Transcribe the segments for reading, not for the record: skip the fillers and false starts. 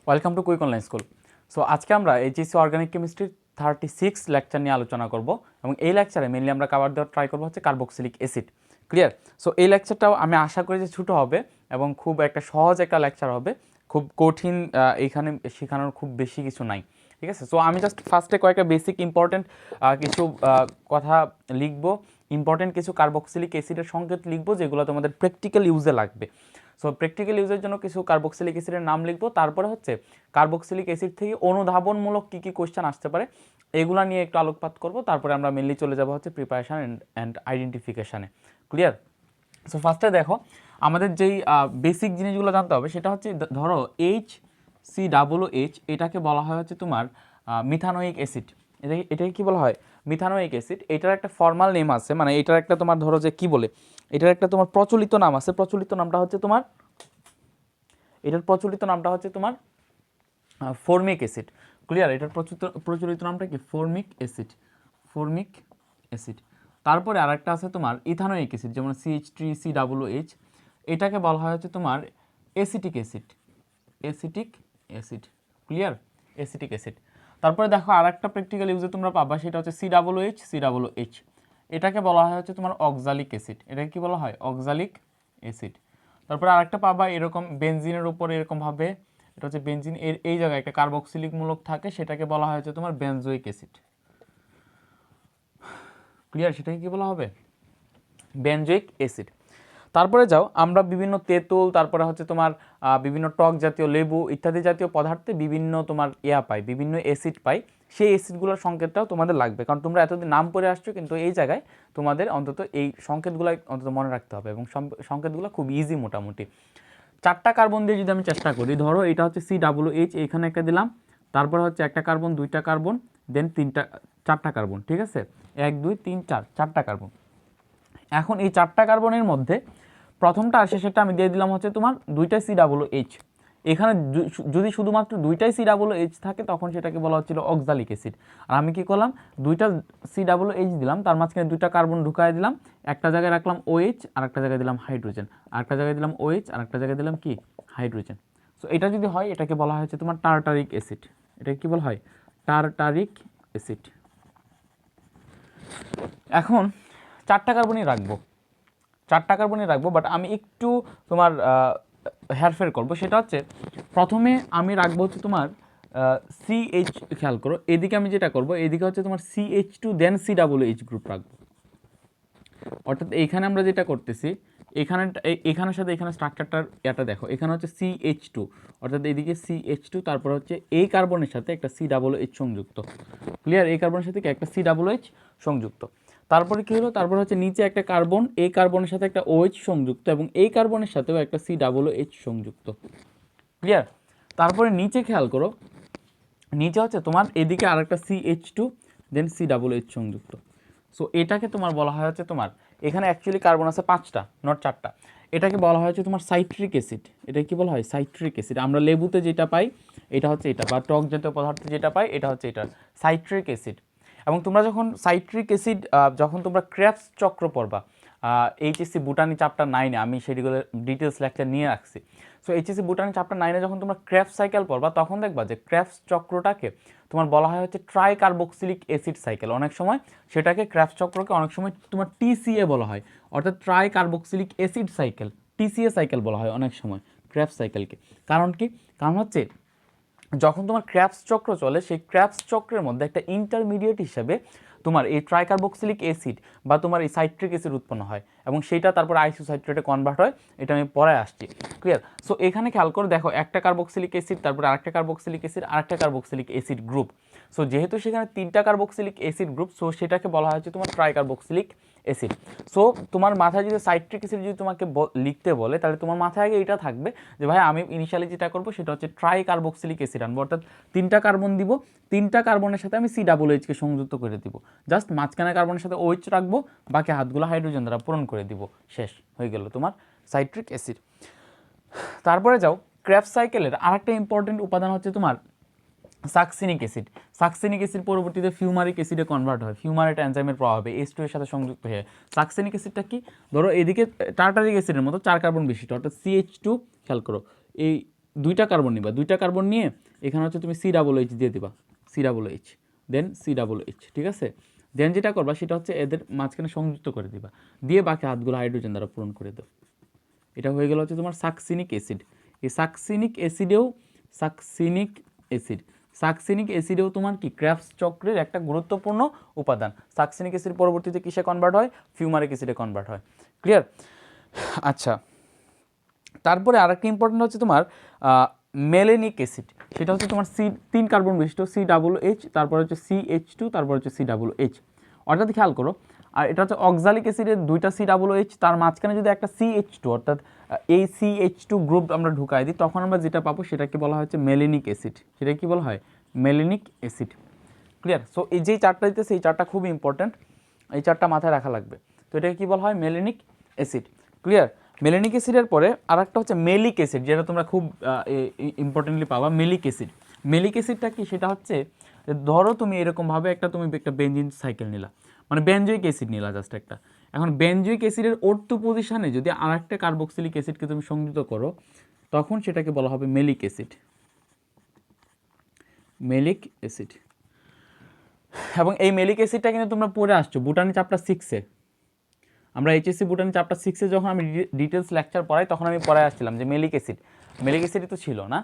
Welcome to quick online school. So আজকে আমরা HSC organic কেমিস্ট্রির 36 লেকচার নিয়ে আলোচনা করব এবং এই লেকচারে মেনলি আমরা কভার দেওয়ার ট্রাই করবো হচ্ছে কার্বক্সিলিক অ্যাসিড। ক্লিয়ার? সো এই লেকচারটাও আমি আশা করি যে ছোটো হবে এবং খুব একটা সহজ একটা লেকচার হবে, খুব কঠিন এইখানে শেখানোর খুব বেশি কিছু নাই। ঠিক আছে? সো আমি জাস্ট ফার্স্টে কয়েকটা বেসিক ইম্পর্টেন্ট কিছু কথা লিখবো, ইম্পর্টেন্ট কিছু কার্বক্সিলিক অ্যাসিডের সংকেত লিখবো যেগুলো তোমাদের প্র্যাকটিক্যাল ইউজে লাগবে। সো প্র্যাকটিক্যাল ইউজের জন্য কিছু কার্বক্সিলিক অ্যাসিডের নাম লিখবো, তারপরে হচ্ছে কার্বক্সিলিক অ্যাসিড থেকে অনুধাবনমূলক কী কী কোয়েশ্চেন আসতে পারে এগুলো নিয়ে একটু আলোকপাত করব, তারপরে আমরা মেনলি চলে যাব হচ্ছে প্রিপারেশান অ্যান্ড আইডেন্টিফিকেশানে। ক্লিয়ার? সো ফার্স্টে দেখো আমাদের যেই বেসিক জিনিসগুলো জানতে হবে সেটা হচ্ছে ধরো HCOOH এটাকে বলা হয় হচ্ছে তোমার মিথানোয়িক অ্যাসিড। এটাকে কী বলা হয়? Methanoic acid. এটার একটা ফর্মাল নেম আছে, মানে এটার একটা তোমার ধরো যে কী বলে, এটার একটা তোমার প্রচলিত নাম আছে। প্রচলিত নামটা হচ্ছে তোমার ফর্মিক অ্যাসিড। ক্লিয়ার? এটার প্রচলিত নামটা কি? Formic acid. তারপরে আরেকটা আছে তোমার ইথানোয়িক অ্যাসিড, যেমন CH3COOH। এটাকে বলা হয় হচ্ছে তোমার acetic acid. Clear? Acetic acid. তারপরে দেখো আরেকটা প্র্যাকটিক্যাল ইউজে তোমরা পাবা, সেটা হচ্ছে COOH। এটাকে বলা হয় হচ্ছে তোমার অক্সালিক অ্যাসিড। এটাকে কি বলা হয়? Oxalic acid. তারপরে আরেকটা পাবা এরকম বেনজিনের উপর এরকমভাবে, এটা হচ্ছে বেনজিন, এর এই জায়গায় একটা কার্বক্সিলিক মূলক থাকে, সেটাকে বলা হয় হচ্ছে তোমার বেনজোইক অ্যাসিড। ক্লিয়ার? সেটাকে কি বলা হবে? Benzoic acid. তারপরে যাও আমরা বিভিন্ন তেঁতুল, তারপরে হচ্ছে তোমার বিভিন্ন টক জাতীয় লেবু ইত্যাদি জাতীয় পদার্থে বিভিন্ন তোমার পাই, বিভিন্ন অ্যাসিড পাই। সেই অ্যাসিডগুলোর সংকেতটাও তোমাদের লাগবে, কারণ তোমরা এতদিন নাম পড়ে আসছো, কিন্তু এই জায়গায় তোমাদের অন্তত এই সংকেতগুলো অন্তত মনে রাখতে হবে এবং সংকেতগুলো খুব ইজি মোটামুটি। 4টা কার্বন দিয়ে যদি আমি চেষ্টা করি, ধরো এটা হচ্ছে COOH, এখানে একটা দিলাম, তারপর হচ্ছে একটা কার্বন, 2টা কার্বন, দেন 4টা কার্বন। ঠিক আছে? 1 2 3 4, 4টা কার্বন। এখন এই 4টা কার্বনের মধ্যে প্রথমটা আর শেষেরটা আমি দিয়ে দিলাম হচ্ছে তোমার 2টা COOH। এখানে যদি শুধুমাত্র 2টাই COOH থাকে তখন সেটাকে বলা হচ্ছিল অক্সালিক অ্যাসিড। আর আমি কি করলাম? 2টা COOH দিলাম, তার মাঝখানে 2টা কার্বন ঢুকাই দিলাম, একটা জায়গায় রাখলাম OH আর একটা জায়গায় দিলাম হাইড্রোজেন, আর একটা জায়গায় দিলাম OH আর একটা জায়গায় দিলাম কি? হাইড্রোজেন। সো এটা যদি হয় এটাকে বলা হচ্ছে তোমার টার্টারিক অ্যাসিড। এটাকে কি বলা হয়? Tartaric acid. এখন 4টা কার্বনই রাখবো, বাট আমি একটু তোমার হেরফের করবো। সেটা হচ্ছে প্রথমে আমি রাখবো হচ্ছে তোমার CH, খেয়াল করো এদিকে আমি যেটা করবো, এদিকে হচ্ছে তোমার CH2 দেন COOH গ্রুপ রাখবো। অর্থাৎ এইখানে আমরা যেটা করতেছি, এখানের সাথে এখানে স্ট্রাকচারটার এটা দেখো, এখানে হচ্ছে CH2, অর্থাৎ এইদিকে CH2, তারপর হচ্ছে এই কার্বনের সাথে একটা COOH সংযুক্ত। ক্লিয়ার? এই কার্বনের সাথে একটা COOH সংযুক্ত। তারপরে কি হলো? তারপর হচ্ছে নিচে একটা কার্বন, এই কার্বনের সাথে একটা OH সংযুক্ত এবং এই কার্বনের সাথেও একটা COOH সংযুক্ত। ক্লিয়ার? তারপরে নিচে খেয়াল করো, নিচে হচ্ছে তোমার এদিকে আরেকটা CH2 দেন COOH সংযুক্ত। সো এটাকে তোমার বলা হয় হচ্ছে তোমার, এখানে অ্যাকচুয়ালি কার্বন আছে 5টা, নট 4টা। এটাকে বলা হয় হচ্ছে তোমার সাইট্রিক অ্যাসিড। এটা কি বলা হয়? Citric acid. আমরা লেবুতে যেটা পাই এটা হচ্ছে এটা, বা টক জাতীয় পদার্থে যেটা পাই এটা হচ্ছে এটা, সাইট্রিক অ্যাসিড। এবং তোমরা যখন সাইট্রিক অ্যাসিড যখন তোমরা ক্রেবস চক্র পড়বা, এইচএসসি বুটানি চ্যাপ্টার 9-এ, আমি সেগুলো ডিটেলস লেকচার নিয়ে রাখছি। সো এইচএসসি বুটানি চ্যাপ্টার 9-এ যখন তোমরা ক্রেবস সাইকেল পড়বা তখন দেখবা যে ক্রেবস চক্রটাকে তোমার বলা হয় হচ্ছে ট্রাই কার্বক্সিলিক অ্যাসিড সাইকেল। অনেক সময় সেটাকে ক্রেবস চক্রকে অনেক সময় তোমার TCA বলা হয়, অর্থাৎ try carboxylic acid cycle, TCA cycle বলা হয় অনেক সময় ক্রেবস সাইকেলকে। কারণ কি? কারণ হচ্ছে যখন তোমার ক্রেবস চক্র চলে, সেই ক্রেবস চক্রের মধ্যে একটা ইন্টারমিডিয়েট হিসেবে তোমার এই ট্রাইকার্বক্সিলিক অ্যাসিড বা তোমার এই সাইট্রিক অ্যাসিড উৎপন্ন হয় এবং সেটা তারপর আইসোসাইট্রেটে কনভার্ট হয়। এটা আমি পরে আসছি। ক্লিয়ার? সো এখানে খেয়াল করে দেখো, একটা কার্বক্সিলিক অ্যাসিড, তারপর আরেকটা কার্বক্সিলিক অ্যাসিড, আরেকটা কার্বক্সিলিক অ্যাসিড গ্রুপ। সো যেহেতু সেখানে 3টা কার্বক্সিলিক অ্যাসিড গ্রুপ, সো সেটাকে বলা হচ্ছে তোমার ট্রাইকার্বক্সিলিক অ্যাসিড। সো তোমার মাথায় যদি সাইট্রিক অ্যাসিড যদি তোমাকে লিখতে বলে, তাহলে তোমার মাথায় আগে এটা থাকবে যে ভাই আমি ইনিশিয়ালি যেটা করবো সেটা হচ্ছে ট্রাইকার্বক্সিলিক অ্যাসিড আনবো, অর্থাৎ 3টা কার্বন দিব, 3টা কার্বনের সাথে আমি COOH কে সংযুক্ত করে দিব, জাস্ট মাঝখানে কার্বনের সাথে OH রাখবো, বাকি হাতগুলো হাইড্রোজেন দ্বারা পূরণ করে দিব, শেষ হয়ে গেল তোমার সাইট্রিক অ্যাসিড। তারপরে যাও ক্রেবস সাইকেলের আরেকটা ইম্পর্টেন্ট উপাদান হচ্ছে তোমার সাকসিনিক অ্যাসিড। সাকসিনিক অ্যাসিড পরবর্তীতে ফিউমারিক অ্যাসিডে কনভার্ট হয়, ফিউমারেট এনজাইমের প্রভাবে H2 এর সাথে সংযুক্ত হয়ে। সাকসিনিক অ্যাসিডটা কি? ধরো এদিকে টার্টারিক অ্যাসিডের মতো 4 কার্বন বিশিষ্ট, অর্থাৎ CH2, খেয়াল করো এই দুইটা কার্বন নিবা, দুইটা কার্বন নিয়ে এখানে হচ্ছে তুমি COOH দিয়ে দিবা, COOH, দেন COOH, ঠিক আছে। দেন যেটা করবা সেটা হচ্ছে এদের মাঝখানে সংযুক্ত করে দিবা, দিয়ে বাকি হাতগুলো হাইড্রোজেন দ্বারা পূরণ করে দাও। এটা হয়ে গেল হচ্ছে তোমার সাকসিনিক অ্যাসিড। এই সাকসিনিক অ্যাসিডেও তোমার কি ক্রেবস চক্রের একটা গুরুত্বপূর্ণ উপাদান। সাকসিনিক অ্যাসিড পরবর্তীতে কিসে কনভার্ট হয়? ফিউমারিক অ্যাসিডে কনভার্ট হয়। ক্লিয়ার? আচ্ছা, তারপরে আরেকটা ইম্পর্টেন্ট হচ্ছে তোমার মেলেনিক অ্যাসিড। সেটা হচ্ছে তোমার 3 কার্বন বিশিষ্ট COOH, তারপর হচ্ছে CH2, তারপর হচ্ছে COOH। অর্থাৎ খেয়াল করো, আর এটা হচ্ছে অক্সালিক অ্যাসিডের 2টা COOH, তার মাঝখানে যদি একটা CH2 অর্থাৎ এই CH2 গ্রুপ আমরা ঢুকাই দিই, তখন আমরা যেটা পাবো সেটাকে বলা হচ্ছে মেলেনিক অ্যাসিড। সেটা কি বলা হয়? মেলেনিক অ্যাসিড। ক্লিয়ার? সো এই যে চারটা দিতেছে, এই চারটা খুব ইম্পর্ট্যান্ট, এই চারটা মাথায় রাখা লাগবে। তো এটাকে কী বলা হয়? মেলেনিক অ্যাসিড। ক্লিয়ার? মেলেনিক অ্যাসিডের পরে আর একটা হচ্ছে মেলিক অ্যাসিড, যেটা তোমরা খুব ইম্পর্টেন্টলি পাবা, মেলিক অ্যাসিড। মেলিক অ্যাসিডটা কি? সেটা হচ্ছে ধরো তুমি এরকমভাবে তুমি একটা বেনজিন সাইকেল নিলা, মানে বেনজোইক অ্যাসিড নিলা জাস্ট একটা। এখন বেনজোইক অ্যাসিডের ortho পজিশনে যদি আর একটা কার্বক্সিলিক অ্যাসিডকে তুমি সংযুক্ত করো, তখন সেটাকে বলা হবে মেলিক অ্যাসিড। Malic acid. এবং এই মেলিক অ্যাসিডটা কিন্তু তোমরা পড়ে আসছো বুটানি চ্যাপ্টার 6-এ। আমরা এইচএসসি বুটানি চ্যাপ্টার 6-এ যখন আমি ডিটেলস লেকচার পড়াই, তখন আমি পড়ায় আসছিলাম যে মেলিক অ্যাসিডই তো ছিল না,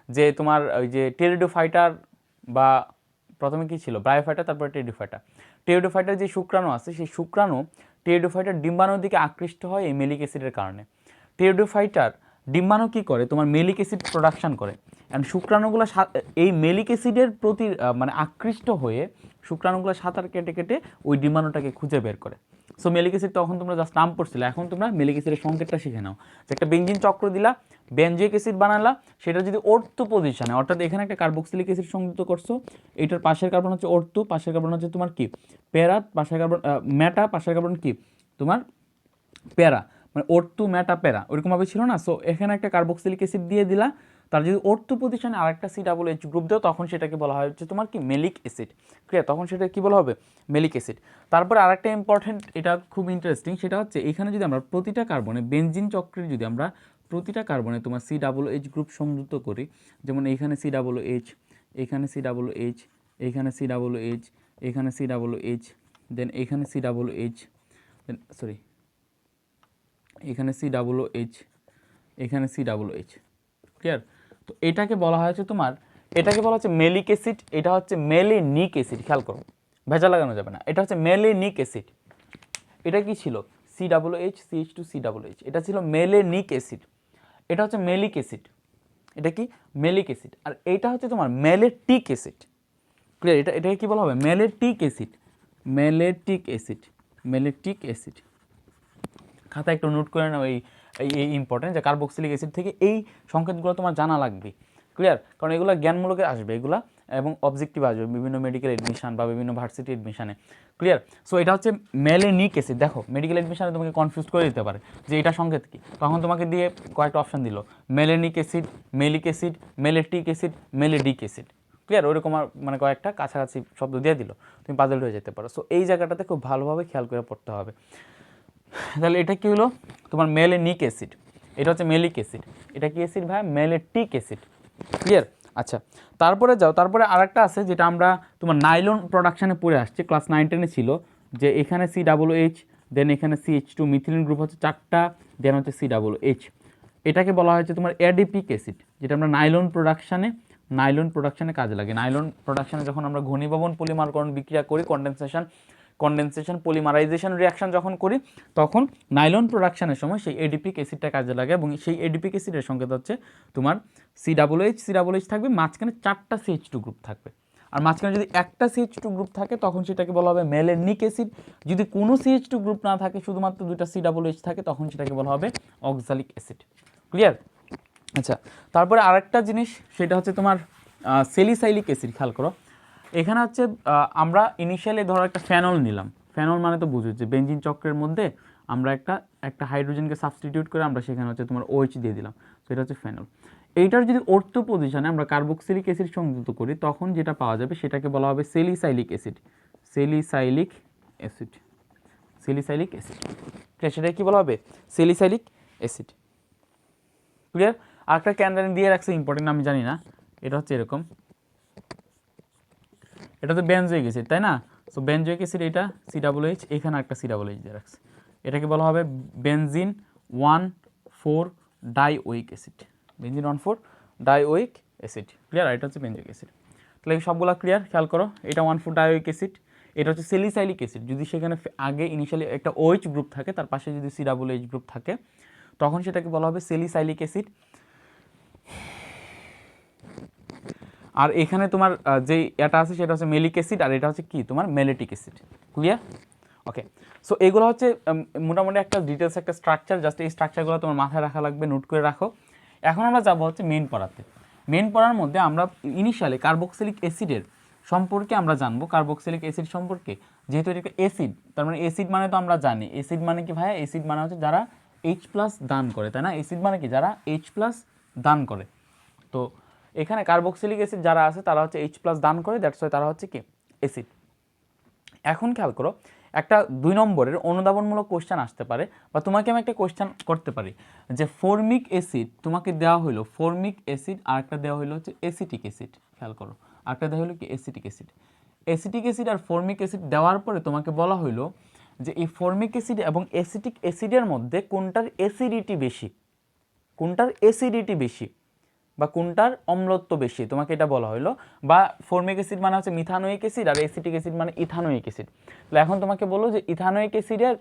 যে তোমার ওই যে টেরিডোফাইটার বা প্রথমে কি ছিল? ব্রায়োফাইটার, তারপরে টেরিডোফাইটার যে শুক্রাণু আছে, সেই শুক্রাণু টেরিডোফাইটার ডিম্বাণুর দিকে আকৃষ্ট হয় এই মেলিক অ্যাসিডের কারণে। টেরিডোফাইটার ডিম্বাণু কী করে? তোমার মেলিক অ্যাসিড প্রোডাকশন করে, অ্যান্ড শুক্রাণুগুলো এই মেলিক অ্যাসিডের প্রতি মানে আকৃষ্ট হয়ে শুক্রাণুগুলো সাঁতার কেটে কেটে ওই ডিম্বাণুটাকে খুঁজে বের করে। সো মেলিক অ্যাসিড তখন তোমরা জাস্ট নাম পড়ছিলে, এখন তোমরা মেলিক অ্যাসিডের সংকেতটা শিখে নাও। যে একটা বেঞ্জিন চক্র দিলা, বেনজোইক অ্যাসিড বানালা, সেটা যদি ortho পজিশনে, অর্থাৎ এখানে একটা কার্বক্সিলিক অ্যাসিড সংযুক্ত করছো, এটার পাশের কার্বন হচ্ছে ortho, পাশের কার্বন হচ্ছে তোমার কি? প্যারা, পাশের কার্বন মেটা, পাশের কার্বন কি? তোমার প্যারা, মানে ortho মেটা প্যারা, ওইরকমভাবে ছিল না। সো এখানে একটা কার্বক্সিলিক অ্যাসিড দিয়ে দিলা, তার যদি ortho পজিশনে আরেকটা COOH গ্রুপ দাও, তখন সেটাকে বলা হয় হচ্ছে তোমার কি? Malic acid. ক্লিয়ার? তখন সেটা কি বলা হবে? Malic acid. তারপরে আরেকটা ইম্পর্টেন্ট, এটা খুব ইন্টারেস্টিং, সেটা হচ্ছে এখানে যদি আমরা প্রতিটা কার্বনে, বেনজিন চক্রের যদি আমরা প্রতিটা কার্বনে তোমার COOH গ্রুপ সংযুক্ত করি, যেমন এইখানে COOH, এখানে COOH, এইখানে COOH, এখানে COOH, দেন এখানে COOH, দেন সরি এখানে COOH, এখানে COOH। ক্লিয়ার? তো এটাকে বলা হয়েছে তোমার, এটাকে বলা হচ্ছে মেলিক অ্যাসিড, এটা হচ্ছে মেলেনিক অ্যাসিড। খেয়াল করো, ভেজা লাগানো যাবে না, এটা হচ্ছে মেলেনিক অ্যাসিড। এটা কি ছিল? COOH, CH2, COOH, এটা ছিল মেলেনিক অ্যাসিড। এটা হচ্ছে মেলিক অ্যাসিড। এটা কি? Malic acid. আর এটা হচ্ছে তোমার মেলেটিক অ্যাসিড। ক্লিয়ার? এটাকে কি বলা হবে? মেলেটিক অ্যাসিড। মেলেটিক অ্যাসিড, মেলেটিক অ্যাসিড। খাতা একটু নোট করে নাও, এই ইম্পর্টেন্ট, যে কার্বক্সিলিক অ্যাসিড থেকে এই সংকেতগুলো তোমার জানা লাগবে। ক্লিয়ার? কারণ এগুলো জ্ঞানমূলকে আসবে এগুলা, এবং অবজেক্টিভ আসবে বিভিন্ন মেডিকেল এডমিশন বা বিভিন্ন ভার্সিটি এডমিশনে। ক্লিয়ার? সো এটা হচ্ছে মেলেনিক অ্যাসিড। দেখো মেডিকেল এডমিশনে তোমাকে কনফিউজ করে দিতে পারে যে এটা সংকেত কি, তখন তোমাকে দিয়ে কয়েকটা অপশন দিল, মেলেনিক অ্যাসিড, মেলিক অ্যাসিড, মেলেটিক অ্যাসিড, মেলেডিক অ্যাসিড। ক্লিয়ার? ওইরকম মানে কয়েকটা কাছাকাছি শব্দ দিয়ে দিল, তুমি পাজল হয়ে যেতে পারো। সো এই জায়গাটাতে খুব ভালোভাবে খেয়াল করে পড়তে হবে। তাহলে এটা কি হলো? তোমার মেলেনিক অ্যাসিড। এটা হচ্ছে মেলিক অ্যাসিড। এটা কি অ্যাসিড ভাই? মেলেটিক অ্যাসিড। ক্লিয়ার? আচ্ছা, তারপরে যাও, তারপরে আরেকটা আছে যেটা আমরা তোমার নাইলন প্রোডাকশানে পড়ে আসছে, ক্লাস 9-10-এ ছিল, যে এখানে COOH, দেন এখানে CH2, মিথিলিন গ্রুপ হচ্ছে 4টা, দেন হচ্ছে COOH। এটাকে বলা হয়েছে তোমার অ্যাডিপিক অ্যাসিড, যেটা আমরা নাইলন প্রোডাকশানে কাজে লাগে। নাইলন প্রোডাকশানে যখন আমরা ঘনীভবন পলিমারকরণ বিক্রিয়া করি, কন্ডেনসেশন পলিমারাইজেশন রিঅ্যাকশন যখন করি, তখন নাইলন প্রোডাকশনের সময় সেই এডিপিক অ্যাসিডটা কাজে লাগে, এবং সেই এডিপিক অ্যাসিডের সংকেত হচ্ছে তোমার COOH থাকবে, মাঝখানে 4টা CH2 গ্রুপ থাকবে। আর মাঝখানে যদি একটা CH2 গ্রুপ থাকে, তখন সেটাকে বলা হবে মেলেনিক অ্যাসিড। যদি কোনো CH2 গ্রুপ না থাকে, শুধুমাত্র 2টা COOH থাকে, তখন সেটাকে বলা হবে অক্সালিক অ্যাসিড। ক্লিয়ার? আচ্ছা, তারপরে আরেকটা জিনিস, সেটা হচ্ছে তোমার সেলিসাইলিক অ্যাসিড। খেয়াল করো, এখানে হচ্ছে আমরা ইনিশিয়ালি ধরো একটা ফেনল নিলাম। ফেনল মানে তো বুঝো যে বেঞ্জিন চক্রের মধ্যে আমরা একটা হাইড্রোজেনকে সাবস্টিটিউট করে আমরা সেখানে হচ্ছে তোমার OH দিয়ে দিলাম, তো এটা হচ্ছে ফেনল। এইটার যদি ortho পজিশনে আমরা কার্বক্সিলিক অ্যাসিড সংযুক্ত করি, তখন যেটা পাওয়া যাবে সেটাকে বলা হবে সেলিসাইলিক অ্যাসিড। সেলিসাইলিক অ্যাসিড, সেটা কি বলা হবে? Salicylic acid. ক্লিয়ার? আর একটা কেন জানি দিয়ে রাখছে ইম্পর্টেন্ট, আমি জানি না, এটা হচ্ছে এরকম, এটা তো বেনজোইক অ্যাসিড তাই না? সো বেনজোইক অ্যাসিড এটা COOH, এখানে একটা COOH দিয়ে রাখছে, এটাকে বলা হবে বেনজিন 1,4-ডাইওয়িক অ্যাসিড, বেনজিন 1,4-ডাইওয়িক অ্যাসিড। ক্লিয়ার? এটা হচ্ছে বেনজোইক অ্যাসিড। তাহলে এই সবগুলো ক্লিয়ার? খেয়াল করো, এটা 1,4-ডাইওয়িক অ্যাসিড, এটা হচ্ছে সেলিসাইলিক অ্যাসিড। যদি সেখানে আগে ইনিশিয়ালি একটা OH গ্রুপ থাকে, তার পাশে যদি COOH গ্রুপ থাকে, তখন সেটাকে বলা হবে সেলিসাইলিক অ্যাসিড। আর এখানে তোমার যে এটা আছে সেটা হচ্ছে মেলিক অ্যাসিড, আর এটা হচ্ছে কি তোমার মেলেটিক অ্যাসিড। ক্লিয়ার? ওকে, সো এগুলো হচ্ছে মোটামুটি একটা ডিটেলস একটা স্ট্রাকচার, জাস্ট এই স্ট্রাকচারগুলো তোমার মাথায় রাখা লাগবে, নোট করে রাখো। এখন আমরা যাবো হচ্ছে মেইন পড়াতে। মেইন পড়ার মধ্যে আমরা ইনিশিয়ালি কার্বক্সিলিক অ্যাসিডের সম্পর্কে আমরা জানবো, কার্বক্সিলিক অ্যাসিড সম্পর্কে, যেহেতু এটা একটা অ্যাসিড, তার মানে অ্যাসিড মানে তো আমরা জানি, অ্যাসিড মানে কি ভাইয়া? অ্যাসিড মানে হচ্ছে যারা H+ দান করে, তাই না? অ্যাসিড মানে কি? যারা H+ দান করে। তো এখানে কার্বক্সিলিক অ্যাসিড যারা আছে তারা হচ্ছে H+ দান করে, দ্যাটস ওয়াই তারা হচ্ছে কি অ্যাসিড। এখন খেয়াল করো, একটা 2 নম্বরের অনুধাবনমূলক কোশ্চেন আসতে পারে, বা তোমাকে আমি একটা কোশ্চেন করতে পারি যে ফর্মিক অ্যাসিড তোমাকে দেওয়া হলো, ফর্মিক অ্যাসিড, আর একটা দেওয়া হলো হচ্ছে অ্যাসিটিক অ্যাসিড। খেয়াল করো, আরেকটা দেওয়া হলো কি অ্যাসিটিক অ্যাসিড। অ্যাসিটিক অ্যাসিড আর ফর্মিক অ্যাসিড দেওয়ার পরে তোমাকে বলা হলো যে এই ফর্মিক অ্যাসিড এবং অ্যাসিটিক অ্যাসিডের মধ্যে কোনটার অ্যাসিডিটি বেশি, কোনটার অ্যাসিডিটি বেশি, বা কোনটার অম্লত্ব বেশি, তোমাকে এটা বলা হলো। বা ফর্মিক অ্যাসিড মানে হচ্ছে মিথানোয়িক অ্যাসিড, আর অ্যাসিটিক অ্যাসিড মানে ইথানোয়িক অ্যাসিড। তাহলে এখন তোমাকে বলো যে ইথানোয়িক অ্যাসিডের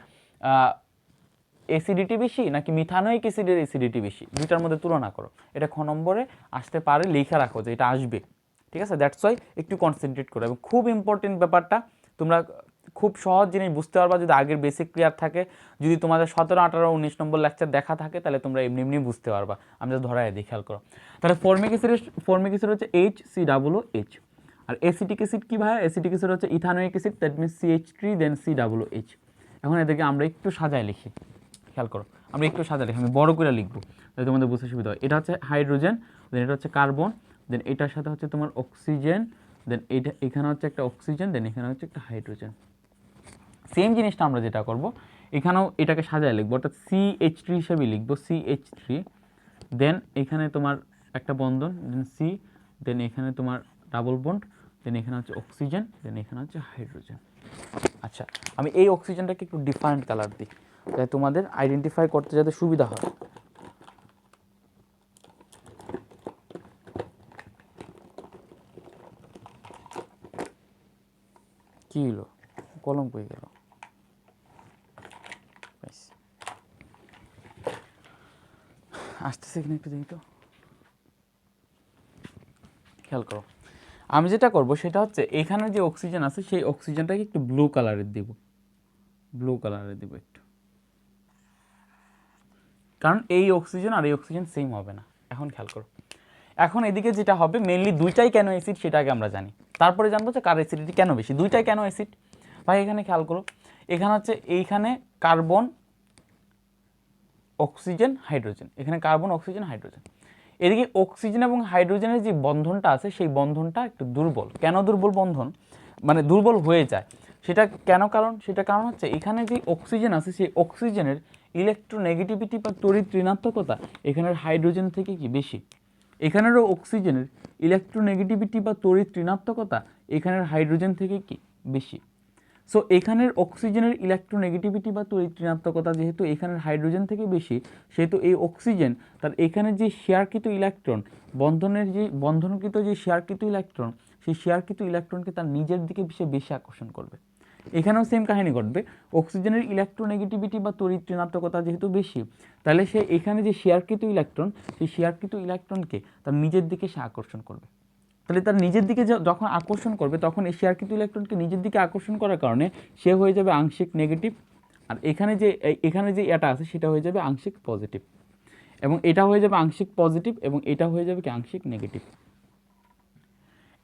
অ্যাসিডিটি বেশি নাকি মিথানোয়িক অ্যাসিডের অ্যাসিডিটি বেশি, দুইটার মধ্যে তুলনা করো। এটা খ নম্বরে আসতে পারে, লেখা রাখো যে এটা আসবে, ঠিক আছে? দ্যাটস ওয়াই একটু কনসেন্ট্রেট করো, এবং খুব ইম্পর্টেন্ট ব্যাপারটা, তোমরা খুব সহজ জিনিস বুঝতে পারবা যদি আগের বেসিক ক্লিয়ার থাকে। যদি তোমাদের 17, 18, 19 নম্বর লেকচার দেখা থাকে, তাহলে তোমরা এমনি এমনি বুঝতে পারবা। আমি তো ধরাই দিই, খেয়াল করো। তাহলে ফর্মিক অ্যাসিড হচ্ছে HCOOH, আর অ্যাসিটিক অ্যাসিড কি ভাই? অ্যাসিটিক অ্যাসিড হচ্ছে ethanoic acid, that means CH3 then COOH। এখন এদেরকে আমরা একটু সাজায় লিখি, খেয়াল করো, আমরা একটু সাজায় লিখি, আমি বড় করে লিখবো তাহলে তোমাদের বুঝতে সুবিধা হয়। এটা হচ্ছে হাইড্রোজেন, দেন এটা হচ্ছে কার্বন, দেন এটার সাথে হচ্ছে তোমার অক্সিজেন, দেন এটা এখানে হচ্ছে একটা অক্সিজেন, দেন এখানে হচ্ছে একটা হাইড্রোজেন। সেম জিনিসটা আমরা যেটা করব, এখানেও এটাকে সাজায় লিখবো, অর্থাৎ CH3 হিসেবে লিখবো, CH3, দেন এখানে তোমার একটা বন্ধন, দেন C, দেন এখানে তোমার ডাবল বন্ড, দেন এখানে হচ্ছে অক্সিজেন, দেন এখানে হচ্ছে হাইড্রোজেন। আচ্ছা, আমি এই অক্সিজেনটাকে একটু ডিফারেন্ট কালার দিই, তাই তোমাদের আইডেন্টিফাই করতে যাতে সুবিধা হয়। কি হলো, কলম কই গেল? আসতেছে কিনা একটু দেখি তো, খেয়াল করো। আমি যেটা করব সেটা হচ্ছে এখানে যে অক্সিজেন আছে সেই অক্সিজেনটাকে একটু ব্লু কালারের দিব, ব্লু কালারের দিব একটু, কারণ এই অক্সিজেন আর এই অক্সিজেন সেম হবে না। এখন খেয়াল করো, এখন এদিকে যেটা হবে মেইনলি দুইটাই কেন অ্যাসিড সেটা আগে আমরা জানি, তারপরে জানবো যে কার অ্যাসিডিটি কেন বেশি। দুইটাই কেন অ্যাসিড ভাই? এখানে খেয়াল করো, এখানে হচ্ছে এইখানে কার্বন, অক্সিজেন, হাইড্রোজেন, এখানে কার্বন, অক্সিজেন, হাইড্রোজেন। এদিকে অক্সিজেন এবং হাইড্রোজেনের যে বন্ধনটা আছে সেই বন্ধনটা একটু দুর্বল। কেন দুর্বল বন্ধন, মানে দুর্বল হয়ে যায় সেটা কেন কারণ? সেটা কারণ হচ্ছে এখানে যে অক্সিজেন আছে সেই অক্সিজেনের ইলেকট্রোনেগেটিভিটি বা তড়িৎ ঋণাত্মকতা এখানের হাইড্রোজেন থেকে কি বেশি। এখানেরও অক্সিজেনের ইলেকট্রোনেগেটিভিটি বা তড়িৎ ঋণাত্মকতা এখানের হাইড্রোজেন থেকে কি বেশি। সো এখানের অক্সিজেনের ইলেকট্রোনেগেটিভিটি বা তড়িৎ ঋণাত্মকতা যেহেতু এখানের হাইড্রোজেন থেকে বেশি, সেহেতু এই অক্সিজেন তার এখানে যে শেয়ারকৃত ইলেকট্রন, বন্ধনকৃত যে শেয়ারকৃত ইলেকট্রন, সেই শেয়ারকৃত ইলেকট্রনকে তার নিজের দিকে বেশি আকর্ষণ করবে। এখানেও সেম কাহিনী ঘটবে, অক্সিজেনের ইলেকট্রোনেগেটিভিটি বা তড়িৎ ঋণাত্মকতা যেহেতু বেশি, তাহলে সে এখানে যে শেয়ারকৃত ইলেকট্রন, সেই শেয়ারকৃত ইলেকট্রনকে তার নিজের দিকে সে আকর্ষণ করবে। তাহলে তার নিজের দিকে যখন আকর্ষণ করবে, তখন এই শেয়ারকৃত ইলেকট্রনকে নিজের দিকে আকর্ষণ করার কারণে সে হয়ে যাবে আংশিক নেগেটিভ, আর এখানে যে এটা আছে সেটা হয়ে যাবে আংশিক পজিটিভ, এবং এটা হয়ে যাবে আংশিক পজিটিভ, এবং এটা হয়ে যাবে কি আংশিক নেগেটিভ।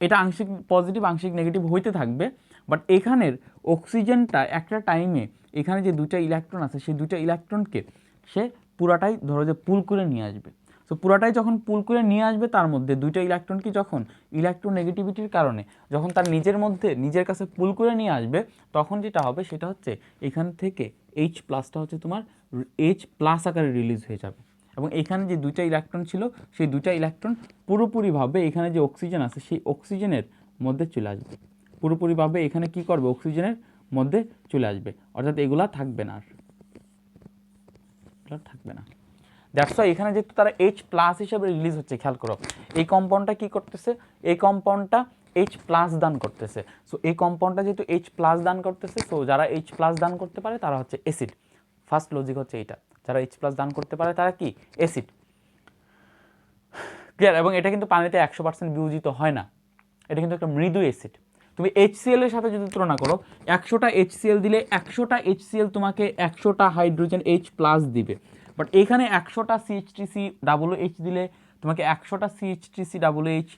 এটা আংশিক পজিটিভ আংশিক নেগেটিভ হইতে থাকবে। বাট এখানের অক্সিজেনটা একটা টাইমে এখানে যে দুইটা ইলেকট্রন আছে সেই দুইটা ইলেকট্রনকে সে পুরাটাই ধরো যে পুল করে নিয়ে আসবে। সো পুরাটাই যখন পুল করে নিয়ে আসবে, তার মধ্যে দুইটা ইলেকট্রনকে যখন ইলেকট্রোনেগেটিভিটির কারণে যখন তার নিজের কাছে পুল করে নিয়ে আসবে, তখন যেটা হবে সেটা হচ্ছে এখান থেকে H+টা হচ্ছে তোমার H+ আকারে রিলিজ হয়ে যাবে, এবং এখানে যে দুইটা ইলেকট্রন ছিল সেই দুইটা ইলেকট্রন পুরোপুরিভাবে এখানে যে অক্সিজেন আছে সেই অক্সিজেনের মধ্যে চলে আসবে, পুরোপুরিভাবে এখানে কি করবে অক্সিজেনের মধ্যে চলে আসবে, অর্থাৎ এগুলা থাকবে না, আর থাকবে না। দ্যাটস ওয়াই এখানে যেহেতু তারা H প্লাস হিসেবে রিলিজ হচ্ছে, খেয়াল করো এই কম্পাউন্ডটা কি করতেছে, এই কম্পাউন্ডটা H প্লাস দান করতেছে। সো এই কম্পাউন্ডটা যেহেতু H প্লাস দান করতেছে, সো যারা H প্লাস দান করতে পারে তারা হচ্ছে অ্যাসিড। ফার্স্ট লজিক হচ্ছে এইটা, যারা H প্লাস দান করতে পারে তারা কি অ্যাসিড। ক্লিয়ার? এবং এটা কিন্তু পানিতে 100% বিয়োজিত হয় না, এটা কিন্তু একটা মৃদু অ্যাসিড। তুমি HCl এর সাথে যদি তুলনা করো, 100টা HCl দিলে 100টা HCl তোমাকে 100টা হাইড্রোজেন H প্লাস দিবে, বাট এখানে 100টা CH3COOH দিলে তোমাকে 100টা CH3COOH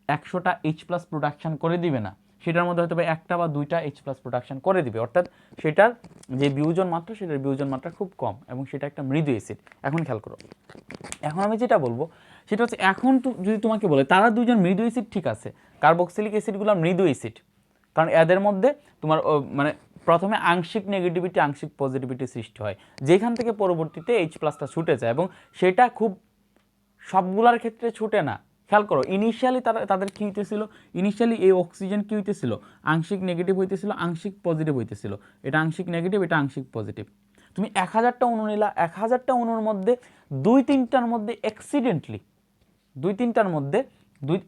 100টা H প্লাস প্রোডাকশন করে দিবে না, সেটার মধ্যে হয়তো একটা বা দুইটা H প্লাস প্রোডাকশন করে দিবে, অর্থাৎ সেটার যে বিয়োজন মাত্রা সেটার বিয়োজন মাত্রা খুব কম এবং সেটা একটা মৃদু অ্যাসিড। এখন খেয়াল করো, এখন আমি যেটা বলবো সেটা হচ্ছে, এখন যদি তোমাকে বলে তারা দুজন মৃদু অ্যাসিড, ঠিক আছে, কার্বক্সিলিক অ্যাসিডগুলো মৃদু অ্যাসিড, কারণ এদের মধ্যে তোমার মানে প্রথমে আংশিক নেগেটিভিটি আংশিক পজিটিভিটি সৃষ্টি হয়, যেখান থেকে পরবর্তীতে H প্লাসটা ছুটে যায়, এবং সেটা খুব সবগুলার ক্ষেত্রে ছুটে না। খেয়াল করো ইনিশিয়ালি তাদের কী হইতেছিল, ইনিশিয়ালি এই অক্সিজেন কী হইতেছিল, আংশিক নেগেটিভ হইতেছিল, আংশিক পজিটিভ হইতেছিল, এটা আংশিক নেগেটিভ, এটা আংশিক পজিটিভ। তুমি 1000টা অণু নিলা, 1000টা অণুর মধ্যে 2-3টার মধ্যে অ্যাক্সিডেন্টলি, 2-3টার মধ্যে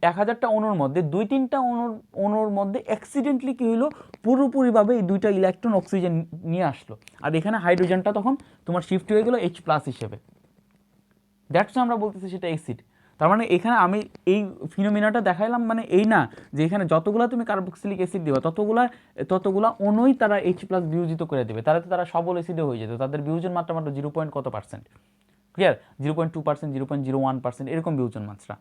1000টা অণুর মধ্যে 2-3টা অণুর মধ্যে অ্যাক্সিডেন্টলি কী হলো, পুরোপুরিভাবে এই দুইটা ইলেকট্রন অক্সিজেন নিয়ে আসলো, আর এখানে হাইড্রোজেনটা তখন তোমার শিফট হয়ে গেলো H প্লাস হিসেবে। দ্যাটস আমরা বলতেছি সেটা অ্যাসিড। তার মানে এখানে আমি এই ফিনোমিনাটা দেখাইলাম, মানে এই না যে এখানে যতগুলা তুমি কার্বক্সিলিক অ্যাসিড দিবা ততগুলা অণুই তারা H প্লাস বিয়োজিত করে দেবে, তারা সবল অ্যাসিডে হয়ে যেত, তাদের বিয়োজন মাত্রা মাত্র 0. কত পার্সেন্ট, ক্লিয়ার? 0.2%, 0.01% এরকম বিয়োজন মাত্রা।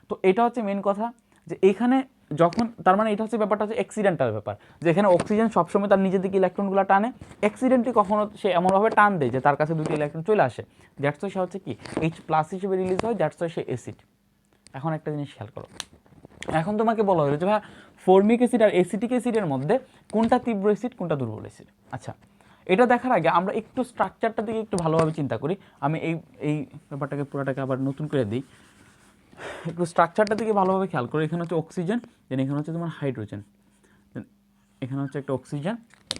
তো এটা হচ্ছে মেন কথা, যে এখানে যখন তার মানে এটা হচ্ছে ব্যাপারটা হচ্ছে অ্যাক্সিডেন্টাল ব্যাপার, যে এখানে অক্সিজেন সবসময় তার নিজের দিকে ইলেকট্রনগুলো টানে, অ্যাক্সিডেন্টলি কখনো সে এমনভাবে টান দেয় যে তার কাছে দুটি ইলেকট্রন চলে আসে, দ্যাটস ওয়াই সে হচ্ছে কি H প্লাস হিসেবে রিলিজ হয়, দ্যাটস ওয়াই সে অ্যাসিড। এখন একটা জিনিস খেয়াল করো, এখন তোমাকে বলা হলো যে ভাই ফর্মিক অ্যাসিড আর অ্যাসিটিক অ্যাসিডের মধ্যে কোনটা তীব্র অ্যাসিড কোনটা দুর্বল অ্যাসিড। আচ্ছা, এটা দেখার আগে আমরা একটু স্ট্রাকচারটা দিকে একটু ভালোভাবে চিন্তা করি। আমি এই ব্যাপারটাকে পুরোটাকে আবার নতুন করে দিই, একটু স্ট্রাকচারটা দিকে ভালোভাবে খেয়াল করো। এখানে হচ্ছে অক্সিজেন, দেন এখানে হচ্ছে তোমার হাইড্রোজেন, দেন এখানে হচ্ছে একটা অক্সিজেন,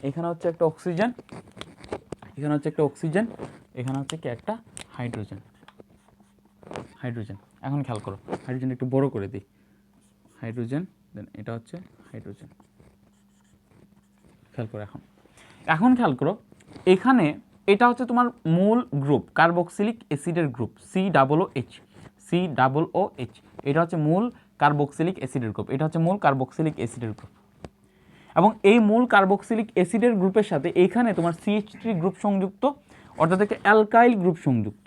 এখানে হচ্ছে একটা অক্সিজেন, এখানে হচ্ছে একটা অক্সিজেন, এখানে হচ্ছে কি একটা হাইড্রোজেন। এখন খেয়াল করো, হাইড্রোজেন একটু বড় করে দিই, হাইড্রোজেন, দেন এটা হচ্ছে হাইড্রোজেন। খেয়াল করো, এখন খেয়াল করো, এখানে এটা হচ্ছে তোমার মূল গ্রুপ, কার্বক্সিলিক অ্যাসিডের গ্রুপ COOH, এটা হচ্ছে মূল কার্বক্সিলিক অ্যাসিডের গ্রুপ, এটা হচ্ছে মূল কার্বক্সিলিক অ্যাসিডের গ্রুপ। এবং এই মূল কার্বক্সিলিক অ্যাসিডের গ্রুপের সাথে এখানে তোমার CH3 গ্রুপ সংযুক্ত, অর্থাৎ একটা অ্যালকাইল গ্রুপ সংযুক্ত,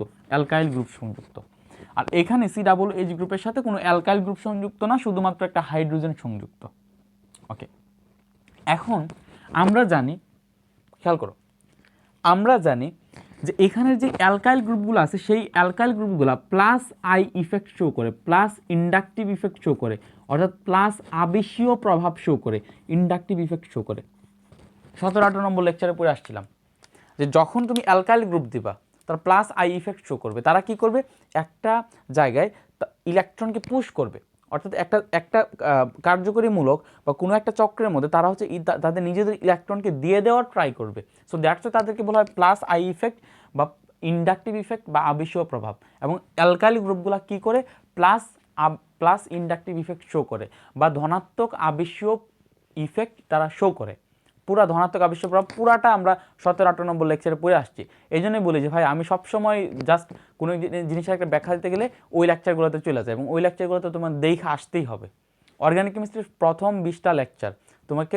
আর এখানে COOH গ্রুপের সাথে কোনো অ্যালকাইল গ্রুপ সংযুক্ত না, শুধুমাত্র একটা হাইড্রোজেন সংযুক্ত। ওকে, এখন আমরা জানি, খেয়াল করো, আমরা জানি যে এখানের যে অ্যালকাইল গ্রুপগুলো আছে সেই অ্যালকাইল গ্রুপগুলো প্লাস আই ইফেক্ট শো করে, প্লাস ইন্ডাকটিভ ইফেক্ট শো করে, অর্থাৎ প্লাস আবেশীয় প্রভাব শো করে, ইন্ডাকটিভ ইফেক্ট শো করে। 17-18 নম্বর লেকচারে পড়ে আসছিলাম যে যখন তুমি অ্যালকাইল গ্রুপ দিবা তার প্লাস আই ইফেক্ট শো করবে, তারা কি করবে, একটা জায়গায় ইলেকট্রনকে পুশ করবে, অর্থাৎ একটা কার্যকরীমূলক বা কোনো একটা চক্রের মধ্যে তারা হচ্ছে তাদের নিজেদের ইলেকট্রনকে দিয়ে দেওয়ার ট্রাই করবে। সো দ্যাটস তাদেরকে বলা হয় প্লাস আই ইফেক্ট বা ইন্ডাকটিভ ইফেক্ট বা আবেশীয় প্রভাব। এবং অ্যালকাইল গ্রুপগুলো কি করে, প্লাস ইন্ডাকটিভ ইফেক্ট শো করে বা ধনাত্মক আবেশীয় ইফেক্ট তারা শো করে। পুরা ধনাত্মক আবেশীয় প্রভাব পুরাটা আমরা 17-18 নম্বর লেকচারে পড়ে আসছি। এই জন্যই বলি যে ভাই আমি সবসময় জাস্ট কোনো জিনিসের একটা ব্যাখ্যা দিতে গেলে ওই লেকচারগুলোতে চলে যায়, এবং ওই লেকচারগুলোতে তোমার দেখে আসতেই হবে। অর্গানিক কেমিস্ট্রির প্রথম 20টা লেকচার তোমাকে,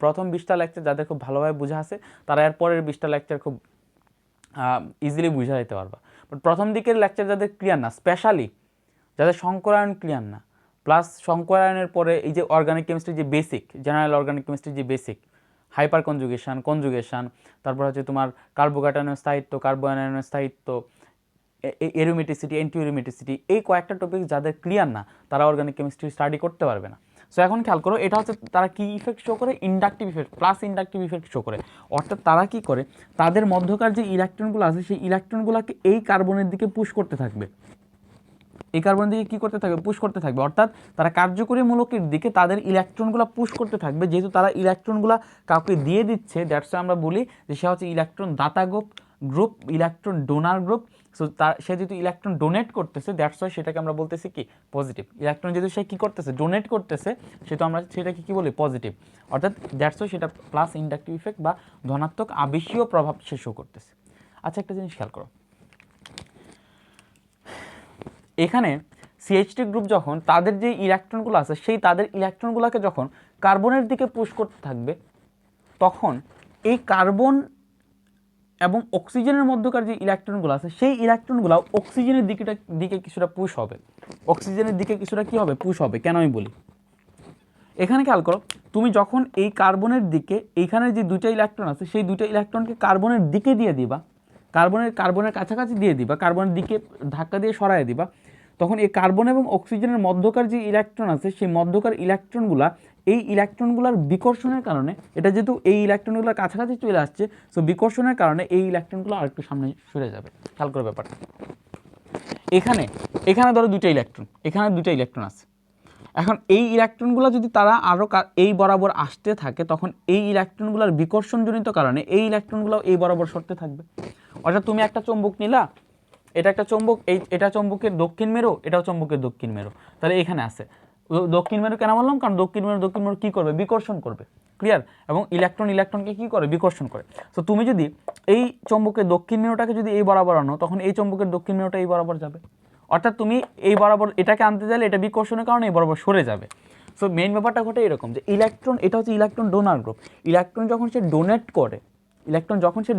প্রথম 20টা লেকচার যাদের খুব ভালোভাবে বোঝা আছে তারা এর পরের 20টা লেকচার খুব ইজিলি বুঝা যেতে পারবা। বাট প্রথম দিকের লেকচার যাদের ক্লিয়ার না, স্পেশালি যাদের সংকরায়ন ক্লিয়ার না, প্লাস সংকরায়নের পরে এই যে অর্গানিক কেমিস্ট্রির যে বেসিক, জেনারেল অর্গানিক কেমিস্ট্রির যে বেসিক, হাইপার কনজুগেশন, তারপর হচ্ছে তোমার কার্বোক্যাটায়নের স্থায়িত্ব, কার্বোঅ্যানায়নের স্থায়িত্ব, এরোমেটিসিটি, অ্যান্টি এরোমেটিসিটি, এই কয়েকটা টপিক যাদের ক্লিয়ার না তারা অর্গানিক কেমিস্ট্রি স্টাডি করতে পারবে না। সো এখন খেয়াল করো, এটা হচ্ছে তারা কি ইফেক্ট শো করে, inductive effect plus inductive effect show করে। অর্থাৎ তারা কি করে, তাদের মধ্যকার যে ইলেকট্রনগুলো আছে সেই ইলেকট্রনগুলোকে এই কার্বনের দিকে পুশ করতে থাকবে, এই কার্বনের দিকে কী করতে থাকবে, পুশ করতে থাকবে। অর্থাৎ তারা কার্যকরী মূলকের দিকে তাদের ইলেকট্রনগুলো পুশ করতে থাকবে। যেহেতু তারা ইলেকট্রনগুলো কাউকে দিয়ে দিচ্ছে, দ্যাটস আমরা বলি যে সে হচ্ছে ইলেকট্রন দাতা group, electron donor group. So সে যেহেতু ইলেকট্রন ডোনেট করতেছে, দ্যাটস ওয়াই সেটাকে আমরা বলতেছি কি পজিটিভ। ইলেকট্রন যেহেতু সে কী করতেছে, ডোনেট করতেছে, সেহেতু আমরা সেটাকে কী বলি পজিটিভ। অর্থাৎ দ্যাটস ওয়াই সেটা প্লাস ইন্ডাকটিভ ইফেক্ট বা ধনাত্মক আবেশীয় প্রভাব সে শো করতেছে। আচ্ছা, একটা জিনিস খেয়াল করো, এখানে CH2 গ্রুপ যখন তাদের যে ইলেকট্রনগুলো আছে সেই তাদের ইলেকট্রনগুলোকে যখন কার্বনের দিকে পুশ করতে থাকবে, তখন এই কার্বন এবং অক্সিজেনের মধ্যকার যে ইলেকট্রনগুলো আছে সেই ইলেকট্রনগুলো অক্সিজেনের দিকে কিছুটা পুশ হবে, অক্সিজেনের দিকে কিছুটা কী হবে, পুশ হবে। কেন আমি বলি, এখানে খেয়াল করো, তুমি যখন এই কার্বনের দিকে এইখানে যে দুইটা ইলেকট্রন আছে সেই দুইটা ইলেকট্রনকে কার্বনের দিকে দিয়ে দিবা, কার্বনের কাছাকাছি দিয়ে দিবা, কার্বনের দিকে ধাক্কা দিয়ে সরাই দিবা, তখন এই কার্বন এবং অক্সিজেনের মধ্যকার যে ইলেকট্রন আছে সেই মধ্যকার ইলেকট্রনগুলা এই ইলেকট্রনগুলোর বিকর্ষণের কারণে, এটা যেহেতু এই ইলেকট্রনগুলোর কাছাকাছি চলে আসছে, সো বিকর্ষণের কারণে এই ইলেকট্রনগুলো আরেকটু সামনে সরে যাবে। খেয়াল করে ব্যাপারটা, এখানে ধরো দুইটা ইলেকট্রন, এখানে দুইটা ইলেকট্রন আছে। এখন এই ইলেকট্রনগুলো যদি তারা আরও এই বরাবর আসতে থাকে, তখন এই ইলেকট্রনগুলোর বিকর্ষণজনিত কারণে এই ইলেকট্রনগুলো এই বরাবর সরতে থাকবে। অর্থাৎ তুমি একটা চৌম্বক নিলা, এটা একটা চৌম্বক, এটা চৌম্বকের দক্ষিণ মেরু, এটাও চৌম্বকের দক্ষিণ মেরু, তাহলে এখানে আছে দক্ষিণ মেরু। কেন বললাম, কারণ দক্ষিণ মেরু কী করবে, বিকর্ষণ করবে। ক্লিয়ার? এবং ইলেকট্রনকে কী করে, বিকর্ষণ করে। তো তুমি যদি এই চৌম্বকের দক্ষিণ মেরুটাকে যদি এই বরাবর আনো, তখন এই চৌম্বকের দক্ষিণ মেরুটা এই বরাবর যাবে। অর্থাৎ তুমি এই বরাবর এটাকে আনতে চাইলে এটা বিকর্ষণের কারণে এই বরাবর সরে যাবে। সো মেইন ব্যাপারটা ঘটে এরকম যে ইলেকট্রন, এটা হচ্ছে ইলেকট্রন ডোনার গ্রুপ। ইলেকট্রন যখন সে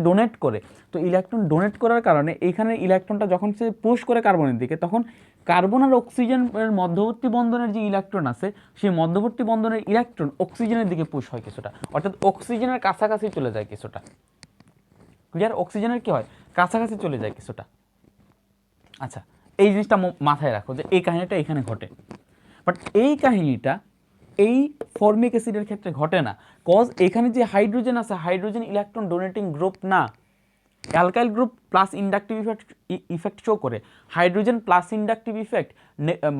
ডোনেট করে, তো ইলেকট্রন ডোনেট করার কারণে এইখানে ইলেকট্রনটা যখন সে পুশ করে কার্বনের দিকে, তখন কার্বন আর অক্সিজেনের মধ্যবর্তী বন্ধনের যে ইলেকট্রন আছে সেই মধ্যবর্তী বন্ধনের ইলেকট্রন অক্সিজেনের দিকে পুশ হয় কিছুটা, অর্থাৎ অক্সিজেনের কাছাকাছি চলে যায় কিছুটা। ক্লিয়ার? অক্সিজেনের কী হয়, কাছাকাছি চলে যায় কিছুটা। আচ্ছা, এই জিনিসটা মাথায় রাখো যে এই কাহিনীটা এখানে ঘটে, বাট এই কাহিনীটা এই ফর্মিক অ্যাসিডের ক্ষেত্রে ঘটে না। কজ এখানে যে হাইড্রোজেন আছে, হাইড্রোজেন ইলেকট্রন ডোনেটিং গ্রুপ না, alkyl group plus inductive effect show করে। Hydrogen plus inductive effect,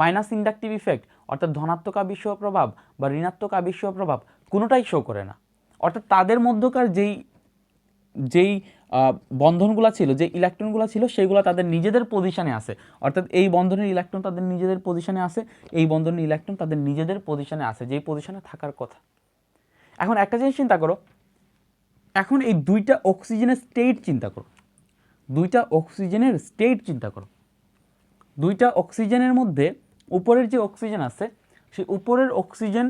minus inductive effect, অর্থাৎ ধনাত্মক আবেশীয় প্রভাব বা ঋণাত্মক আবেশীয় প্রভাব কোনোটাই শো করে না। অর্থাৎ তাদের মধ্যকার যেই বন্ধনগুলো ছিল, যে ইলেকট্রনগুলো ছিল, সেইগুলো তাদের নিজেদের পজিশনে আছে। অর্থাৎ এই বন্ধনের ইলেকট্রন তাদের নিজেদের পজিশনে আছে, এই বন্ধনের ইলেকট্রন তাদের নিজেদের পজিশনে আছে, যেই পজিশনে থাকার কথা। এখন একটা জিনিস চিন্তা করো, এখন এই দুইটা অক্সিজেনের স্টেট চিন্তা করো, দুইটা অক্সিজেনের মধ্যে উপরের যে অক্সিজেন আছে, সেই উপরের অক্সিজেন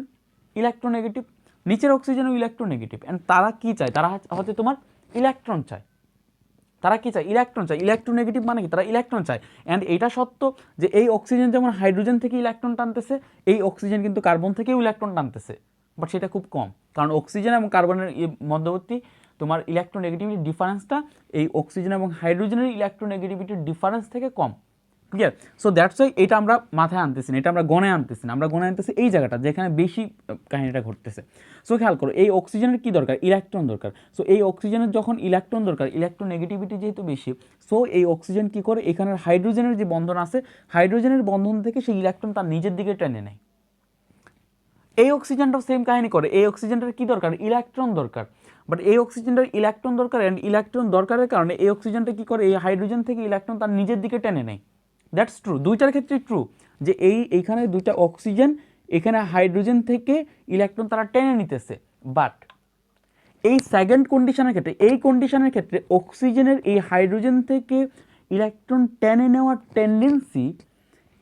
ইলেকট্রোনেগেটিভ, নিচের অক্সিজেনও ইলেকট্রোনেগেটিভ। অ্যান্ড তারা কি চায়, তারা হচ্ছে তোমার ইলেকট্রন চায়। ইলেকট্রোনেগেটিভ মানে কি, তারা ইলেকট্রন চায়। অ্যান্ড এটা সত্য যে এই অক্সিজেন যেমন হাইড্রোজেন থেকে ইলেকট্রন টানতেছে, এই অক্সিজেন কিন্তু কার্বন থেকেও ইলেকট্রন টানতেছে, বাট সেটা খুব কম। কারণ অক্সিজেন এবং কার্বনের মধ্যবর্তী তোমার ইলেকট্রোনেগেটিভিটির ডিফারেন্সটা এই অক্সিজেন এবং হাইড্রোজেনের ইলেকট্রোনেগেটিভিটির ডিফারেন্স থেকে কম। ক্লিয়ার? সো দ্যাটস ওয়াই এটা আমরা মাথায় আনতেছি না, এটা আমরা গণে আনতেছি না, আমরা গণে আনতেছি এই জায়গাটা যেখানে বেশি কাহিনীটা ঘটতেছে। সো খেয়াল করো, এই অক্সিজেনের কী দরকার, ইলেকট্রন দরকার। সো এই অক্সিজেনের যখন ইলেকট্রন দরকার, ইলেকট্রোনেগেটিভিটি যেহেতু বেশি, সো এই অক্সিজেন কী করে, এখানের হাইড্রোজেনের যে বন্ধন আছে, হাইড্রোজেনের বন্ধন থেকে সেই ইলেকট্রন তার নিজের দিকে টেনে নেয়। এই অক্সিজেনটাও সেম কাহিনী করে, এই অক্সিজেনটার কী দরকার, ইলেকট্রন দরকার। বাট এই অক্সিজেনটার ইলেকট্রন দরকার, অ্যান্ড ইলেকট্রন দরকারের কারণে এই অক্সিজেনটা কী করে, এই হাইড্রোজেন থেকে ইলেকট্রন তার নিজের দিকে টেনে নেয়। দ্যাটস ট্রু, দুইটার ক্ষেত্রে ট্রু যে এইখানে দুইটা অক্সিজেন, এখানে হাইড্রোজেন থেকে ইলেকট্রন তারা টেনে নিতেছে। বাট এই সেকেন্ড কন্ডিশনের ক্ষেত্রে, এই কন্ডিশনের ক্ষেত্রে অক্সিজেনের এই হাইড্রোজেন থেকে ইলেকট্রন টেনে নেওয়ার টেন্ডেন্সি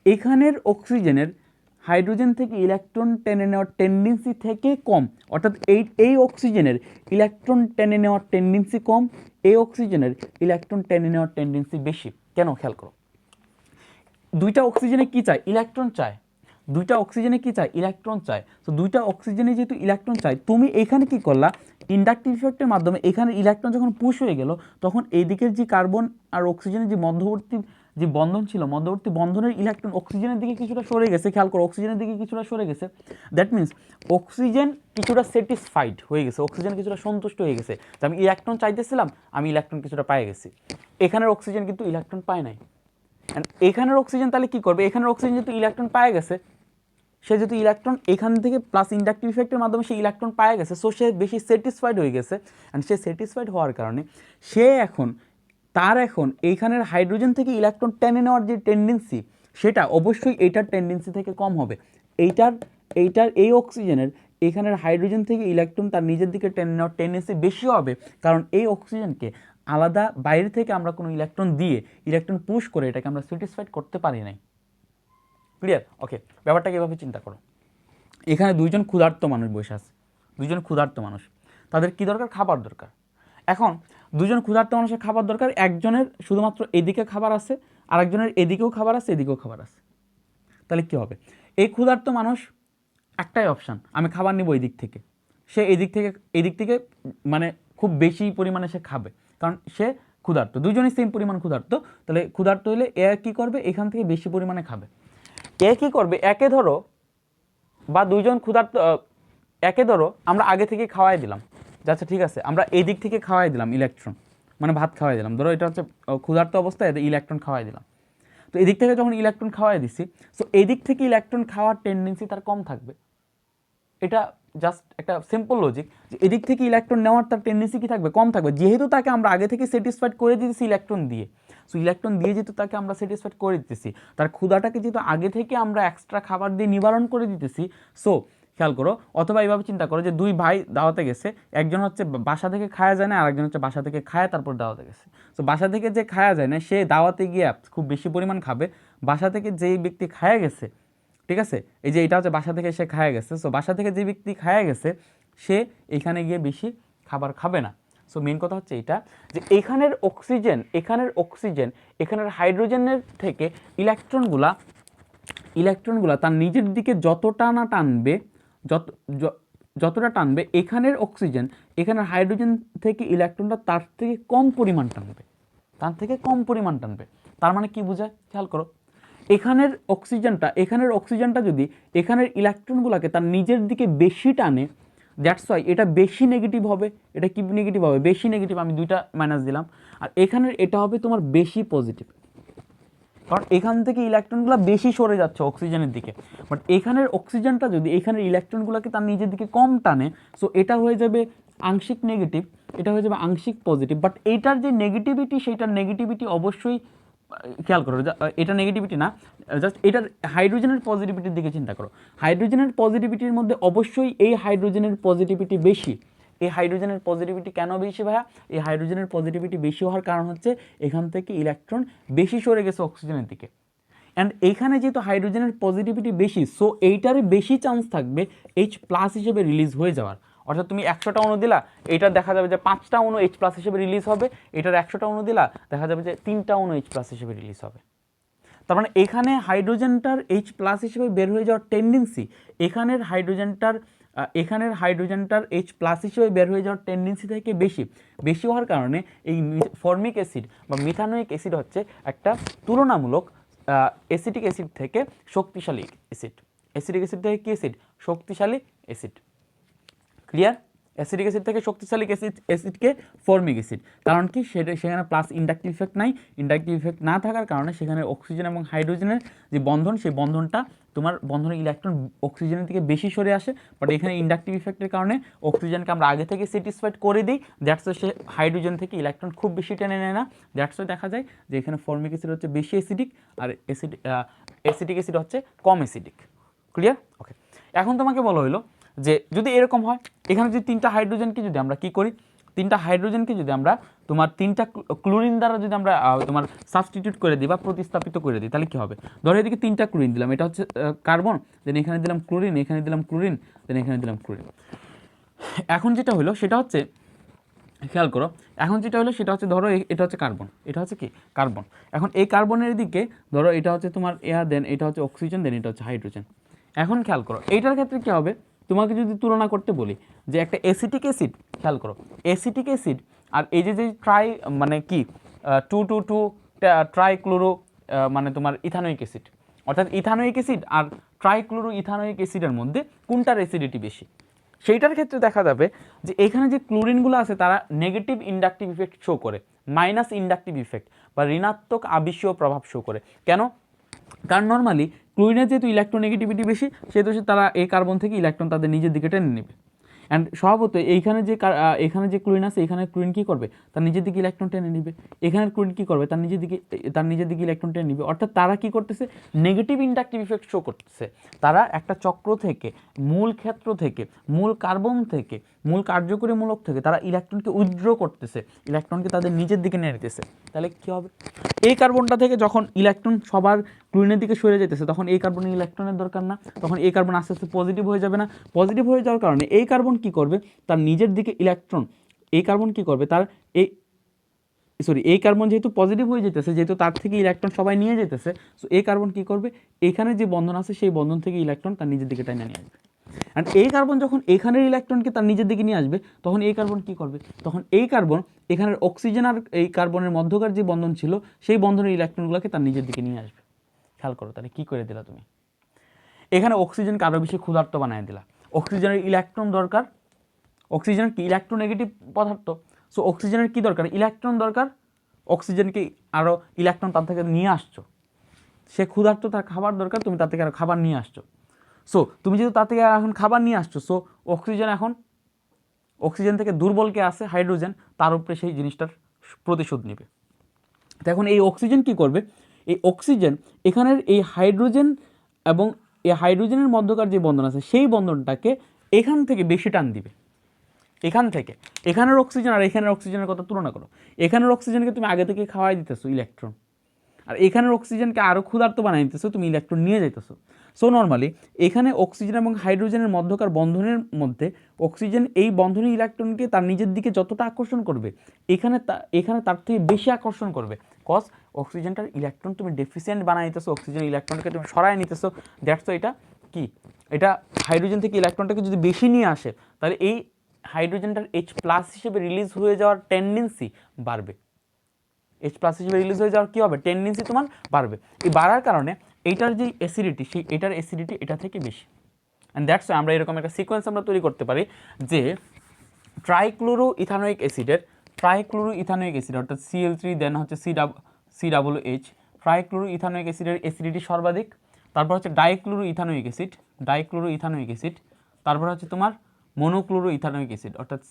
এখানের অক্সিজেনের হাইড্রোজেন থেকে ইলেকট্রন টেনে নেওয়ার টেন্ডেন্সি থেকে কম। অর্থাৎ এই অক্সিজেনের ইলেকট্রন টেনে নেওয়ার টেন্ডেন্সি কম, এই অক্সিজেনের ইলেকট্রন টেনে নেওয়ার টেন্ডেন্সি বেশি। কেন, খেয়াল করো, দুইটা অক্সিজেনে কী চায়, ইলেকট্রন চায়। তো দুইটা অক্সিজেনে যেহেতু ইলেকট্রন চায়, তুমি এখানে কি করলা, ইন্ডাকটিভ ইফেক্টের মাধ্যমে এখানে ইলেকট্রন যখন পুশ হয়ে গেল, তখন এই দিকের যে কার্বন আর অক্সিজেনের যে মধ্যবর্তী যে বন্ধন ছিল মধ্যবর্তী বন্ধনের ইলেকট্রন অক্সিজেনের দিকে কিছুটা সরে গেছে, খেয়াল করো অক্সিজেনের দিকে কিছুটা সরে গেছে, দ্যাট মিন্স অক্সিজেন কিছুটা স্যাটিসফাইড হয়ে গেছে, অক্সিজেন কিছুটা সন্তুষ্ট হয়ে গেছে যে আমি ইলেকট্রন চাইতেছিলাম, আমি ইলেকট্রন কিছুটা পেয়ে গেছি। এখানের অক্সিজেন কিন্তু ইলেকট্রন পায় নাই। অ্যান্ড এখানের অক্সিজেন তাহলে কী করবে, এখানের অক্সিজেন যেহেতু ইলেকট্রন পায়ে গেছে, সে যেহেতু ইলেকট্রন এখান থেকে প্লাস ইন্ডাকটিভ ইফেক্টের মাধ্যমে সে ইলেকট্রন পায়ে গেছে, সো সে বেশি স্যাটিসফাইড হয়ে গেছে। অ্যান্ড সে স্যাটিসফাইড হওয়ার কারণে সে এখন এইখানের হাইড্রোজেন থেকে ইলেকট্রন টেনে নেওয়ার যে টেন্ডেন্সি, সেটা অবশ্যই এইটার টেন্ডেন্সি থেকে কম হবে। এই অক্সিজেনের এখানের হাইড্রোজেন থেকে ইলেকট্রন তার নিজের দিকে টেনে নেওয়ার টেন্ডেন্সি বেশি হবে, কারণ এই অক্সিজেনকে আলাদা বাইরে থেকে আমরা কোনো ইলেকট্রন দিয়ে ইলেকট্রন পুশ করে এটাকে আমরা স্যাটিসফাইড করতে পারি নাই। ক্লিয়ার? ওকে, ব্যাপারটাকে এভাবে চিন্তা করো। এখানে দুইজন ক্ষুধার্ত মানুষ বসে আছে, দুইজন ক্ষুধার্ত মানুষ, তাদের কি দরকার? খাবার দরকার। এখন দুজন ক্ষুধার্ত মানুষের খাবার দরকার, একজনের শুধুমাত্র এদিকে খাবার আছে, আরেকজনের এদিকেও খাবার আছে, এদিকেও খাবার আছে। তাহলে কী হবে? এই ক্ষুধার্ত মানুষ একটাই অপশান, আমি খাবার নিব এই দিক থেকে। সে এদিক থেকে মানে খুব বেশি পরিমাণে সে খাবে, কারণ সে ক্ষুধার্ত, দুজনই সেম পরিমাণ ক্ষুধার্ত। তাহলে ক্ষুধার্ত হলে এ কী করবে? এখান থেকে বেশি পরিমাণে খাবে। এ কী করবে? একে ধরো বা দুইজন ক্ষুধার্ত, একে ধরো আমরা আগে থেকে খাওয়াই দিলাম, আচ্ছা ঠিক আছে, আমরা এই দিক থেকে খাওয়াই দিলাম ইলেকট্রন, মানে ভাত খাওয়াই দিলাম, ধরো এটা হচ্ছে ক্ষুধার্ত অবস্থায় ইলেকট্রন খাওয়াই দিলাম। তো এদিক থেকে যখন ইলেকট্রন খাওয়াই দিছি, সো এদিক থেকে ইলেকট্রন খাওয়ার টেন্ডেন্সি তার কম থাকবে। এটা জাস্ট একটা সিম্পল লজিক যে এদিক থেকে ইলেকট্রন নেওয়ার তার টেন্ডেন্সি কি থাকবে? কম থাকবে, যেহেতু তাকে আমরা আগে থেকে স্যাটিসফাইড করে দিতেছি ইলেকট্রন দিয়ে। সো ইলেকট্রন দিয়ে যেহেতু তাকে আমরা স্যাটিসফাইড করে দিতেছি, তার ক্ষুধাটাকে যেহেতু আগে থেকে আমরা এক্সট্রা খাবার দিয়ে নিবারণ করে দিতেছি, সো খেয়াল করো, অথবা এইভাবে চিন্তা করো যে দুই ভাই দাওয়াতে গেছে, একজন হচ্ছে বাসা থেকে খায়া যায় না, আরেকজন হচ্ছে বাসা থেকে খায় তারপর দাওয়াতে গেছে। সো বাসা থেকে যে খায়া যায় না সে দাওয়াতে গিয়ে খুব বেশি পরিমাণ খাবে, বাসা থেকে যেই ব্যক্তি খায়া গেছে, ঠিক আছে, এই যে এটা হচ্ছে বাসা থেকে সে খায়া গেছে, সো বাসা থেকে যে ব্যক্তি খায়া গেছে সে এখানে গিয়ে বেশি খাবার খাবে না। সো মেন কথা হচ্ছে এটা যে এখানের এখানের হাইড্রোজেনের থেকে ইলেকট্রনগুলা তার নিজের দিকে যতটা টানবে এখানের হাইড্রোজেন থেকে ইলেকট্রনটা তার থেকে কম পরিমাণ টানবে, তার মানে কি বোঝায়? খেয়াল করো, এখানের অক্সিজেনটা যদি এখানের ইলেকট্রনগুলোকে তার নিজের দিকে বেশি টানে, দ্যাটস ওয়াই এটা বেশি নেগেটিভ হবে। এটা কি নেগেটিভ হবে? বেশি নেগেটিভ, আমি দুইটা মাইনাস দিলাম। আর এখানের এটা হবে তোমার বেশি পজিটিভ, কারণ এখান থেকে ইলেকট্রনগুলো বেশি সরে যাচ্ছে অক্সিজেনের দিকে। বাট এখানের অক্সিজেনটা যদি এখানের ইলেকট্রনগুলোকে তার নিজের দিকে কম টানে, সো এটা হয়ে যাবে আংশিক নেগেটিভ, এটা হয়ে যাবে আংশিক পজিটিভ। বাট এইটার যে নেগেটিভিটি, সেইটার নেগেটিভিটি অবশ্যই খেয়াল করো, এটা নেগেটিভিটি না, জাস্ট এটার হাইড্রোজেনের পজিটিভিটির দিকে চিন্তা করো। হাইড্রোজেনের পজিটিভিটির মধ্যে অবশ্যই এই হাইড্রোজেনের পজিটিভিটি বেশি। এই হাইড্রোজেনের পজিটিভিটি কেন বেশি ভাইয়া? এই হাইড্রোজেনের পজিটিভিটি বেশি হওয়ার কারণ হচ্ছে এখান থেকে ইলেকট্রন বেশি সরে গেছে অক্সিজেনের দিকে। অ্যান্ড এইখানে যেহেতু হাইড্রোজেনের পজিটিভিটি বেশি, সো এইটারে বেশি চান্স থাকবে H+ হিসেবে রিলিজ হয়ে যাওয়ার। অর্থাৎ তুমি 100টা অণু দিলা, এটা দেখা যাবে যে 5টা অণু H+ হিসেবে রিলিজ হবে, এটার 100টা অণু দিলা দেখা যাবে যে 3টা অণু H+ হিসেবে রিলিজ হবে। তার মানে এখানে হাইড্রোজেনটার H+ হিসেবে বের হয়ে যাওয়ার টেন্ডেন্সি এখানের হাইড্রোজেনটার H+ হিসেবে বের হয়ে যাওয়ার টেন্ডেন্সি থেকে বেশি হওয়ার কারণে এই ফর্মিক অ্যাসিড বা মিথানোয়িক অ্যাসিড হচ্ছে একটা তুলনামূলক অ্যাসিটিক অ্যাসিড থেকে শক্তিশালী অ্যাসিড। অ্যাসিডিক অ্যাসিড থেকে কি অ্যাসিড? শক্তিশালী অ্যাসিড। ক্লিয়ার? অ্যাসিডিক অ্যাসিড থেকে শক্তিশালী অ্যাসিডকে ফর্মিক অ্যাসিড। কারণ কি? সেখানে প্লাস ইন্ডাকটিভ ইফেক্ট নাই। ইন্ডাকটিভ ইফেক্ট না থাকার কারণে সেখানে অক্সিজেন এবং হাইড্রোজেনের যে বন্ধন, সেই বন্ধনটা তোমার বন্ধনের ইলেকট্রন অক্সিজেনের থেকে বেশি সরে আসে। বাট এখানে ইন্ডাকটিভ ইফেক্টের কারণে অক্সিজেনকে আমরা আগে থেকে স্যাটিসফাইড করে দিই, দ্যাটস ওয়াই সে হাইড্রোজেন থেকে ইলেকট্রন খুব বেশি টেনে নেয় না। দ্যাটস ওয়াই দেখা যায় যে এখানে ফর্মিক অ্যাসিড হচ্ছে বেশি অ্যাসিডিক আর অ্যাসিটিক অ্যাসিড হচ্ছে কম অ্যাসিডিক। ক্লিয়ার? ওকে, এখন তোমাকে বলা হলো যে যদি এরকম হয়, এখানে যদি 3টা হাইড্রোজেনকে যদি আমরা কী করি, 3টা হাইড্রোজেনকে যদি আমরা তোমার 3টা ক্লোরিন দ্বারা যদি আমরা তোমার সাবস্টিটিউট করে দিই বা প্রতিস্থাপিত করে দিই, তাহলে কী হবে? ধরো এদিকে 3টা ক্লোরিন দিলাম, এটা হচ্ছে কার্বন, দেন এখানে দিলাম ক্লোরিন, এখানে দিলাম ক্লোরিন, দেন এখানে দিলাম ক্লোরিন। এখন যেটা হলো সেটা হচ্ছে, খেয়াল করো, এখন যেটা হলো সেটা হচ্ছে ধরো এটা হচ্ছে কার্বন, এটা হচ্ছে কি কার্বন। এখন এই কার্বনের দিকে ধরো এটা হচ্ছে তোমার এয়ার, দেন এটা হচ্ছে অক্সিজেন, দেন এটা হচ্ছে হাইড্রোজেন। এখন খেয়াল করো এইটার ক্ষেত্রে কী হবে, তোমাকে যদি তুলনা করতে বলি যে একটা অ্যাসিটিক অ্যাসিড, খেয়াল করো অ্যাসিটিক অ্যাসিড আর এই যে ট্রাই মানে কি 222 ট্রাইক্লোরো মানে তোমার ইথানোয়িক অ্যাসিড, অর্থাৎ ইথানোয়িক অ্যাসিড আর ট্রাইক্লোরো ইথানোয়িক অ্যাসিডের মধ্যে কোনটার অ্যাসিডিটি বেশি। সেইটার ক্ষেত্রে দেখা যাবে যে এখানে যে ক্লোরিনগুলো আছে তারা নেগেটিভ ইন্ডাকটিভ ইফেক্ট শো করে, মাইনাস ইন্ডাকটিভ ইফেক্ট বা ঋণাত্মক আবেশীয় প্রভাব শো করে। কেন? কারণ নর্মালি ক্লোরিনের যেহেতু ইলেকট্রোনেগেটিভিটি বেশি, সেহেতু তারা এই কার্বন থেকে ইলেকট্রন তাদের নিজের দিকে টেনে নেবে। অ্যান্ড স্বভাবত এখানে যে ক্লোরিন আছে, এখানে ক্লোরিন কী করবে, তার নিজের দিকে ইলেকট্রন টেনে নেবে। এখানের ক্লোরিন কী করবে, তার নিজের দিকে ইলেকট্রন টেনে নেবে। অর্থাৎ তারা কী করতেছে, নেগেটিভ ইন্ডাকটিভ ইফেক্ট শো করতেছে। তারা একটা চক্র থেকে, মূল ক্ষেত্র থেকে, মূল কার্বন থেকে, মূল কার্যকরী মূলক থেকে তারা ইলেকট্রনকে উইথড্র করতেছে, ইলেকট্রনকে তাদের নিজের দিকে নিয়ে নিতেছে। তাহলে কী হবে, এই কার্বনটা থেকে যখন ইলেকট্রন সবার ক্লোরিনের দিকে সরে যেতেছে, তখন এই কার্বনের ইলেকট্রনের দরকার না, তখন এই কার্বন আস্তে আস্তে পজিটিভ হয়ে যাবে না। পজিটিভ হয়ে যাওয়ার কারণে এই কার্বন কি করবে, তার নিজের দিকে ইলেকট্রন, এই কার্বন কি করবে, তার এই কার্বন যেহেতু পজিটিভ হয়ে যেতেছে, যেহেতু তার থেকে ইলেকট্রন সবাই নিয়ে যেতেছে, সো এই কার্বন কি করবে, এখানে যে বন্ধন আছে সেই বন্ধন থেকে ইলেকট্রন তার নিজের দিকে টেনে নিয়ে আসবে। অ্যান্ড এই কার্বন যখন এখানের ইলেকট্রনকে তার নিজের দিকে নিয়ে আসবে, তখন এই কার্বন কি করবে, তখন এই কার্বন এখানের অক্সিজেন আর এই কার্বনের মধ্যকার যে বন্ধন ছিল সেই বন্ধনের ইলেকট্রনগুলোকে তার নিজের দিকে নিয়ে আসবে। খেয়াল করো, তাহলে কী করে দিলা তুমি, এখানে অক্সিজেনকে আরও বেশি ক্ষুধার্ত বানিয়ে দিলা। অক্সিজেনের ইলেকট্রন দরকার, অক্সিজেনের কি ইলেকট্রোনেগেটিভ পদার্থ, সো অক্সিজেনের কি দরকার, ইলেকট্রন দরকার। অক্সিজেনকে আরও ইলেকট্রন তার থেকে নিয়ে আসছো, সে ক্ষুধার্ত, তার খাবার দরকার, তুমি তার থেকে আরও খাবার নিয়ে আসছো। সো তুমি যেহেতু তার থেকে এখন খাবার নিয়ে আসছো, সো অক্সিজেন থেকে দুর্বলকে আসে হাইড্রোজেন, তার উপরে সেই জিনিসটার প্রতিশোধ নেবে। তো এখন এই অক্সিজেন কি করবে, এই অক্সিজেন এখানের এই হাইড্রোজেন এবং এই হাইড্রোজেনের মধ্যকার যে বন্ধন আছে সেই বন্ধনটাকে এখান থেকে বেশি টান দিবে। এখানের অক্সিজেন আর এখানের অক্সিজেনের কথা তুলনা করো, এখানের অক্সিজেনকে তুমি আগে থেকে খাওয়াই দিতেছো ইলেকট্রন, আর এখানের অক্সিজেনকে আরও ক্ষুধার্ত বানিয়ে দিতেছো, তুমি ইলেকট্রন নিয়ে যাইতেছো। সো নর্মালি এখানে অক্সিজেন এবং হাইড্রোজেনের মধ্যকার বন্ধনের মধ্যে অক্সিজেন এই বন্ধনের ইলেকট্রনকে তার নিজের দিকে যতটা আকর্ষণ করবে, এখানে তার থেকে বেশি আকর্ষণ করবে, কজ অক্সিজেনটার ইলেকট্রন তুমি ডেফিসিয়েন্ট বানিয়ে নিতেছো, অক্সিজেন ইলেকট্রনকে তুমি সরাই নিতেছো। দ্যাটস এটা কি, এটা হাইড্রোজেন থেকে ইলেকট্রনটাকে যদি বেশি নিয়ে আসে, তাহলে এই হাইড্রোজেনটার H+ হিসেবে রিলিজ হয়ে যাওয়ার টেন্ডেন্সি বাড়বে। H+ হিসেবে রিলিজ হয়ে যাওয়ার কী হবে, টেন্ডেন্সি তোমার বাড়বে। এই বাড়ার কারণে এইটার যে অ্যাসিডিটি, সেই এটার অ্যাসিডিটি এটা থেকে বেশি। অ্যান্ড দ্যাটস ওয়াই আমরা এরকম একটা সিকোয়েন্স আমরা তৈরি করতে পারি যে ট্রাইক্লোরো ইথানোয়িক অ্যাসিড অর্থাৎ Cl3 দেন হচ্ছে COOH, ট্রাইক্লোরো ইথানোয়িক অ্যাসিডের অ্যাসিডিটি সর্বাধিক। তারপর হচ্ছে ডাইক্লোরো ইথানোয়িক অ্যাসিড, তারপর হচ্ছে তোমার মনোক্লোরো ইথানোয়িক অ্যাসিড অর্থাৎ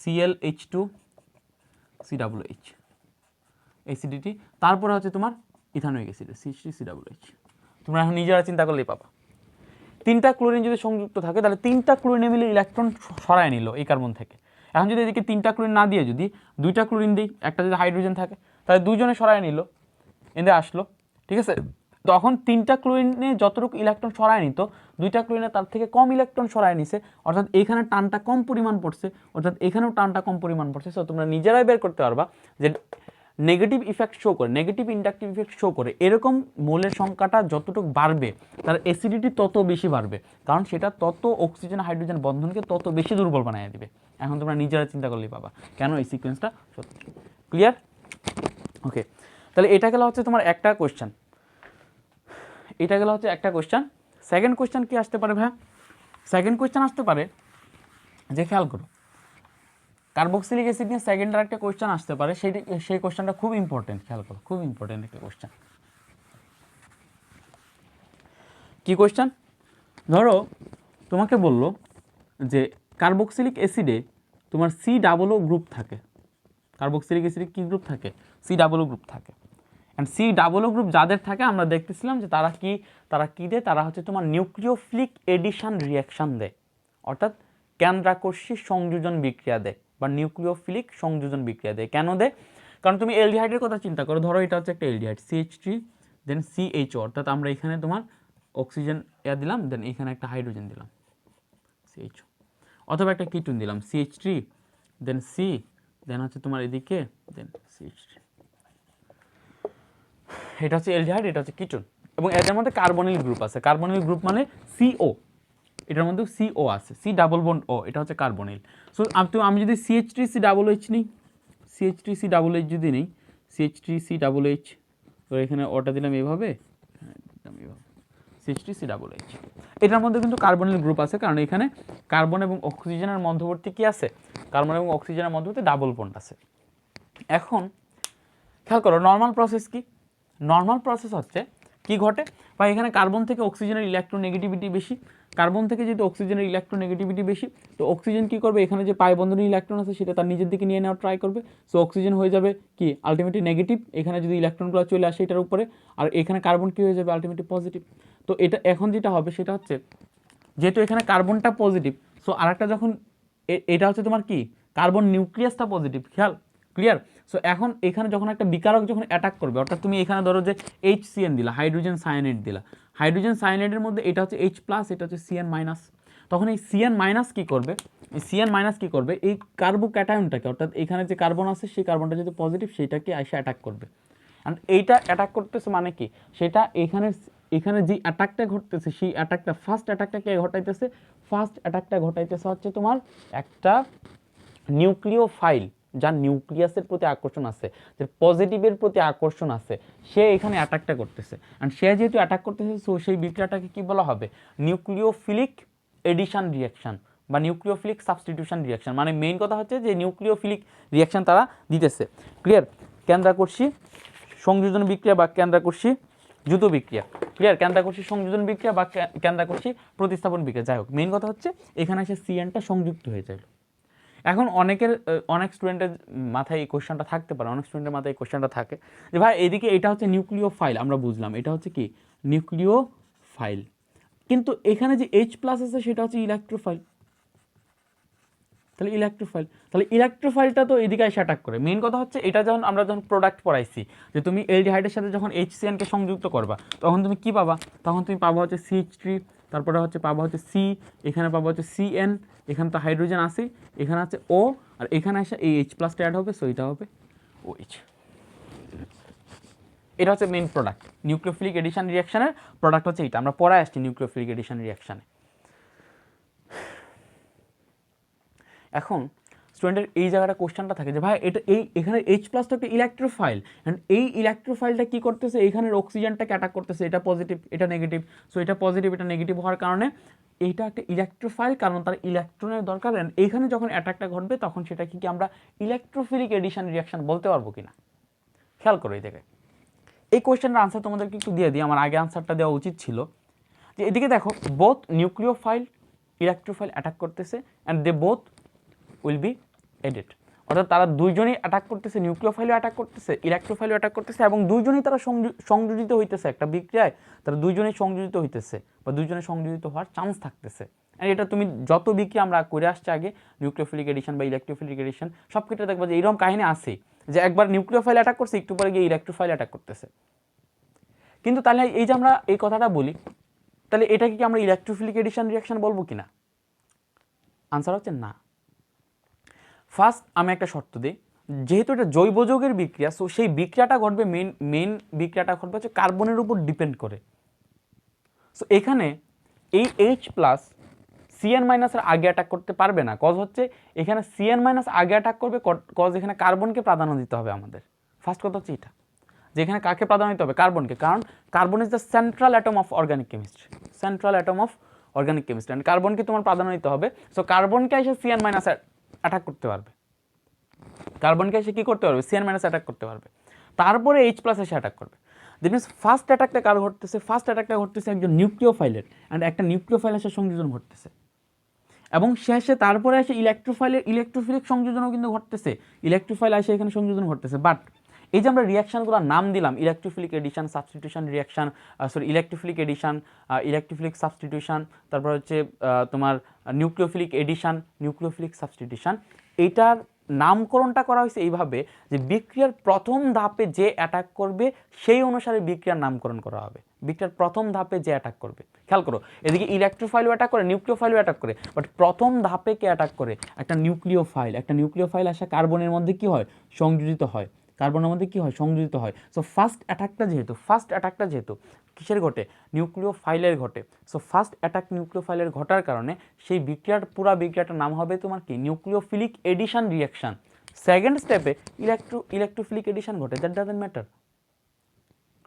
ClH2COOH অ্যাসিডিটি, তারপরে হচ্ছে তোমার ইথানোয়িক অ্যাসিড CH3COOH। তোমরা এখন নিজেরা চিন্তা করলেই পাবা। 3টা ক্লোরিন যদি সংযুক্ত থাকে, তাহলে 3টা ক্লোরিনে মিলে ইলেকট্রন সরায় নিল এই কার্বন থেকে। এখন যদি এদিকে 3টা ক্লোরিন না দিয়ে যদি 2টা ক্লোরিন দিই, একটা যদি হাইড্রোজেন থাকে, তাহলে দুজনে সরায় নিল, এদের আসলো, ঠিক আছে। তখন 3টা ক্লোরিনে যতটুকু ইলেকট্রন সরায় নিত, 2টা ক্লোরিনে তার থেকে কম ইলেকট্রন সরায় নিছে, অর্থাৎ এখানে টানটা কম পরিমাণ পড়ছে, অর্থাৎ এখানেও টানটা কম পরিমাণ পড়ছে। সো তোমরা নিজেরাই বের করতে পারবা যে নেগেটিভ ইফেক্ট শো করে, নেগেটিভ ইন্ডাকটিভ ইফেক্ট শো করে এরকম মোলের সংখ্যাটা যতটুকু বাড়বে, তার অ্যাসিডিটি তত বেশি বাড়বে, কারণ সেটা তত অক্সিজেন হাইড্রোজেন বন্ধনকে তত বেশি দুর্বল বানিয়ে দিবে। এখন তোমরা নিজেরা চিন্তা করলেই পাবা কেন এই সিকোয়েন্সটা সত্যি। ক্লিয়ার? ওকে, তাহলে এটা গেল হচ্ছে তোমার একটা কোয়েশ্চেন, সেকেন্ড কোয়েশ্চেন কি আসতে পারে ভাইয়া? সেকেন্ড কোয়েশ্চেন আসতে পারে যে, খেয়াল করো, কার্বক্সিলিক অ্যাসিড নিয়ে সেকেন্ড আর একটা কোয়েশ্চেন আসতে পারে, সেই কোয়েশ্চেনটা খুব ইম্পর্টেন্ট, খেয়াল করো, খুব ইম্পর্টেন্ট একটা কোয়েশ্চেন। কি কোয়েশ্চেন? ধরো তোমাকে বললো যে কার্বক্সিলিক অ্যাসিডে তোমার COO গ্রুপ থাকে, কার্বক্সিলিক অ্যাসিডে কী গ্রুপ থাকে, COO গ্রুপ থাকে। অ্যান্ড COO গ্রুপ যাদের থাকে আমরা দেখতেছিলাম যে তারা কি দেয়, তারা হচ্ছে তোমার নিউক্লিওফিলিক এডিশন রিয়াকশান দেয়, অর্থাৎ কেন্দ্রাকর্ষী সংযোজন বিক্রিয়া দেয় বা নিউক্লিওফিলিক সংযোজন বিক্রিয়া দেয়। কেন দেয়? কারণ তুমি এলডিহাইডের কথা চিন্তা করো, ধরো এটা হচ্ছে একটা এলডিহাইড CH3 দেন CHO, অর্থাৎ আমরা এখানে তোমার অক্সিজেন দিলাম, দেন এখানে একটা হাইড্রোজেন দিলাম CHO, অথবা একটা কিটোন দিলাম CH3 দেন C, দেন হচ্ছে তোমার এদিকে দেন CH3। এটা হচ্ছে এলডিহাইড, এটা হচ্ছে কিটোন, এবং এদের মধ্যে কার্বনিল গ্রুপ আছে। কার্বনিল গ্রুপ মানে CO, এটার মধ্যে CO আছে, C ডাবল বন্ড O, এটা হচ্ছে কার্বনিল। সো আমি যদি CH3COOH নিই, CH3COOH যদি নিই, CH3COOH তো এখানে ওটা দিলাম এইভাবে, CH3CH। এটার মধ্যে কিন্তু কার্বনের গ্রুপ আছে, কারণ এখানে কার্বন এবং অক্সিজেনের মধ্যবর্তী কি আছে, কার্বন এবং অক্সিজেনের মধ্যবর্তী ডাবল বন্ড আছে। এখন খেয়াল করো নর্মাল প্রসেস কি, নর্মাল প্রসেস হচ্ছে কি ঘটে, বা এখানে কার্বন থেকে অক্সিজেনের ইলেকট্রোনেগেটিভিটি বেশি, কার্বন থেকে যেহেতু অক্সিজেনের ইলেকট্রোনেগেটিভিটি বেশি, তো অক্সিজেন কি করবে, এখানে যে পাই বন্ধনের ইলেকট্রন আছে সেটা তার নিজের দিকে নিয়ে নেওয়ার ট্রাই করবে। সো অক্সিজেন হয়ে যাবে কি আলটিমেটলি নেগেটিভ, এখানে যদি ইলেকট্রনগুলো চলে আসে এটার উপরে, আর এখানে কার্বন কি হয়ে যাবে আলটিমেটলি পজিটিভ। তো এটা এখন যেটা হবে সেটা হচ্ছে, যেহেতু এখানে কার্বনটা পজিটিভ, সো আরেকটা যখন এটা হচ্ছে তোমার কি কার্বন নিউক্লিয়াসটা পজিটিভ, খেয়াল ক্লিয়ার। সো এখন এখানে যখন একটা বিকারক যখন অ্যাটাক করবে, অর্থাৎ তুমি এখানে ধরো যে HCN দিলা, হাইড্রোজেন সায়ানাইড দিলা, হাইড্রোজেন সায়ানাইডের মধ্যে এটা হচ্ছে H+, এটা হচ্ছে CN-, তখন এই CN- কি করবে, এই CN- কি করবে, এই কার্বোক্যাটায়নটাকে, অর্থাৎ এখানে যে কার্বন আছে সেই কার্বনটা যদি পজিটিভ সেইটাকে এসে অ্যাটাক করবে। অ্যান্ড এইটা অ্যাটাক করতেছে মানে কি, সেটা এখানে যে অ্যাটাকটা ঘটতেছে সেই অ্যাটাকটা, ফার্স্ট অ্যাটাকটা কে ঘটাইতেছে, ফার্স্ট অ্যাটাকটা ঘটাইতেছে হচ্ছে তোমার একটা নিউক্লিওফাইল, যার নিউক্লিয়াসের প্রতি আকর্ষণ আছে, যে পজিটিভের প্রতি আকর্ষণ আছে, সে এখানে অ্যাটাকটা করতেছে। অ্যান্ড সে যেহেতু অ্যাটাক করতেছে, সো সেই বিক্রিয়াটাকে কি বলা হবে, নিউক্লিওফিলিক এডিশন রিয়াকশন বা নিউক্লিওফিলিক সাবস্টিটিউশন রিয়াকশন। মানে মেইন কথা হচ্ছে যে নিউক্লিওফিলিক রিয়াকশন তারা দিতেছে, ক্লিয়ার। কেন্দ্রাকর্ষী সংযোজন বিক্রিয়া বা কেন্দ্রাকর্ষী দ্রুত বিক্রিয়া, ক্লিয়ার। কেন্দ্রাকর্ষী সংযোজন বিক্রিয়া বা কেন্দ্রাকর্ষী প্রতিস্থাপন বিক্রিয়া, যাই হোক মেইন কথা হচ্ছে এখানে এসে CN-টা সংযুক্ত হয়ে যায়। এখন অনেক স্টুডেন্টের মাথায় এই কোশ্চেনটা থাকতে পারে, অনেক স্টুডেন্টের মাথায় এই কোশ্চেনটা থাকে যে ভাই এদিকে এটা হচ্ছে নিউক্লিওফাইল, আমরা বুঝলাম এটা হচ্ছে কি নিউক্লিওফাইল, কিন্তু এখানে যে H+ আছে সেটা হচ্ছে ইলেকট্রোফাইল। তাহলে ইলেকট্রোফাইলটা তো এদিকে এসে অ্যাটাক করে। মেইন কথা হচ্ছে এটা আমরা যখন প্রোডাক্ট পড়াইছি যে তুমি অ্যালডিহাইডের সাথে যখন HCN-কে সংযুক্ত করবা, তখন তুমি কি পাবা, তখন তুমি পাবা হচ্ছে CH3, তারপরে হচ্ছে পাবা হচ্ছে C, এখানে পাবা হচ্ছে CN, এখানে তো হাইড্রোজেন আছে, এখানে আছে O, আর এখানে এসে এই H+টা অ্যাড হবে, সো এটা হবে OH। এটা হচ্ছে মেইন প্রোডাক্ট নিউক্লিওফিলিক এডিশন রিয়াকশনের প্রোডাক্ট হচ্ছে এটা, আমরা পড়ায় আসছি নিউক্লিওফিলিক এডিশন রিয়াকশনে। এখন স্টুডেন্টের এই জায়গাটা কোশ্চেনটা থাকে যে ভাই এটা এখানে H+ তো একটা ইলেকট্রোফাইল, অ্যান্ড এই ইলেকট্রোফাইলটা কি করতেছে, এইখানের অক্সিজেনটাকে অ্যাটাক করতেছে, এটা পজিটিভ এটা নেগেটিভ, সো এটা পজিটিভ এটা নেগেটিভ হওয়ার কারণে এইটা একটা ইলেকট্রোফাইল, কারণ তার ইলেকট্রনের দরকার। এইখানে যখন অ্যাটাকটা ঘটবে তখন সেটা কি আমরা ইলেকট্রোফিলিক এডিশন রিয়াকশন বলতে পারবো কিনা, খেয়াল করো এই জায়গায়। এই কোয়েশ্চেনের আনসার তোমাদেরকে একটু দিয়ে দিই, আমার আগে আনসারটা দেওয়া উচিত ছিল। যে এদিকে দেখো বোথ নিউক্লিওফাইল ইলেকট্রোফাইল অ্যাটাক করতেছে, and they both will be added, অর্থাৎ তারা দুইজনই অ্যাটাক করতেছে, নিউক্লিওফাইলও অ্যাটাক করতেছে, ইলেকট্রোফাইলও অ্যাটাক করতেছে, এবং দুইজনই তারা সংযোজিত হইতেছে একটা বিক্রিয়ায়, তারা দুইজনেই সংযোজিত হইতেছে বা দুইজনে সংযোজিত হওয়ার চান্স থাকতেছে। অ্যান্ড এটা তুমি যত বিক্রিয়া আমরা করে আসছি আগে, নিউক্লিওফিলিক এডিশন বা ইলেকট্রোফিলিক এডিশন সব ক্ষেত্রে দেখবা যে এরকম কাহিনী আছে যে একবার নিউক্লিওফাইল অ্যাটাক করছে, একটু পরে গিয়ে ইলেকট্রোফাইল অ্যাটাক করতেছে। কিন্তু তাহলে এই যে আমরা এই কথাটা বলি, তাহলে এটাকে কি আমরা ইলেকট্রোফিলিক এডিশন রিয়াকশন বলবো কিনা? আনসার হচ্ছে না। ফার্স্ট আমি একটা শর্ত দিই, যেহেতু এটা জৈব যৌগের বিক্রিয়া, সো সেই বিক্রিয়াটা ঘটবে মেইন বিক্রিয়াটা ঘটবে হচ্ছে কার্বনের উপর ডিপেন্ড করে। সো এখানে এই H+ CN- এর আগে অ্যাটাক করতে পারবে না, কজ হচ্ছে এখানে CN- আগে অ্যাটাক করবে, কজ এখানে কার্বনকে প্রাধান্য দিতে হবে আমাদের। ফার্স্ট কথা হচ্ছে এটা, যে এখানে কাকে প্রাধান্য দিতে হবে, কার্বনকে, কারণ carbon is the central atom of organic chemistry, central atom of organic chemistry, and কার্বনকে তোমার প্রাধান্য দিতে হবে। সো কার্বনকে এসে CN- অ্যাটাক করতে পারবে, কার্বনকে এসে কী করতে পারবে, CN- অ্যাটাক করতে পারবে, তারপরে H+ এসে অ্যাটাক করবে। দ্যাট মিনস ফার্স্ট অ্যাটাকটা কার ঘটতেছে, ফার্স্ট অ্যাটাকটা ঘটতেছে একজন নিউক্লিওফাইলের, অ্যান্ড একটা নিউক্লিওফাইল এসে সংযোজন ঘটতেছে, এবং শেষে তারপরে এসে ইলেকট্রোফিলিক সংযোজনও কিন্তু ঘটতেছে, ইলেকট্রোফাইল এসে এখানে সংযোজন ঘটতেছে। বাট এই যে আমরা রিয়াকশানগুলোর নাম দিলাম, electrophilic addition, substitution reaction, electrophilic addition, electrophilic substitution, তারপর হচ্ছে তোমার নিউক্লিওফিলিক এডিশন, নিউক্লিওফিলিক সাবস্টিটিউশন, এইটার নামকরণটা করা হয়েছে এইভাবে যে বিক্রিয়ার প্রথম ধাপে যে অ্যাটাক করবে সেই অনুসারে বিক্রিয়ার নামকরণ করা হবে। বিক্রিয়ার প্রথম ধাপে যে অ্যাটাক করবে, খেয়াল করো এদিকে ইলেকট্রোফাইলও অ্যাটাক করে, নিউক্লিওফাইলও অ্যাটাক করে, বাট প্রথম ধাপে কে অ্যাটাক করে, একটা নিউক্লিওফাইল আসে কার্বনের মধ্যে কি হয়, সংযোজিত হয়, কার্বনের মধ্যে কি হয়, সংযোজিত হয়। সো ফার্স্ট অ্যাটাকটা যেহেতু কিসের ঘটে, নিউক্লিওফাইলের ঘটে। সো ফার্স্ট অ্যাটাক নিউক্লিওফাইলের ঘটার কারণে সেই পুরা বিক্রিয়াটার নাম হবে তোমার কি, নিউক্লিওফিলিক এডিশন রিয়াকশন। সেকেন্ড স্টেপে ইলেকট্রোফিলিক এডিশন ঘটে, দ্যাট ডাজন্ট ম্যাটার,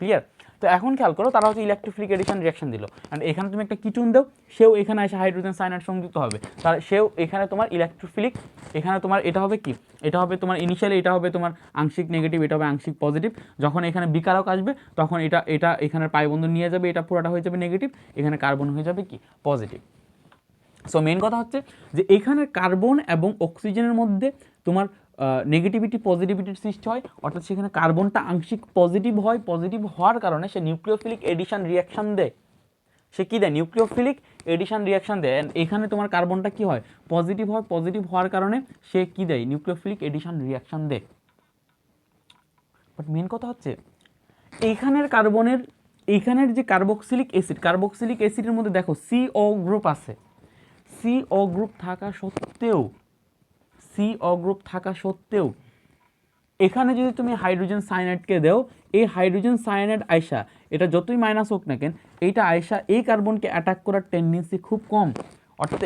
ক্লিয়ার? তো এখন খেয়াল করো, তারা হচ্ছে ইলেকট্রোফিলিক এডিশন রিয়াকশন দিল, অ্যান্ড এখানে তুমি একটা কিটুন দাও, সেও এখানে এসে হাইড্রোজেন সায়ানাইড সংযুক্ত হবে, তার সেও এখানে তোমার ইলেকট্রোফিলিক, এখানে তোমার এটা হবে কি, এটা হবে তোমার ইনিশিয়ালি এটা হবে তোমার আংশিক নেগেটিভ, এটা হবে আংশিক পজিটিভ, যখন এখানে বিকারক আসবে তখন এটা এটা এখানে পাই বন্ধন নিয়ে যাবে, এটা পুরোটা হয়ে যাবে নেগেটিভ, এখানে কার্বন হয়ে যাবে কি পজিটিভ। সো মেন কথা হচ্ছে যে এখানে কার্বন এবং অক্সিজেনের মধ্যে তোমার নেগেটিভিটি পজিটিভিটির সৃষ্টি হয়, অর্থাৎ সেখানে কার্বনটা আংশিক পজিটিভ হয়, পজিটিভ হওয়ার কারণে সে নিউক্লিওফিলিক এডিশন রিয়াকশন দেয়, সে কী দেয় নিউক্লিওফিলিক এডিশন রিয়াকশন দেয়, অ্যান্ড এখানে তোমার কার্বনটা কী হয় পজিটিভ হয়, পজিটিভ হওয়ার কারণে সে কী দেয় নিউক্লিওফিলিক এডিশন রিয়াকশন দেয়। বাট মেন কথা হচ্ছে এইখানের কার্বনের এইখানের যে কার্বক্সিলিক অ্যাসিডের মধ্যে দেখো CO গ্রুপ আছে, CO গ্রুপ থাকা সত্ত্বেও এখানে যদি তুমি হাইড্রোজেন সায়ানাইডকে দাও, এই হাইড্রোজেন সায়ানাইড আয়সা এটা যতই মাইনাস হোক না কেন, এইটা আয়সা এই কার্বনকে অ্যাটাক করার টেন্ডেন্সি খুব কম, অর্থাৎ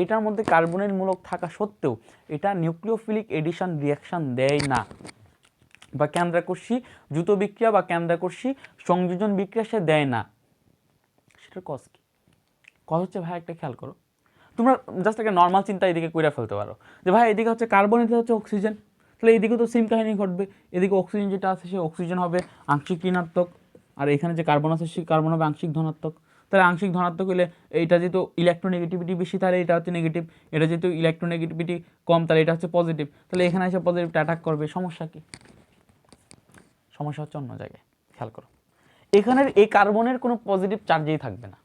এটার মধ্যে কার্বনের মূলক থাকা সত্ত্বেও এটা নিউক্লিওফিলিক এডিশন রিয়াকশন দেয় না, বা কেন্দ্রাকর্ষী দ্রুত বিক্রিয়া বা কেন্দ্রাকর্ষী সংযোজন বিক্রিয়া সে দেয় না। সেটার কজ কি? কজ হচ্ছে ভাই একটা খেয়াল করো, তোমরা জাস্ট একটা নর্মাল চিন্তা এদিকে কইরা ফেলতে পারো যে ভাই এদিকে হচ্ছে কার্বন, এদিকে হচ্ছে অক্সিজেন, তাহলে এদিকে তো সেম কাহিনী ঘটবে, এদিকে অক্সিজেন যেটা আছে সে অক্সিজেন হবে আংশিক ঋণাত্মক, আর এখানে যে কার্বন আছে সে কার্বন হবে আংশিক ধনাত্মক। তাহলে আংশিক ধনাত্মক হলে এইটা যেহেতু ইলেকট্রোনেগেটিভিটি বেশি, তাহলে এটা হচ্ছে নেগেটিভ, এটা যেহেতু ইলেকট্রোনেগেটিভিটি কম, তাহলে এটা হচ্ছে পজিটিভ, তাহলে এখানে এসে পজিটিভটা অ্যাটাক করবে। সমস্যা কি? সমস্যা হচ্ছে অন্য জায়গায়। খেয়াল করো, এখানের এই কার্বনের কোনো পজিটিভ চার্জেই থাকবে না।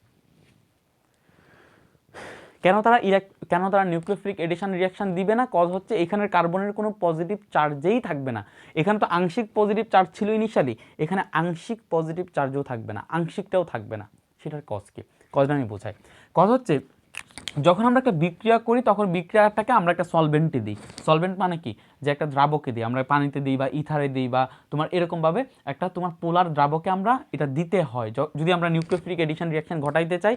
কেন তারা নিউক্লিওফিলিক এডিশন রিয়াকশন দিবে না? কজ হচ্ছে এখানের কার্বনের কোনো পজিটিভ চার্জেই থাকবে না। এখানে তো আংশিক পজিটিভ চার্জ ছিল ইনিশিয়ালি, এখানে আংশিক পজিটিভ চার্জও থাকবে না, আংশিকটাও থাকবে না। সেটার কজ কি? কজটা আমি বোঝাই। কজ হচ্ছে যখন আমরা একটা বিক্রিয়া করি তখন বিক্রিয়াটাকে আমরা একটা সলভেন্টে দিই। সলভেন্ট মানে কি? যে একটা দ্রাবকে দিই, আমরা পানিতে দিই বা ইথারে দিই বা তোমার এরকমভাবে একটা তোমার পোলার দ্রাবকে আমরা এটা দিতে হয়। যদি আমরা নিউক্লিওফিলিক এডিশন রিয়াকশন ঘটাইতে চাই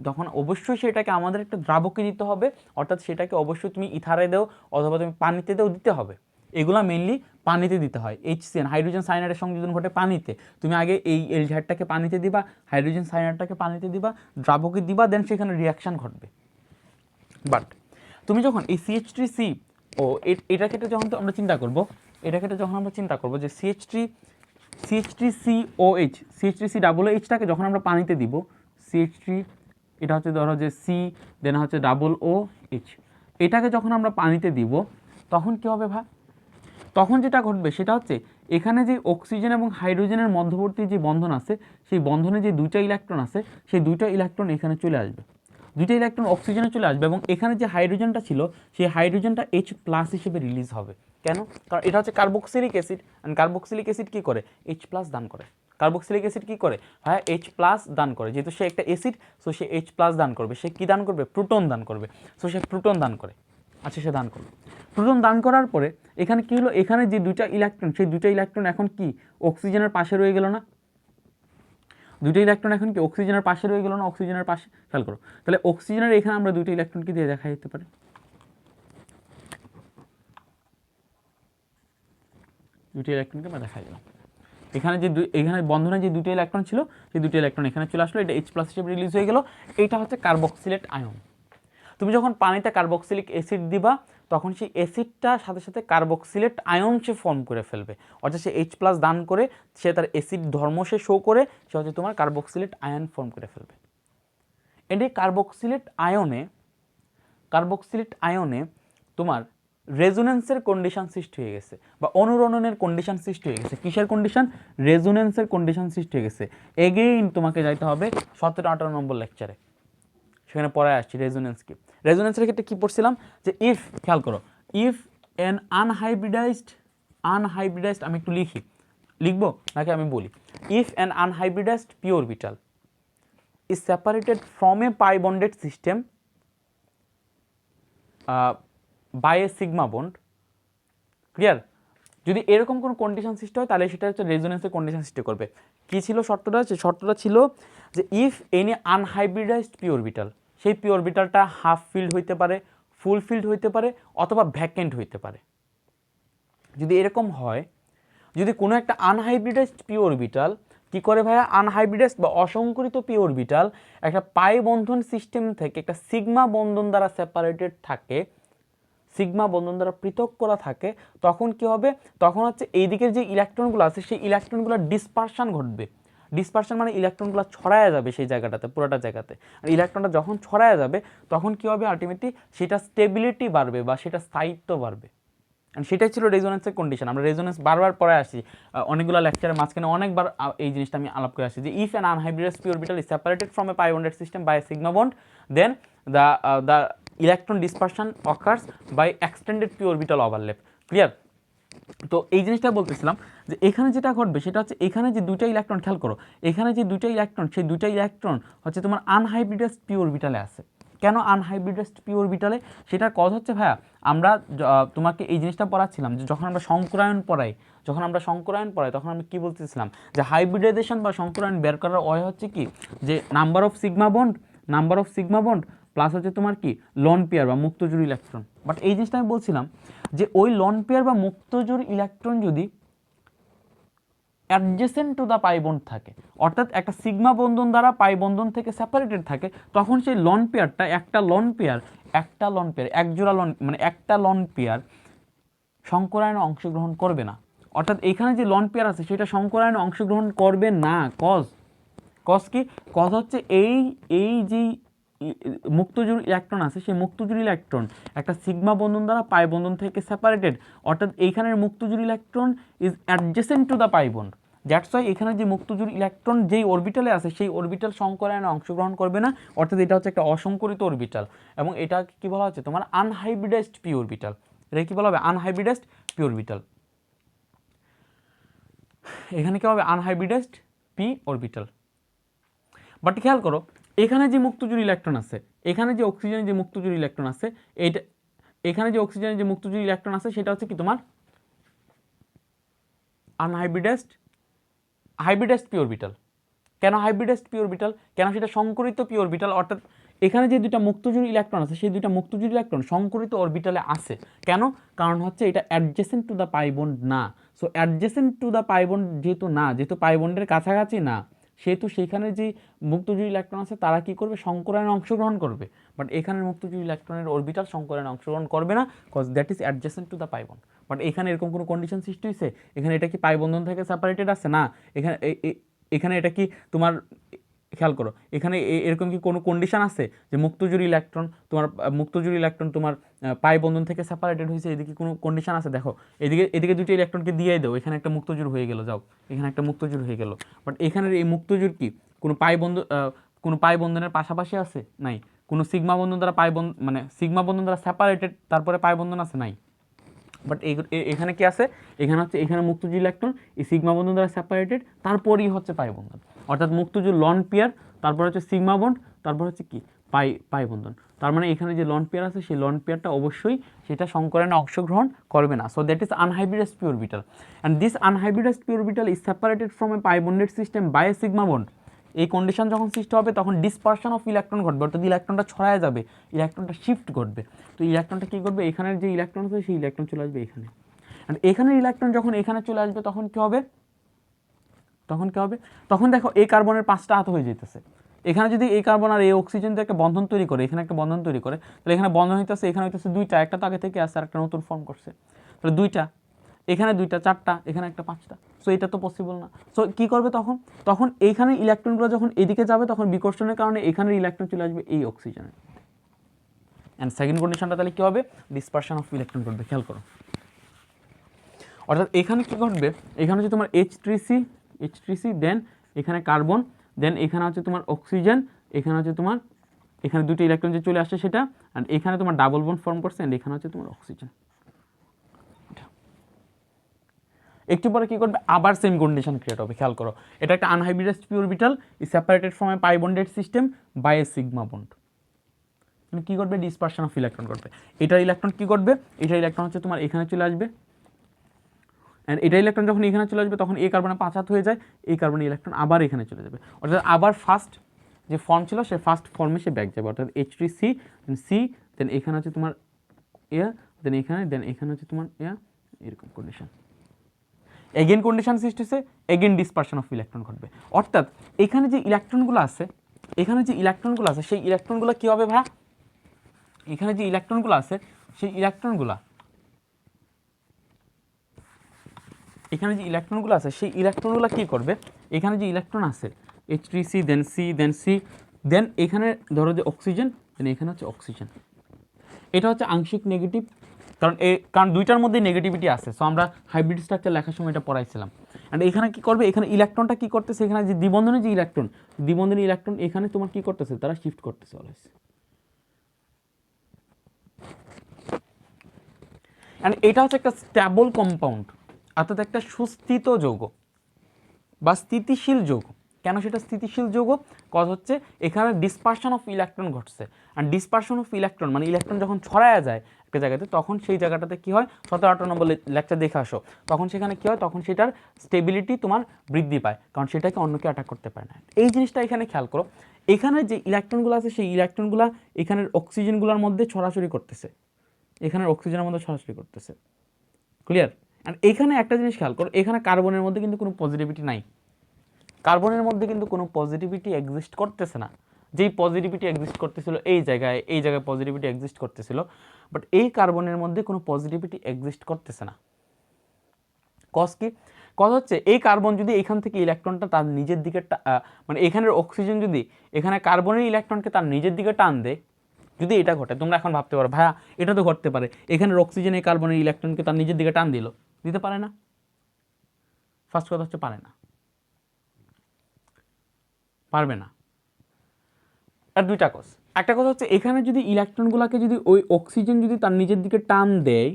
তখন অবশ্যই সেটাকে আমাদের একটা দ্রাবকে দিতে হবে, অর্থাৎ সেটাকে অবশ্যই তুমি ইথারে দাও অথবা তুমি পানিতে দাও, দিতে হবে। এগুলো মেনলি পানিতে দিতে হয়। HCN হাইড্রোজেন সায়ানাইডের সংযোজন ঘটে পানিতে, তুমি আগে এই এলডিহাইডটাকে পানিতে দিবা, হাইড্রোজেন সায়ানাইডটাকে পানিতে দিবা, দ্রাবকে দিবা, দেন সেখানে রিয়াকশন ঘটবে। বাট তুমি যখন এই CH3C এটার ক্ষেত্রে যখন আমরা চিন্তা করব, যে CH3COHটাকে যখন আমরা পানিতে দিব, CH3 এটা হচ্ছে ধরো যে C দেন হচ্ছে OOH, এটাকে যখন আমরা পানিতে দিব তখন কী হবে ভাই? তখন যেটা ঘটবে সেটা হচ্ছে এখানে যে অক্সিজেন এবং হাইড্রোজেনের মধ্যবর্তী যে বন্ধন আছে, সেই বন্ধনে যে দুইটা ইলেকট্রন আছে, সেই দুইটা ইলেকট্রন এখানে চলে আসবে, দুইটা ইলেকট্রন অক্সিজেনে চলে আসবে, এবং এখানে যে হাইড্রোজেনটা ছিল সেই হাইড্রোজেনটা H+ হিসেবে রিলিজ হবে। কেন? কারণ এটা হচ্ছে carboxylic acid, and carboxylic acid কী করে? H+ দান করে। কার্বক্সিলিক অ্যাসিড কী করে? হ্যাঁ, H+ দান করে। যেহেতু সে একটা অ্যাসিড, সো সে H+ দান করবে। সে কী দান করবে? প্রোটন দান করবে। সো সে প্রোটন দান করে। আচ্ছা, সে দান করবে। প্রোটন দান করার পরে এখানে কী হলো? এখানে যে দুইটা ইলেকট্রন, সেই দুইটা ইলেকট্রন এখন কি অক্সিজেনের পাশে রয়ে গেল না? দুইটা ইলেকট্রন এখন কি অক্সিজেনের পাশে রয়ে গেল না? অক্সিজেনের পাশে। খেয়াল করো, তাহলে অক্সিজেনের এখানে আমরা দুইটা ইলেকট্রনকে দিয়ে দেখা যেতে পারে, দুইটা ইলেকট্রনকে আমরা দেখা গেলাম। এখানে বন্ধনে যে দুটো ইলেকট্রন ছিল সেই দুটো ইলেকট্রন এখানে চলে আসলো, এটা H+ হিসেবে রিলিজ হয়ে গেল। এইটা হচ্ছে কার্বক্সিলেট আয়ন। তুমি যখন পানিতে কার্বক্সিলিক অ্যাসিড দিবা তখন সেই অ্যাসিডটার সাথে সাথে কার্বক্সিলেট আয়ন সে ফর্ম করে ফেলবে, অর্থাৎ সে H+ দান করে সে তার অ্যাসিড ধর্ম সে শো করে সে হচ্ছে তোমার কার্বক্সিলেট আয়ন ফর্ম করে ফেলবে। এই কার্বক্সিলেট আয়নে তোমার রেজোনেন্সের কন্ডিশন সৃষ্টি হয়ে গেছে, বা অনুরণনের কন্ডিশন সৃষ্টি হয়ে গেছে। কিসের কন্ডিশন? রেজোনেন্সের কন্ডিশন সৃষ্টি হয়ে গেছে। এগেইন তোমাকে যাইতে হবে 17-18 নম্বর লেকচারে, সেখানে পড়ায় আসছি রেজোনেন্স কি। রেজোনেন্সের ক্ষেত্রে কী পড়ছিলাম? যে ইফ, খেয়াল করো, ইফ অ্যান আনহাইব্রিডাইজড, আমি একটু লিখবো নাকি আমি বলি? If an unhybridised p orbital is separated from a pi bonded system by a sigma bond, clear? যদি এরকম কোনো কন্ডিশন সৃষ্টি হয় তাহলে সেটা হচ্ছে রেজোনেন্সের কন্ডিশন সৃষ্টি করবে। কী ছিল শর্তটা? শর্তটা ছিল যে ইফ এনি আনহাইব্রিডাইজড পি অরবিটাল, সেই পি অরবিটালটা হাফ ফিল্ড হইতে পারে, ফুল ফিল্ড হইতে পারে, অথবা ভ্যাকেন্ট হইতে পারে। যদি এরকম হয়, যদি কোনো একটা আনহাইব্রিডাইজড পি অরবিটাল কি করে ভাইয়া, আনহাইব্রিডাইজড বা অসংকরিত পি অরবিটাল একটা পাই বন্ধন সিস্টেম থেকে একটা সিগমা বন্ধন দ্বারা সেপারেটেড থাকে, সিগমা বন্ধন দ্বারা পৃথক করা থাকে, তখন কি হবে, তখন হচ্ছে এই দিকের যে ইলেকট্রনগুলো আছে সেই ইলেকট্রনগুলোর ডিসপারশন ঘটবে। ডিসপারশন মানে ইলেকট্রনগুলো ছড়ায়া যাবে সেই জায়গাটাতে, পুরোটা জায়গাতে। আর ইলেকট্রনটা যখন ছড়ায়া যাবে তখন কি হবে, আলটিমেটলি সেটা স্টেবিলিটি বাড়বে বা সেটা স্থায়িত্ব বাড়বে। সেটাই ছিল রেজোনেন্সের কন্ডিশন। আমরা রেজোনেন্স বারবার পরে আসি, অনেকগুলো লেকচারের মাঝখানে অনেকবার এই জিনিসটা আমি আলাপ করে আসি যে if an unhybridised p orbital is separated from a pi bonded system by a sigma bond, then the electron dispersion occurs by extended p orbital overlap. Clear? তো এই জিনিসটা বলতেছিলাম যে এখানে যেটা ঘটবে সেটা হচ্ছে এখানে যে দুইটা ইলেকট্রন, খেয়াল করো, এখানে যে দুইটা ইলেকট্রন, সেই দুইটা ইলেকট্রন হচ্ছে তোমার আনহাইব্রিডাইজড পি অরবিটালে আছে। কেন আনহাইব্রিডাইজড পি অরবিটালে? সেটার কজ হচ্ছে ভাইয়া, আমরা তোমাকে এই জিনিসটা পড়াচ্ছিলাম যে যখন আমরা সংকরায়ন পড়াই, তখন আমরা কি বলতেছিলাম যে হাইব্রিডাইজেশন বা সংকরায়ন বের করার ওয়ে হচ্ছে কি, যে number of sigma bond plus হচ্ছে তোমার কি লন পেয়ার বা মুক্তজোড় ইলেকট্রন। বাট এই জিনিসটা আমি বলছিলাম যে ওই লন পেয়ার বা মুক্তজোড় ইলেকট্রন যদি adjacent to the pi bond থাকে, অর্থাৎ একটা সিগমা বন্ধন দ্বারা পাই বন্ধন থেকে সেপারেটেড থাকে, তখন সেই লন পেয়ারটা একটা লন পেয়ার এক জোড়া লন মানে একটা লন পেয়ার সংকরায়নে অংশগ্রহণ করবে না। অর্থাৎ এখানে যে লন পেয়ার আছে সেটা সংকরায়নে অংশগ্রহণ করবে না। কজ কি? কজ হচ্ছে এই যে মুক্তজোড় ইলেকট্রন আছে সেই মুক্তজোড় ইলেকট্রন একটা সিগমা বন্ধন দ্বারা পাই বন্ধন থেকে সেপারেটেড, অর্থাৎ এইখানের মুক্তজোড় electron is adjacent to the pi bond. That's why এখানে যে মুক্তজোড় ইলেকট্রন যেই অরবিটালে আছে সেই অরবিটাল সংকরায়নে অংশগ্রহণ করবে না, অর্থাৎ এটা হচ্ছে একটা অসংকরিত অরবিটাল, এবং এটা কি বলা হচ্ছে তোমার আনহাইব্রিডাইজড পি অরবিটাল। এটা কি বলা হবে? আনহাইব্রিডাইজড পি অরবিটাল। এখানে কি হবে? আনহাইব্রিডাইজড পি অরবিটাল। বাট খেয়াল করো, এখানে যে মুক্তজোড় ইলেকট্রন আছে, এখানে যে অক্সিজেনের যে মুক্তজোড় ইলেকট্রন আছে, এইটা এখানে যে অক্সিজেনের যে মুক্তজোড় ইলেকট্রন আছে সেটা হচ্ছে কি তোমার আনহাইব্রিডাইজড পি অরবিটাল। কেন হাইব্রিডাইজড পি অরবিটাল? কেন সেটা সংকরিত পি অরবিটাল, অর্থাৎ এখানে যে দুইটা মুক্তজোড় ইলেকট্রন আছে সেই দুইটা মুক্তজোড় ইলেকট্রন সংকরিত অরবিটালে আছে। কেন? কারণ হচ্ছে এটা adjacent to the pi bond না। So adjacent to the pi bond যেহেতু পাই বন্ডের কাছাকাছি না, সেহেতু সেখানে যে মুক্তজোড় ইলেকট্রন আছে তারা কি করবে? সংকরায়নে অংশগ্রহণ করবে। বাট এখানের মুক্তজোড় ইলেকট্রনের অরবিটাল সংকরায়নে অংশগ্রহণ করবে না, cause that is adjacent to the pi bond. But এখানে এরকম কোনো কন্ডিশন সৃষ্টি হয়েছে? এখানে এটা কি পাই বন্ধন থেকে সেপারেটেড আছে? না। এখানে এটা কি তোমার, খেয়াল করো, এখানে এরকম কি কোনো কন্ডিশন আছে যে মুক্তজোড় ইলেকট্রন তোমার পাই বন্ধন থেকে সেপারেটেড হয়েছে? এদিকে কোনো কন্ডিশন আছে? দেখো, এদিকে দুটো ইলেকট্রনকে দিয়ে দাও, এখানে একটা মুক্তজোড় হয়ে গেল, যাও, এখানে একটা মুক্তজোড় হয়ে গেল। বাট এখানের এই মুক্তজোড় কি কোনো পাই বন্ধনের পাশাপাশি আছে? নাই। কোনো সিগমা বন্ধন দ্বারা সিগমা বন্ধন দ্বারা সেপারেটেড তারপরে পাই বন্ধন আছে? নাই। বাট এখানে কি আছে? এখানে হচ্ছে এখানে মুক্তজোড় ইলেকট্রন এই সিগমা বন্ধন দ্বারা সেপারেটেড, তারপরেই হচ্ছে পাই বন্ধন, অর্থাৎ মুক্তজোড় লন পেয়ার, তারপর হচ্ছে সিগমা বন্ড, তারপর হচ্ছে কি পাই বন্ধন। তার মানে এখানে যে লন পেয়ার আছে সেই লন পেয়ারটা অবশ্যই সেটা সংকরায়নে অংশগ্রহণ করবে না। So that is unhybridised p orbital, and this unhybridised p orbital is separated from a pi bonded system by a sigma bond. এই কন্ডিশন যখন সৃষ্টি হবে তখন ডিসপারশন অফ ইলেকট্রন ঘটবে, অর্থাৎ ইলেকট্রনটা ছড়ায় যাবে, ইলেকট্রনটা শিফট ঘটবে। তো ইলেকট্রনটা কী করবে? এখানের যে ইলেকট্রন আছে সেই ইলেকট্রন চলে আসবে এখানে, অ্যান্ড এখানের ইলেকট্রন যখন এখানে চলে আসবে তখন কী হবে? তখন দেখো এই কার্বনের 5টা হাত হয়ে যেতেছে। এখানে যদি এই কার্বন আর এই অক্সিজেন দিয়ে একটা বন্ধন তৈরি করে, এখানে একটা বন্ধন তৈরি করে, তাহলে এখানে বন্ধন হইতেছে, এখানে হইতেছে 2টা, একটা তো আগে থেকে আসছে আর একটা নতুন ফর্ম করছে, তাহলে 2টা, এখানে 2টা, 4টা, এখানে একটা 5টা। সো এটা তো পসিবল না। সো কী করবে তখন এইখানে ইলেকট্রনগুলো যখন এদিকে যাবে তখন বিকর্ষণের কারণে এখানের ইলেকট্রন চলে আসবে এই অক্সিজেনে, অ্যান্ড সেকেন্ড কন্ডিশনটা তাহলে কী হবে? ডিসপারশন অফ ইলেকট্রন ঘটবে। খেয়াল করো, অর্থাৎ এখানে কী ঘটবে? এখানে হচ্ছে তোমার H3C, দেন এখানে কার্বন, দেন এখানে হচ্ছে তোমার অক্সিজেন, এখানে হচ্ছে তোমার এখানে 2টো ইলেকট্রন যে চলে আসছে সেটা, অ্যান্ড এখানে তোমার ডাবল বন্ড ফর্ম করছে, অ্যান্ড এখানে হচ্ছে তোমার অক্সিজেন। একটু পরে কী করবে? আবার সেম কন্ডিশন ক্রিয়েট হবে। খেয়াল করো, এটা একটা unhybridised p orbital is separated from a pi bonded system by a sigma bond. মানে কী করবে? ডিসপারশন অফ ইলেকট্রন করবে। এটার ইলেকট্রন কী করবে? এটার ইলেকট্রন হচ্ছে তোমার এখানে চলে আসবে, অ্যান্ড এটা ইলেকট্রন যখন এখানে চলে আসবে তখন এই কার্বনে 5 হাত হয়ে যায়, এই কার্বনের ইলেকট্রন আবার এখানে চলে যাবে, অর্থাৎ আবার ফার্স্ট যে ফর্ম ছিল সে ফার্স্ট ফর্মে সে ব্যাক যাবে, অর্থাৎ H3C, দেন এখানে হচ্ছে তোমার দেন এখানে হচ্ছে তোমার এরকম কন্ডিশন। এগেন কন্ডিশন সৃষ্টি হচ্ছে, এগেন ডিসপারশন অফ ইলেকট্রন ঘটবে। অর্থাৎ এখানে যে ইলেকট্রনগুলো আছে, সেই ইলেকট্রনগুলো কী হবে ভাই, এখানে যে ইলেকট্রনগুলো আছে সেই ইলেকট্রনগুলো কী করবে, এখানে যে ইলেকট্রন আছে H3C দেন এখানে ধরো যে অক্সিজেন, দেন এখানে হচ্ছে অক্সিজেন, এটা হচ্ছে আংশিক নেগেটিভ, কারণ দুইটার মধ্যে নেগেটিভিটি আছে। সো আমরা হাইব্রিড স্ট্রাকচার লেখার সময় এটা পড়াইছিলাম। অ্যান্ড এখানে কী করবে, এখানে ইলেকট্রনটা কী করতেছে, এখানে যে দ্বিবন্ধনী ইলেকট্রন এখানে তোমার কী করতেছে, তারা শিফট করতেছে অলওয়েজ। অ্যান্ড এটা হচ্ছে একটা স্ট্যাবল কম্পাউন্ড, অর্থাৎ একটা সুস্থিত যৌগ বা স্থিতিশীল যৌগ। কেন সেটা স্থিতিশীল যৌগ? কজ হচ্ছে এখানে ডিসপারশন অফ ইলেকট্রন ঘটছে। আর ডিসপারশন অফ ইলেকট্রন মানে ইলেকট্রন যখন ছড়ায়া যায় একটা জায়গাতে, তখন সেই জায়গাটাতে কী হয়, 17-18 নম্বর লেকচার দেখে আসো, তখন সেখানে কী হয়, তখন সেটার স্টেবিলিটি তোমার বৃদ্ধি পায়, কারণ সেটাকে অন্য কেউ অ্যাটাক করতে পারে না। এই জিনিসটা এখানে খেয়াল করো, এখানে যে ইলেকট্রনগুলো আছে সেই ইলেকট্রনগুলো এখানের অক্সিজেনগুলোর মধ্যে ছড়াছড়ি করতেছে, ক্লিয়ার? অ্যান্ড এখানে একটা জিনিস খেয়াল করো, এখানে কার্বনের মধ্যে কিন্তু কোনো পজিটিভিটি নাই, কার্বনের মধ্যে কিন্তু কোনো পজিটিভিটি এক্সিস্ট করতেছে না। যেই পজিটিভিটি এক্সিস্ট করতেছিল এই জায়গায় পজিটিভিটি এক্সিস্ট করতেছিল, বাট এই কার্বনের মধ্যে কোনো পজিটিভিটি এক্সিস্ট করতেছে না। কজ কি? কজ হচ্ছে এই কার্বন যদি এখান থেকে ইলেকট্রনটা তার নিজের দিকে মানে এখানের অক্সিজেন যদি এখানে কার্বনের ইলেকট্রনকে তার নিজের দিকে টান দেয়, যদি এটা ঘটে, তোমরা এখন ভাবতে পারো ভাইয়া এটা তো ঘটতে পারে, এখানের অক্সিজেন এই কার্বনের ইলেকট্রনকে তার নিজের দিকে টান দিতে পারে না। ফার্স্ট কথা হচ্ছে পারবে না। আর দুইটা কজ, একটা কথা হচ্ছে এখানে যদি ইলেকট্রনগুলোকে যদি ওই অক্সিজেন যদি তার নিজের দিকে টান দেয়,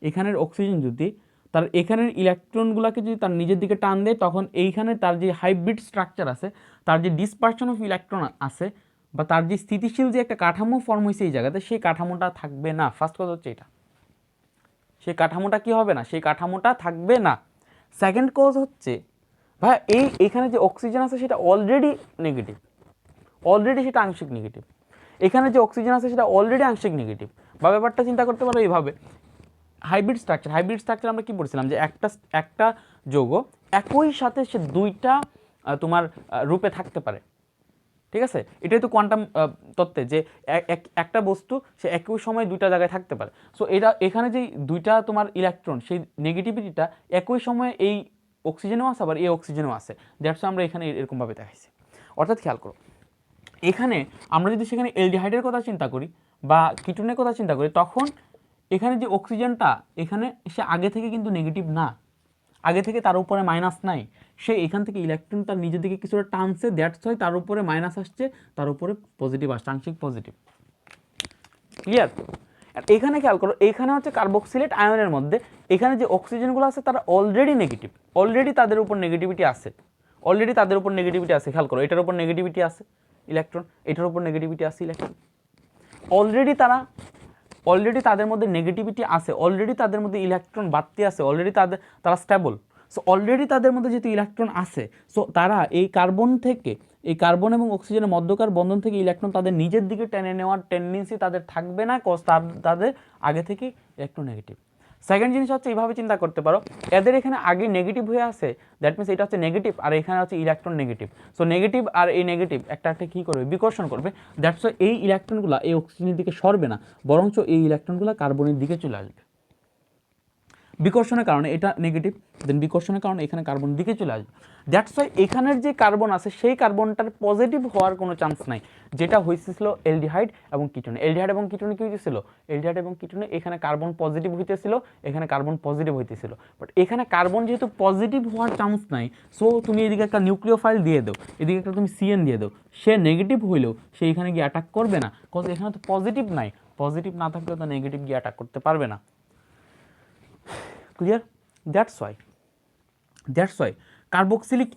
এখানের অক্সিজেন যদি তার এখানের ইলেকট্রনগুলোকে যদি তার নিজের দিকে টান দেয়, তখন এইখানে তার যে হাইব্রিড স্ট্রাকচার আছে, তার যে ডিসপারশন অফ ইলেকট্রন আছে, বা তার যে স্থিতিশীল যে একটা কাঠামো ফর্ম হয়েছে এই জায়গাতে, সেই কাঠামোটা থাকবে না। ফার্স্ট কথা হচ্ছে এটা, সেই কাঠামোটা কি হবে না, সেই কাঠামোটা থাকবে না। সেকেন্ড কজ হচ্ছে ভাই এখানে যে অক্সিজেন আছে সেটা অলরেডি নেগেটিভ, সেটা আংশিক নেগেটিভ। এখানে যে অক্সিজেন আছে সেটা অলরেডি আংশিক নেগেটিভ। বা ব্যাপারটা চিন্তা করতে পারো এইভাবে, হাইব্রিড স্ট্রাকচার আমরা কি পড়ছিলাম, যে একটা যৌগ একই সাথে সে দুইটা তোমার রূপে থাকতে পারে, ঠিক আছে? এটাই তো কোয়ান্টাম তত্ত্বে, যে একটা বস্তু সে একই সময় দুইটা জায়গায় থাকতে পারে। সো এখানে যে দুইটা তোমার ইলেকট্রন, সেই নেগেটিভিটিটা একই সময়ে এই অক্সিজেনও আছে, আবার এই অক্সিজেনও আছে। দ্যাটস আমরা এখানে এরকমভাবে দেখাইছি। অর্থাৎ খেয়াল করো, এখানে আমরা যদি সেখানে অ্যালডিহাইডের কথা চিন্তা করি বা কিটোনের কথা চিন্তা করি, তখন এখানে যে অক্সিজেনটা এখানে সে আগে থেকে কিন্তু নেগেটিভ না, আগে থেকে তার উপরে মাইনাস নাই, সে এখান থেকে ইলেকট্রন তার নিজের দিকে কিছুটা টানছে, দ্যাটস হয় তার উপরে মাইনাস আসছে, তার উপরে পজিটিভ আসছে, আংশিক পজিটিভ। ক্লিয়ার? এখানে খেয়াল করো, এখানে হচ্ছে কার্বক্সিলেট আয়নের মধ্যে এখানে যে অক্সিজেনগুলো আছে তারা অলরেডি নেগেটিভ, অলরেডি তাদের উপর নেগেটিভিটি আছে, খেয়াল করো, এটার উপর নেগেটিভিটি আছে ইলেকট্রন, এটার উপর নেগেটিভিটি আছে ইলেকট্রন, অলরেডি তাদের মধ্যে নেগেটিভিটি আছে, অলরেডি তাদের মধ্যে ইলেকট্রন বাড়তি আছে, অলরেডি তারা স্টেবল। সো অলরেডি তাদের মধ্যে যেহেতু ইলেকট্রন আছে, সো তারা এই কার্বন এবং অক্সিজেনের মধ্যকার বন্ধন থেকে ইলেকট্রন তাদের নিজের দিকে টেনে নেওয়ার টেন্ডেন্সি তাদের থাকবে না, কজ তাদের আগে থেকে ইলেকট্রন নেগেটিভ। সেকেন্ড জিনিস হচ্ছে এইভাবে চিন্তা করতে পারো, এদের এখানে আগে নেগেটিভ হয়ে আছে, দ্যাট মিনস এটা হচ্ছে নেগেটিভ, আর এখানে হচ্ছে ইলেকট্রন নেগেটিভ। সো নেগেটিভ আর এই নেগেটিভ একটা কী করবে, বিকর্ষণ করবে। দ্যাটস ওয়াই এই ইলেকট্রনগুলো এই অক্সিজেনের দিকে সরবে না, বরঞ্চ এই ইলেকট্রনগুলো কার্বনের দিকে চলে আসবে। বিকর্ষণের কারণে এটা নেগেটিভ, দেন বিকর্ষণের কারণে এখানে কার্বনের দিকে চলে আসবে। দ্যাটস ওয়াই এখানের যে কার্বন আছে সেই কার্বনটার পজিটিভ হওয়ার কোনো চান্স নাই, যেটা হয়েছিল অ্যালডিহাইড এবং কিটোনে। অ্যালডিহাইড এবং কিটোনে কি হইতেছিল, এখানে কার্বন পজিটিভ হইতেছিল, এখানে কার্বন পজিটিভ হইতেছিল, বাট এখানে কার্বন যেহেতু পজিটিভ হওয়ার চান্স নাই, সো তুমি এদিকে একটা নিউক্লিওফাইল দিয়ে দাও, এদিকে একটা তুমি CN দিয়ে দাও, সে নেগেটিভ হইলেও সে এখানে গিয়ে অ্যাটাক করবে না, কজ এখানে তো পজিটিভ নাই, পজিটিভ না থাকলেও তো নেগেটিভ গিয়ে অ্যাটাক করতে পারবে না। Clear? That's why carboxylic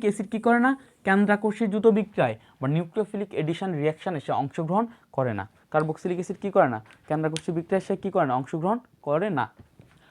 acid কি করে না, কেন্দ্রাকর্ষী দ্রুত বিক্রিয়ায় বা নিউক্লিওফিলিক এডিশন রিয়াকশানে সে অংশগ্রহণ করে না। কার্বক্সিলিক অ্যাসিড কি করে না, কেন্দ্রাকর্ষী বিক্রিয়ায় সে কি করে না, অংশগ্রহণ করে না।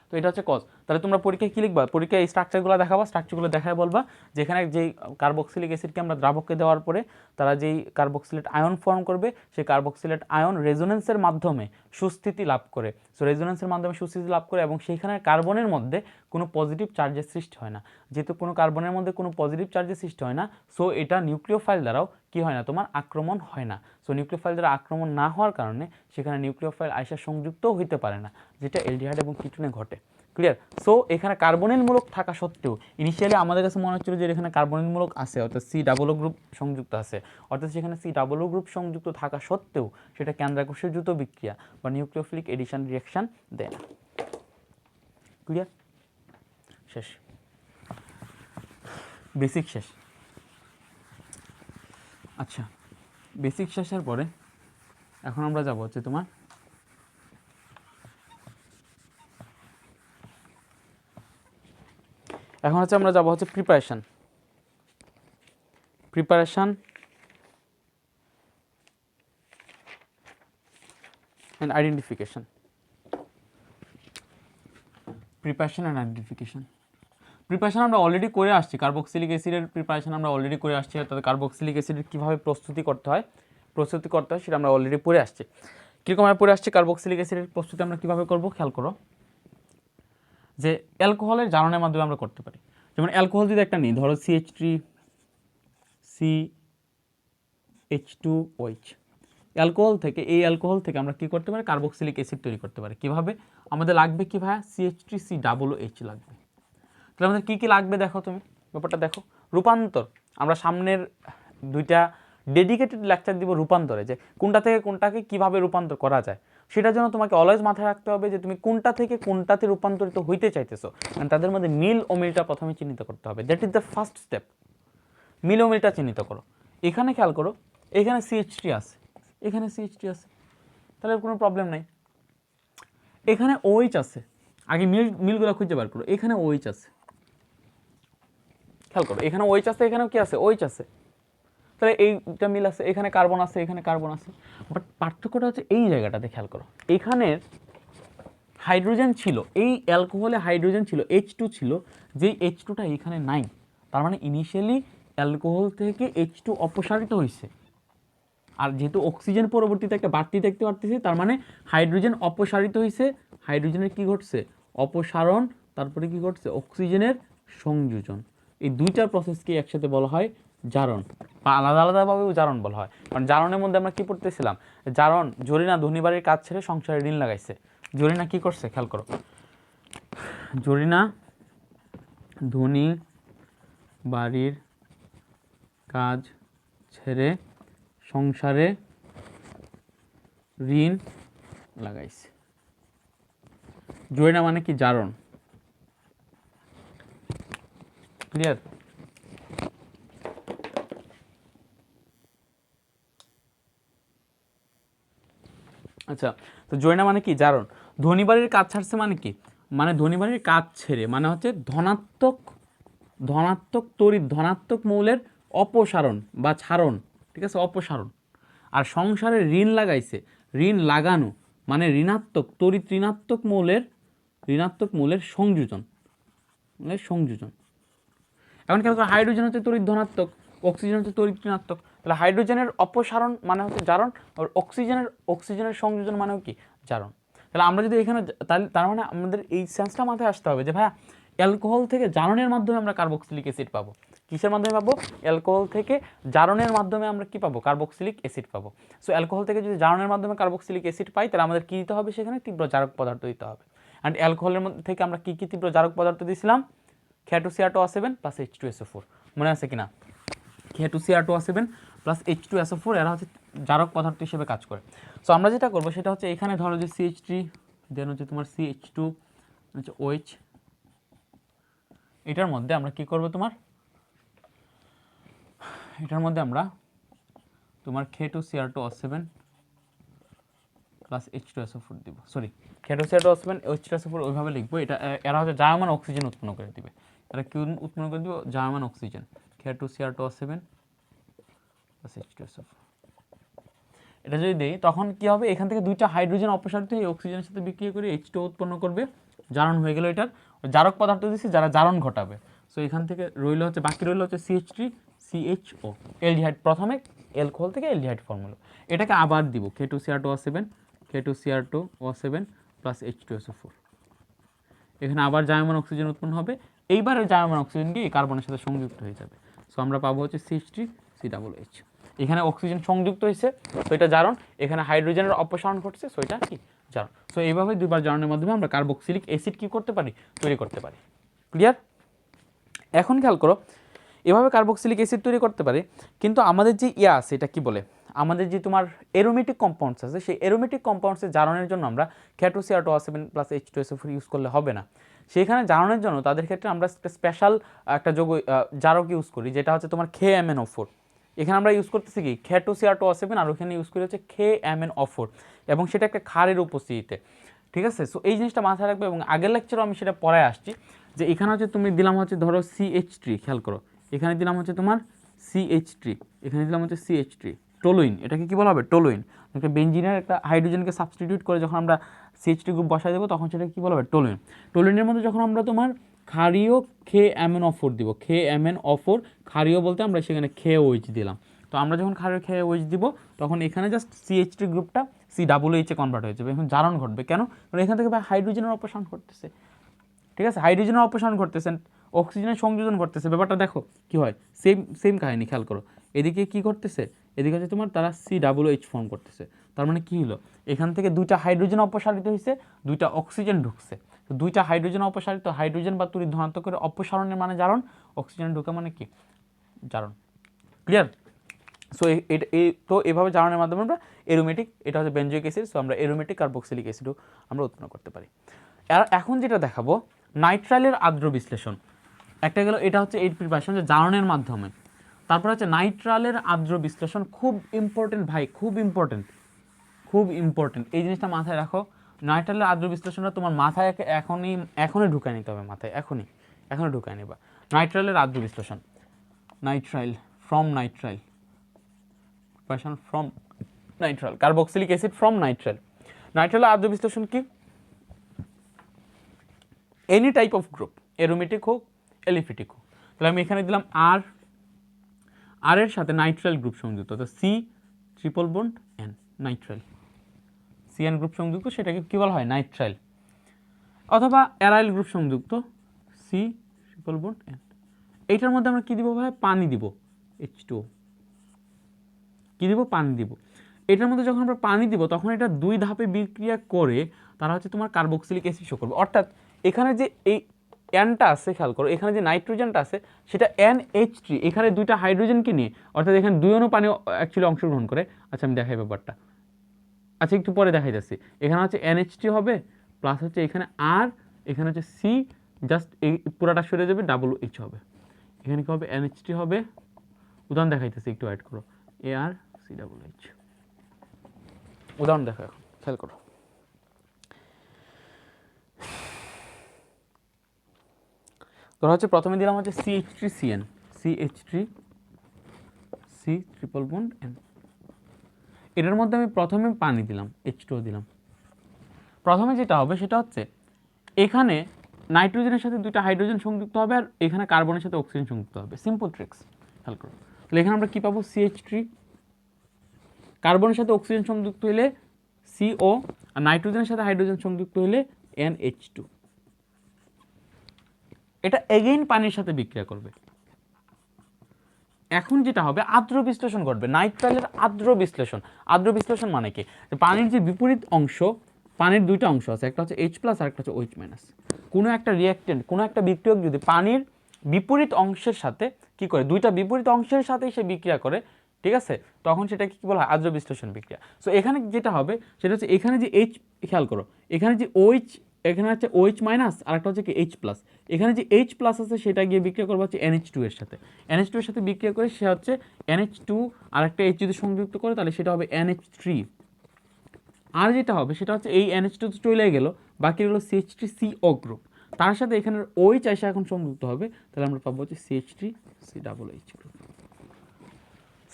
তো এটা হচ্ছে কজ। তাহলে তোমরা পরীক্ষায় কী লিখবা, পরীক্ষায় এই স্ট্রাকচারগুলো দেখাবা, স্ট্রাকচারগুলো দেখায় বলবা যেখানে যেই কার্বক্সিলিক অ্যাসিডকে আমরা দ্রাবককে দেওয়ার পরে তারা যেই কার্বক্সিলেট আয়ন ফর্ম করবে, সেই কার্বক্সিলেট আয়ন রেজোনেন্সের মাধ্যমে সুস্থিতি লাভ করে। সো রেজোনেন্সের মাধ্যমে সুস্থিতি লাভ করে এবং সেইখানে কার্বনের মধ্যে কোনো পজিটিভ চার্জের সৃষ্টি হয় না। যেহেতু কোনো কার্বনের মধ্যে কোনো পজিটিভ চার্জের সৃষ্টি হয় না, সো এটা নিউক্লিওফাইল দ্বারাও কী হয় না, তোমার আক্রমণ হয় না। সো নিউক্লিওফাইল দ্বারা আক্রমণ না হওয়ার কারণে সেখানে নিউক্লিওফাইল আইসা সংযুক্তও হইতে পারে না, যেটা অ্যালডিহাইড এবং কিটোনে ঘটে। ক্লিয়ার? সো এখানে কার্বনিলমূলক থাকা সত্ত্বেও ইনিশিয়ালি আমাদের কাছে মনে হচ্ছিল যে এখানে কার্বনিলমূলক আছে, অর্থাৎ C+O গ্রুপ সংযুক্ত আছে, অর্থাৎ সেখানে C+O গ্রুপ সংযুক্ত থাকা সত্ত্বেও সেটা কেন্দ্রাকর্ষীয় দ্রুত বিক্রিয়া বা নিউক্লিওফিলিক এডিশন রিঅ্যাকশন দেয় না। ক্লিয়ার? শেষ, বেসিক শেষ। আচ্ছা, বেসিক শেষের পরে এখন আমরা যাব হচ্ছে তোমার আমরা যাব হচ্ছে প্রিপারেশন অ্যান্ড আইডেন্টিফিকেশন। প্রিপারেশন আমরা অলরেডি করে আসছি, কার্বক্সিলিক অ্যাসিডের প্রিপারেশন আমরা অলরেডি করে আসছি, অর্থাৎ কার্বক্সিলিক অ্যাসিডের কীভাবে প্রস্তুতি করতে হয় সেটা আমরা অলরেডি পড়ে আসছি। কীরকম আমরা পড়ে আসছি কার্বক্সিলিক অ্যাসিডের প্রস্তুতি আমরা কীভাবে করবো, খেয়াল করো যে অ্যালকোহলের জারণের মাধ্যমে আমরা করতে পারি। যেমন অ্যালকোহল যদি একটা নিই, ধরো CH3CH2OH, অ্যালকোহল থেকে আমরা কী করতে পারি, কার্বক্সিলিক অ্যাসিড তৈরি করতে পারি। কীভাবে? আমাদের লাগবে কি ভাইয়া, CH3COOH লাগবে। তাহলে আমাদের কী কী লাগবে দেখো, তুমি ব্যাপারটা দেখো। রূপান্তর, আমরা সামনের 2টা ডেডিকেটেড লেকচার দিব রূপান্তরে, যে কোনটা থেকে কোনটাকে কীভাবে রূপান্তর করা যায়। সেটার জন্য তোমাকে অলওয়েজ মাথায় রাখতে হবে যে তুমি কোনটা থেকে কোনটাতে রূপান্তরিত হইতে চাইতেছো, কারণ তাদের মধ্যে মিল ও মিলটা প্রথমে চিহ্নিত করতে হবে। That is the first step. মিল ও মিলটা চিহ্নিত করো। এখানে খেয়াল করো, এখানে CH3 আছে, এখানে CH3 আছে, তাহলে কোনো প্রবলেম নাই। এখানে OH আছে, আগে মিলগুলো খুঁজে বার করো। এখানে OH আছে, খেয়াল করো, এখানে OH আছে, এখানেও কি আছে, OH আছে, তাহলে এইটা মিল আছে। এখানে কার্বন আছে, এখানে কার্বন আছে, বাট পার্থক্যটা হচ্ছে এই জায়গাটাতে। খেয়াল করো, এখানের হাইড্রোজেন ছিল, এই অ্যালকোহলে হাইড্রোজেন ছিল, H2 ছিল, যেই H2টা এখানে নাই। তার মানে ইনিশিয়ালি অ্যালকোহল থেকে H2 অপসারিত হয়েছে, আর যেহেতু অক্সিজেন পরবর্তীতে একটা বাড়তি দেখতে পারতেছি, তার মানে হাইড্রোজেন অপসারিত হয়েছে। হাইড্রোজেনের কি ঘটছে, অপসারণ, তারপরে কি ঘটছে, অক্সিজেনের সংযোজন। এই দুইটার প্রসেসকে একসাথে বলা হয় জারণ, বা আলাদা আলাদাভাবেও জারণ বলা হয়। কারণ জারণের মধ্যে আমরা কি পড়তেছিলাম, জারণ, জরিনা ধনীবাড়ির কাজ ছেড়ে সংসারে ঋণ লাগাইছে। জরিনা কি করছে, খেয়াল করো, জরিনা ধনী বাড়ির কাজ ছেড়ে সংসারে ঋণ লাগাইছে। জরিনা মানে কি, জারণ। ক্লিয়ার? আচ্ছা, তো জরিনা মানে কি, জারণ। ধনীবাড়ির কাজ ছাড়ছে মানে কি, মানে ধনীবাড়ির কাজ ছেড়ে মানে হচ্ছে ধনাত্মক তড়িৎ, ধনাত্মক মৌলের অপসারণ বা ছাড়ন, ঠিক আছে, অপসারণ। আর সংসারে ঋণ লাগাইছে, ঋণ লাগানো মানে ঋণাত্মক তড়িৎ, ঋণাত্মক মৌলের সংযোজন, এখন খেয়াল করো, হাইড্রোজেন হচ্ছে তড়িৎ ধনাত্মক, অক্সিজেন হচ্ছে তড়িৎ ঋণাত্মক। তাহলে হাইড্রোজেনের অপসারণ মানে হচ্ছে জারণ, আর অক্সিজেনের সংযোজন মানেও কি, জারণ। তাহলে আমরা যদি এখানে, তার মানে আমাদের এই সেন্সটা মাথায় আসতে হবে যে ভাইয়া অ্যালকোহল থেকে জারণের মাধ্যমে আমরা কার্বক্সিলিক অ্যাসিড পাবো। কিসের মাধ্যমে পাবো, অ্যালকোহল থেকে জারণের মাধ্যমে আমরা কি পাবো, কার্বক্সিলিক অ্যাসিড পাবো। সো অ্যালকোহল থেকে যদি জারণের মাধ্যমে কার্বক্সিলিক অ্যাসিড পাই, তাহলে আমাদের কী দিতে হবে, সেখানে তীব্র জারক পদার্থ দিতে হবে। অ্যান্ড অ্যালকোহলের মধ্যে থেকে আমরা কী তীব্র জারক পদার্থ দিয়েছিলাম, K2Cr2O7 প্লাস H2SO4, মনে আছে কিনা? K2Cr2O7 প্লাস H2SO4 এরা হচ্ছে জারক পদার্থ হিসেবে কাজ করে। সো আমরা যেটা করবো সেটা হচ্ছে, এখানে ধরো যে CH3, দেন হচ্ছে তোমার CH2 হচ্ছে OH, এটার মধ্যে আমরা কি করবো, এটার মধ্যে আমরা তোমার K2Cr2O7 প্লাস H2SO4 দিব। সরি, K2Cr2O7 H2SO4 ওইভাবে লিখবো। এটা এরা হচ্ছে জার্মান অক্সিজেন উৎপন্ন করে দিবে। এরা কি উৎপন্ন করে দিব, German oxygen. K2Cr2O7 plus H2SO4, এটা যদি দেই তখন কি হবে, এখান থেকে দুইটা হাইড্রোজেন অপসারিত এই অক্সিজেনের সাথে বিক্রিয়া করে H2O উৎপন্ন করবে, জারণ হয়ে গেল এটার। জারক পদার্থ দিচ্ছি যারা জারণ ঘটাবে। সো এখান থেকে রইল হচ্ছে, বাকি রইল হচ্ছে CH3 CHO, এলডিহাইড, প্রথমে অ্যালকোহল থেকে এলডিহাইড ফর্মুলা। এটাকে আবার দিব K2Cr2O7 K2Cr2O7 প্লাস H2SO4। এখানে আবার জায়মান অক্সিজেন উৎপন্ন হবে, এইবার ওই জায়মান অক্সিজেন গিয়ে কার্বনের সাথে সংযুক্ত হয়ে যাবে। সো আমরা পাবো হচ্ছে CH3 COOH। এখানে অক্সিজেন সংযুক্ত হয়েছে, সো এটা জারণ, এখানে হাইড্রোজেনের অপসারণ ঘটছে, সো এটা কি জারণ। সো এইভাবে দুইবার জারণের মাধ্যমে আমরা কার্বক্সিলিক অ্যাসিড কি করতে পারি, তৈরি করতে পারি। ক্লিয়ার? এখন খেয়াল করো, এভাবে কার্বক্সিলিক অ্যাসিড তৈরি করতে পারি, কিন্তু আমাদের যে আছে এটা কি বলে, আমাদের যে তোমার অ্যারোমেটিক কম্পাউন্ডস আছে, সেই অ্যারোমেটিক কম্পাউন্ডসের জারণের জন্য আমরা K2Cr2O7 প্লাস H2SO4 ইউজ করলে হবে না। সেইখানে জারণের জন্য তাদের ক্ষেত্রে আমরা একটা স্পেশাল একটা যৌগ জারক ইউজ করি, যেটা হচ্ছে তোমার KMnO4। এখানে আমরা ইউজ করতেছি কি K2Cr2O7, আর ওখানে ইউজ করি হচ্ছে KMnO4, এবং সেটা একটা ক্ষারের উপস্থিতিতে। ঠিক আছে? সো এই জিনিসটা মাথায় রাখবে, এবং আগের লেকচারও আমি সেটা পড়ায় আসছি, যে এখানে হচ্ছে তুমি দিলাম হচ্ছে ধরো CH3, খেয়াল করো, এখানে দিলাম হচ্ছে তোমার CH3, এখানে দিলাম হচ্ছে CH3, টোলুইন, এটাকে কি বলা হবে, টোলুইন। একটা বেঞ্জিনের একটা হাইড্রোজেনকে সাবস্টিটিউট করে যখন আমরা CH3 গ্রুপ বসাই দেবো, তখন সেটাকে কি বলা হবে, টোলুইন। টোলুইনের মধ্যে যখন আমরা তোমার ক্ষারীয় KMnO4 দিব, KMnO4 ক্ষারীয় বলতে আমরা সেখানে KOH দিলাম। তো আমরা যখন ক্ষারীয় KOH দিব, তখন এখানে জাস্ট CH3 গ্রুপটা COOH এ কনভার্ট হয়ে যাবে। এখন জারণ ঘটবে কেন? কারণ এখান থেকে হাইড্রোজেনের অপসারণ ঘটতেছে। ঠিক আছে, হাইড্রোজেনের অপসারণ ঘটতেছেন, অক্সিজেনের সংযোজন ঘটতেছে, ব্যাপারটা দেখো কি হয়, সেম কাহিনী। খেয়াল করো, এদিকে কি করতেছে, এদিকে হচ্ছে তোমার তারা COOH ফর্ম করতেছে। তার মানে কি হলো, এখান থেকে দুইটা হাইড্রোজেন অপসারিত হয়েছে, দুইটা অক্সিজেন ঢুকছে। তো দুইটা হাইড্রোজেন অপসারিত, হাইড্রোজেন বা তড়িৎ ধনাত্মকের অপসারণের মানে জারণ, অক্সিজেন ঢুকা মানে কি জারণ। ক্লিয়ার? সো তো এভাবে জারণের মাধ্যমে আমরা অ্যারোমেটিক, এটা হচ্ছে বেনজোইক অ্যাসিড, সো আমরা অ্যারোমেটিক কার্বক্সিলিক অ্যাসিডও আমরা উৎপন্ন করতে পারি। আর এখন যেটা দেখাবো, নাইট্রাইলের আর্দ্র বিশ্লেষণ। একটা গেল, এটা হচ্ছে এই প্রিপারেশন যে জারণের মাধ্যমে। তারপর হচ্ছে নাইট্রাইলের আর্দ্র বিশ্লেষণ, খুব ইম্পর্টেন্ট ভাই, খুব ইম্পর্টেন্ট, খুব ইম্পর্টেন্ট। এই জিনিসটা মাথায় রাখো, নাইট্রাইলের আর্দ্র বিশ্লেষণটা তোমার মাথায় এখনই ঢুকায় নিতে হবে, মাথায় এখনই ঢুকায় নিবা। নাইট্রাইলের আর্দ্র বিশ্লেষণ, nitrile from nitrile, preparation from nitrile, carboxylic acid from nitrile. নাইট্রাইলের আর্দ্র বিশ্লেষণ কি, any type of group, aromatic হোক এলিফিটিক হোক। তাহলে আমি এখানে দিলাম আর এর সাথে নাইট্রাইল গ্রুপ সংযুক্ত, তো C≡N, নাইট্রাইল, CN গ্রুপ সংযুক্ত, সেটাকে কি বলা হয়, নাইট্রাইল। অথবা অ্যারাইল গ্রুপ সংযুক্ত, C≡N। এইটার মধ্যে আমরা কি দিব ভাই, পানি দিব, H2O, কি দিব, পানি দিব। এটার মধ্যে যখন আমরা পানি দিব, তখন এটা দুই ধাপে বিক্রিয়া করে তারা হচ্ছে তোমার কার্বক্সিলিক অ্যাসিড শো করবে। অর্থাৎ এখানে যে এই Nটা আছে, খেয়াল করো, এখানে যে নাইট্রোজেনটা আছে সেটা NH3, এখানে দুইটা হাইড্রোজেনকে নিয়ে, অর্থাৎ এখানে দুই অণু পানি অ্যাকচুয়ালি অংশগ্রহণ করে। আচ্ছা আমি দেখাই ব্যাপারটা, আচ্ছা একটু পরে দেখাই যাচ্ছি। এখানে হচ্ছে NH3 হবে, প্লাস হচ্ছে এখানে আর, এখানে হচ্ছে C, জাস্ট এই পুরাটা সরে যাবে, WH হবে। এখানে কি হবে, NH3 হবে, উদাহরণ দেখাইতেছি, একটু অ্যাড করো, ArCOOH। উদাহরণ দেখো, এখন খেয়াল করো, ধরা হচ্ছে প্রথমে দিলাম হচ্ছে CH3CN, CH3C≡N। এটার মধ্যে আমি প্রথমে পানি দিলাম, H2O দিলাম। প্রথমে যেটা হবে সেটা হচ্ছে এখানে নাইট্রোজেনের সাথে দুইটা হাইড্রোজেন সংযুক্ত হবে, আর এখানে কার্বনের সাথে অক্সিজেন সংযুক্ত হবে। সিম্পল ট্রিক্স, খেয়াল করো। তাহলে এখানে আমরা কি পাবো, CH3, কার্বনের সাথে অক্সিজেন সংযুক্ত হলে CO, আর নাইট্রোজেনের সাথে হাইড্রোজেন সংযুক্ত হলে NH2। এটা এগেইন পানির সাথে বিক্রিয়া করবে। এখন যেটা হবে, আর্দ্র বিশ্লেষণ ঘটবে, নাইট্রাইলের আর্দ্র বিশ্লেষণ। আর্দ্র বিশ্লেষণ মানে কি, পানির যে বিপরীত অংশ, পানির দুইটা অংশ আছে, একটা হচ্ছে H+ আর একটা হচ্ছে OH-। কোনো একটা রিঅ্যাক্টেন্ট, কোনো একটা বিক্রিয়ক যদি পানির বিপরীত অংশের সাথে কি করে, দুইটা বিপরীত অংশের সাথেই সে বিক্রিয়া করে, ঠিক আছে, তখন সেটাকে কি বলা হয়, আর্দ্র বিশ্লেষণ বিক্রিয়া। সো এখানে যেটা হবে সেটা হচ্ছে, এখানে যে H, খেয়াল করো, এখানে যে OH, এখানে হচ্ছে OH- আর একটা হচ্ছে কি H+, এখানে যে H+ আছে সেটা গিয়ে বিক্রিয়া করবে হচ্ছে NH2 এর সাথে, NH2 এর সাথে বিক্রিয়া করে সে হচ্ছে NH2 আর একটা H যদি সংযুক্ত করে, তাহলে সেটা হবে NH3। আর যেটা হবে সেটা হচ্ছে এই NH2 তো চলে গেল, বাকি হলো CH3CO গ্রুপ, তার সাথে এখানে OH এসে এখন সংযুক্ত হবে, তাহলে আমরা পাবো হচ্ছে CH3COOH গ্রুপ।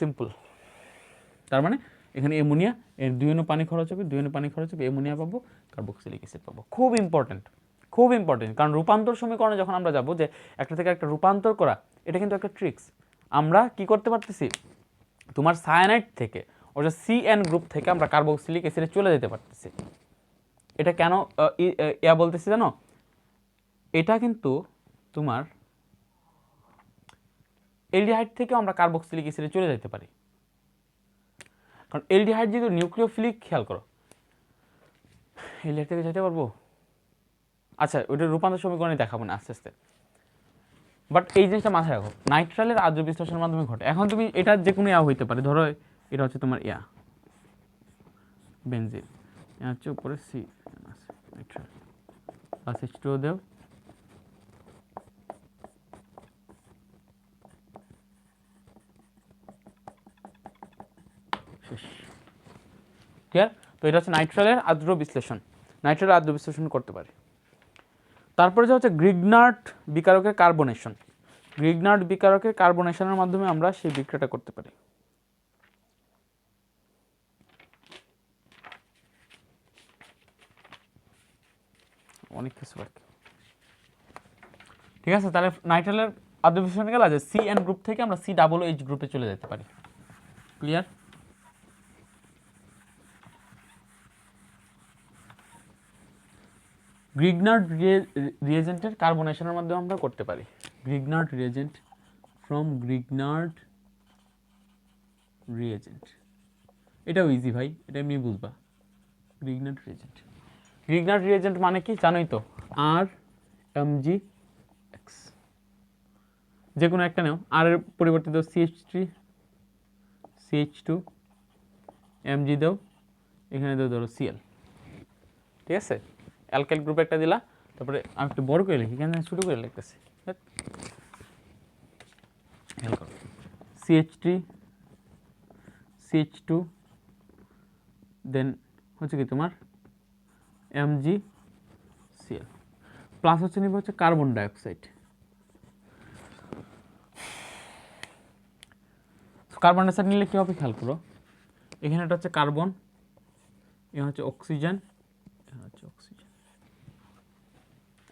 সিম্পল। তার মানে এখানে অ্যামোনিয়া, এর দুই অণু পানি খরচ হবে, অ্যামোনিয়া পাবো, কার্বক্সিলিক অ্যাসিড পাবো। খুব ইম্পর্টেন্ট, খুব ইম্পর্টেন্ট, কারণ রূপান্তর সমীকরণে যখন আমরা যাব যে একটা থেকে একটা রূপান্তর করা, এটা কিন্তু একটা ট্রিক্স। আমরা কি করতে পারতেছি, তোমার সায়ানাইড থেকে ওটা CN গ্রুপ থেকে আমরা কার্বক্সিলিক অ্যাসিডে চলে যেতে পারতেছি। এটা কেন বলতেছি জানো, এটা কিন্তু তোমার এলডিহাইড থেকে আমরা কার্বক্সিলিক অ্যাসিডে চলে যেতে পারি, কারণ এলডিহাইড যেহেতু নিউক্লিওফিলিক, খেয়াল করো এলডিহাইড থেকে যেতে পারবো। আচ্ছা, ওইটা রূপান্তর সমীকরণে দেখাবো না আস্তে আস্তে, বাট এই জিনিসটা মাথায় রাখো, নাইট্রালের আদ্র বিশ্লেষণের মাধ্যমে ঘটে। এখন তুমি এটা যে কোনো হইতে পারে, ধরো এটা হচ্ছে তোমার বেনজিন, হচ্ছে উপরে সি নাইট্রাল প্লাস H2O দেও, শেষ। ক্লিয়ার? তো এটা হচ্ছে নাইট্রালের আদ্র বিশ্লেষণ, নাইট্রালের আদ্র বিশ্লেষণ করতে পারে। তারপরে যে হচ্ছে গ্রিগনার্ড বিকারকের কার্বনেশন, গ্রিগনার্ড বিকারকের কার্বনেশনের মাধ্যমে আমরা সেই বিক্রিয়াটা করতে পারি। অনেক কিছু আর কি, ঠিক আছে। তাহলে নাইট্রালের আদ্র বিশ্লেষণে গেল যে CN গ্রুপ থেকে আমরা COOH গ্রুপে চলে যেতে পারি। ক্লিয়ার? গ্রিগনার্ড রিয়েজেন্টের কার্বনেশনের মাধ্যমে আমরা করতে পারি। Grignard reagent from Grignard reagent, এটাও ইজি ভাই, এটা এমনি বুঝবা। গ্রিগনার্ড রিয়েজেন্ট, গ্রিগনার্ড রিয়েজেন্ট মানে কি জানোই তো, RMgX, যে কোনো একটা নেও, আর এর পরিবর্তে দাও CH3 CH2 Mg দাও, এখানে দাও ধরো Cl, ঠিক আছে। অ্যালকাইল গ্রুপ একটা দিলা, তারপরে আমি একটু বড় করে লিখি, কেন ছোটো করে লিখতেছি, CH3 CH2 দেন হচ্ছে কি তোমার MgCl, প্লাস হচ্ছে নিবে হচ্ছে কার্বন ডাইঅক্সাইড। কার্বন ডাইঅক্সাইড নিলে কী হবে খেয়াল করো, এখানে একটা হচ্ছে কার্বন, এখানে হচ্ছে অক্সিজেন, এখানে হচ্ছে অক্সিজেন।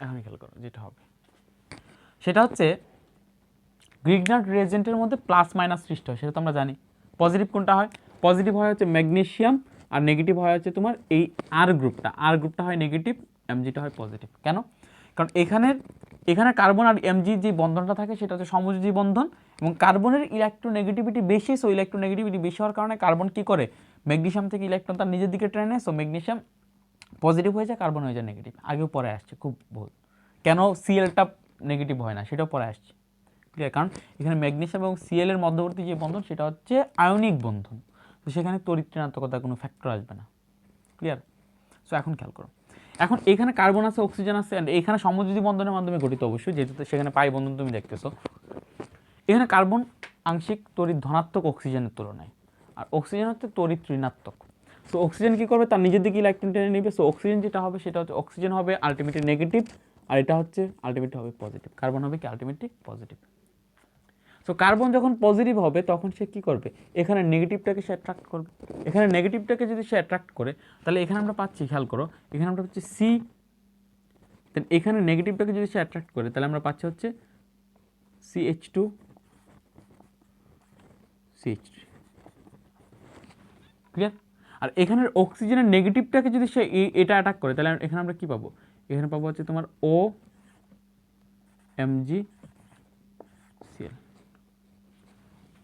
এখন খেয়াল করো যেটা হবে সেটা হচ্ছে গ্রিগনার্ড রিয়েজেন্টের মধ্যে প্লাস মাইনাস সৃষ্টি হয়, সেটা তো আমরা জানি। পজিটিভ কোনটা হয়, পজিটিভ হয় হচ্ছে ম্যাগনেসিয়াম, আর নেগেটিভ হয় হচ্ছে তোমার এই আর গ্রুপটা হয় নেগেটিভ, Mgটা হয় পজিটিভ। কেন? কারণ এখানে কার্বন আর Mg যে বন্ধনটা থাকে সেটা হচ্ছে সমযোজী বন্ধন, এবং কার্বনের ইলেকট্রোনেগেটিভিটি বেশি, সো ইলেকট্রোনেগেটিভিটি বেশি হওয়ার কারণে কার্বন কি করে, ম্যাগনেসিয়াম থেকে ইলেকট্রন তার নিজের দিকে টেনে নেয়, সো ম্যাগনেসিয়াম পজিটিভ হয়ে যায়, কার্বন হয়ে যায় নেগেটিভ। আগেও পরে আসছে, খুব ভুল। কেন Clটা নেগেটিভ হয় না সেটাও পরে আসছে। ক্লিয়ার? কারণ এখানে ম্যাগনেসিয়াম এবং Cl এর মধ্যবর্তী যে বন্ধন সেটা হচ্ছে আয়নিক বন্ধন, তো সেখানে তড়িৎ ঋণাত্মকতার কোনো ফ্যাক্টর আসবে না। ক্লিয়ার? সো এখন খেয়াল করো, এখন এখানে কার্বন আছে, অক্সিজেন আছে, অ্যান্ড এখানে সমযোজী বন্ধনের মাধ্যমে গঠিত অবশ্যই, যেহেতু সেখানে পাই বন্ধন তুমি দেখতেছো। এখানে কার্বন আংশিক তড়িৎ ধনাত্মক অক্সিজেনের তুলনায়, আর অক্সিজেন হচ্ছে তড়িৎ ঋণাত্মক। সো অক্সিজেন কী করবে, তার নিজের দিকে ইলেকট্রন টেনে নেবে, সো অক্সিজেন যেটা হবে সেটা হচ্ছে অক্সিজেন হবে আলটিমেটলি নেগেটিভ, আর এটা হচ্ছে আলটিমেটলি হবে পজিটিভ। কার্বন হবে কি আলটিমেটলি পজিটিভ। সো কার্বন যখন পজিটিভ হবে তখন সে কী করবে, এখানে নেগেটিভটাকে সে অ্যাট্রাক্ট করবে। এখানে নেগেটিভটাকে যদি সে অ্যাট্রাক্ট করে, তাহলে এখানে আমরা পাচ্ছি, খেয়াল করো, এখানে আমরা পাচ্ছি C, দেন এখানে নেগেটিভটাকে যদি সে অ্যাট্রাক্ট করে তাহলে আমরা পাচ্ছি হচ্ছে CH2 CH3। ক্লিয়ার? আর এখানের অক্সিজেনের নেগেটিভটাকে যদি সে এটা অ্যাটাক করে তাহলে এখানে আমরা কী পাবো, এখানে পাবো হচ্ছে তোমার OMgCl।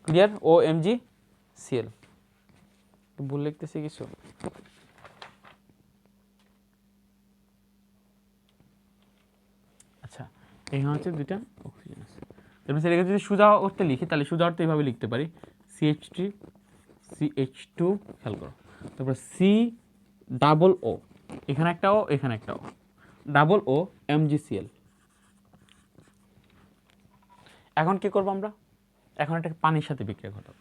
ক্লিয়ার? OMgCl। ভুল লিখতেছি কিছু? আচ্ছা, এখানে হচ্ছে দুইটা অক্সিজেন আছে, তারপরে সেটাকে যদি সোজা অর্থে লিখি তাহলে সোজা অর্থে এইভাবে লিখতে পারি, CH3 CH2, খেয়াল করো, তারপর COO, এখানে একটা O, এখানে একটা O, OO MgCl। এখন কি করবো আমরা, এখন এটাকে পানির সাথে বিক্রিয়া ঘটাবো।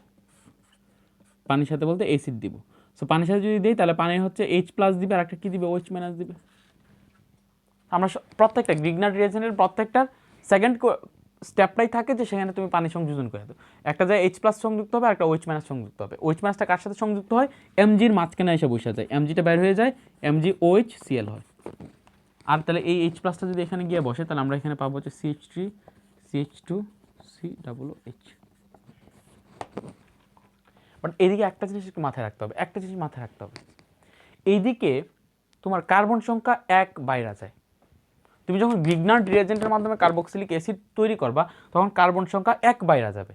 পানির সাথে বলতে অ্যাসিড দিব। সো পানির সাথে যদি দিই তাহলে পানি হচ্ছে H+ দিবে, আর একটা কী দিবে, OH- দিবে। আমরা প্রত্যেকটা গ্রিগনার্ড রিয়েজেন্টের প্রত্যেকটার সেকেন্ড স্টেপটাই থাকে যে সেখানে তুমি পানি সংযোজন করে দাও, একটা যায় H+ সংযুক্ত হবে, আর একটা OH- সংযুক্ত হবে। OH- কার সাথে সংযুক্ত হয়, Mgর মাঝখানে এসে বসে যায়, Mgটা বের হয়ে যায়, MgOHCl হয়। আর তাহলে এই H প্লাসটা যদি এখানে গিয়ে বসে তাহলে আমরা এখানে পাবো হচ্ছে CH3 CH2 COOH। বাট এইদিকে একটা জিনিস একটু মাথায় রাখতে হবে, একটা জিনিস মাথায় রাখতে হবে, এইদিকে তোমার কার্বন সংখ্যা 1 বাইরা যায়। তুমি যখন গ্রিগনার্ড রিয়েজেন্টের মাধ্যমে কার্বক্সিলিক অ্যাসিড তৈরি করবা তখন কার্বন সংখ্যা 1 বাইরা যাবে।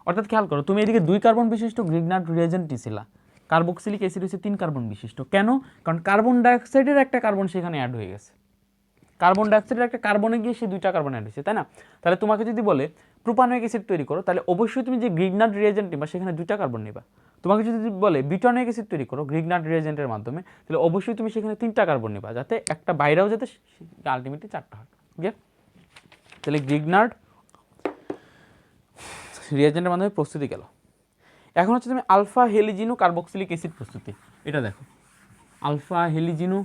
অর্থাৎ খেয়াল করো, তুমি এদিকে 2 কার্বন বিশিষ্ট গ্রিগনার্ড রিয়েজেন্ট নিছিলা, কার্বক্সিলিক অ্যাসিড হচ্ছে 3 কার্বন বিশিষ্ট। কেন? কারণ কার্বন ডাইঅক্সাইডের একটা কার্বন সেখানে অ্যাড হয়ে গেছে, কার্বন ডাইঅক্সাইডের একটা কার্বনে গিয়ে সে 2টা কার্বন অ্যাড হয়েছে, তাই না? তাহলে তোমাকে যদি বলে প্রোপানোয়িক অ্যাসিড তৈরি করো, তাহলে অবশ্যই তুমি যে গ্রিগনার্ড রিয়েজেন্ট নিবা সেখানে 2টা কার্বন নিবা। তোমাকে যদি বলে বিউটানোয়িক অ্যাসিড তৈরি করো গ্রিগনার্ড রিয়েজেন্টের মাধ্যমে, তাহলে অবশ্যই তুমি সেখানে 3টা কার্বন নিবা, যাতে একটা বাইরেও যাতে আলটিমেটলি 4টা হয়। ঠিক আছে? তাহলে গ্রিগনার্ড রিয়েজেন্টের মাধ্যমে প্রস্তুতি গেল। এখন হচ্ছে তুমি আলফা হেলিজিনো কার্বক্সিলিক অ্যাসিড প্রস্তুতি। এটা দেখো, আলফা হেলিজিনো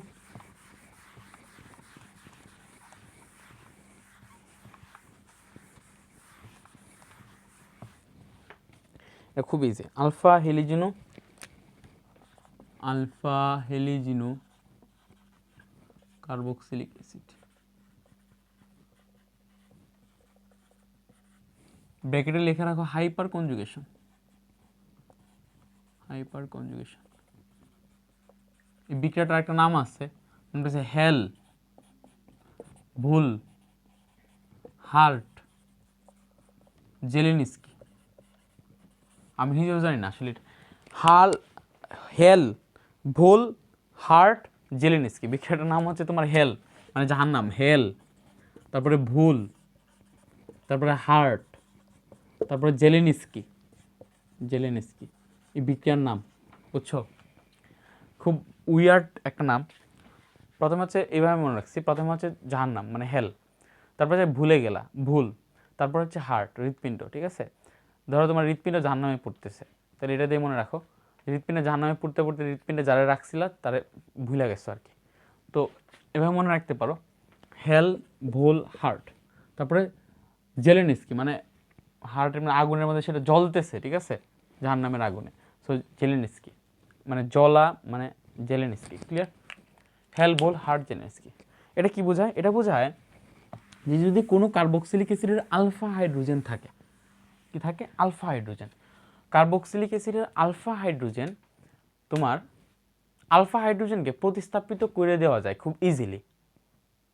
খুব ইজি। আলফা হেলিজিনো কার্বক্সিলিক অ্যাসিড, ব্র্যাকেটে লিখে রাখো হাইপার কনজুগেশন। এই বিক্রিয়াটার একটা নাম আছে, হেল ভুল হার্ট জেলেনিস্কি। আমি নিজেও জানি না আসলে হেল ভুল হার্ট জেলেনিস্কি। বিক্রিয়াটার নাম হচ্ছে তোমার হেল মানে জাহান্নাম, হেল, তারপরে ভুল, তারপরে হার্ট, তারপরে জেলেনিস্কি। এই বিক্রিয়ার নাম, বুঝছো? খুব উইয়ার্ড একটা নাম। প্রথমে হচ্ছে এইভাবে মনে রাখছি, প্রথমে হচ্ছে জাহান্নাম মানে হেল, তারপরে ভুলে গেলা ভুল, তারপর হচ্ছে হার্ট হৃৎপিণ্ড। ঠিক আছে? ধরো তোমার হৃৎপিণ্ড জাহান্নামে পড়তেছে, তাহলে এটা দিয়ে মনে রাখো হৃৎপিণ্ডে জাহান্নামে পড়তে পড়তে হৃৎপিণ্ডে যারা রাখছিলা তারে ভুলে গেছো আর কি। তো এভাবে মনে রাখতে পারো, হেল ভুল হার্ট, তারপরে জেলেনিস্কি মানে হার্টের মানে আগুনের মধ্যে সেটা জ্বলতেছে। ঠিক আছে? জাহান্নামের আগুনে, সো জেলেনিস্কি মানে জ্বলা মানে জেলেনিস্কি। ক্লিয়ার? হেল ভুল হার্ট জেলেনিস্কি। এটা কি বোঝায়? এটা বোঝায় যে যদি কোনো কার্বক্সিলিক অ্যাসিডের আলফা হাইড্রোজেন থাকে, কি থাকে? Alpha hydrogen. কার্বক্সিলিক অ্যাসিডের আলফা হাইড্রোজেন, তোমার আলফা হাইড্রোজেনকে প্রতিস্থাপিত করে দেওয়া যায় খুব ইজিলি।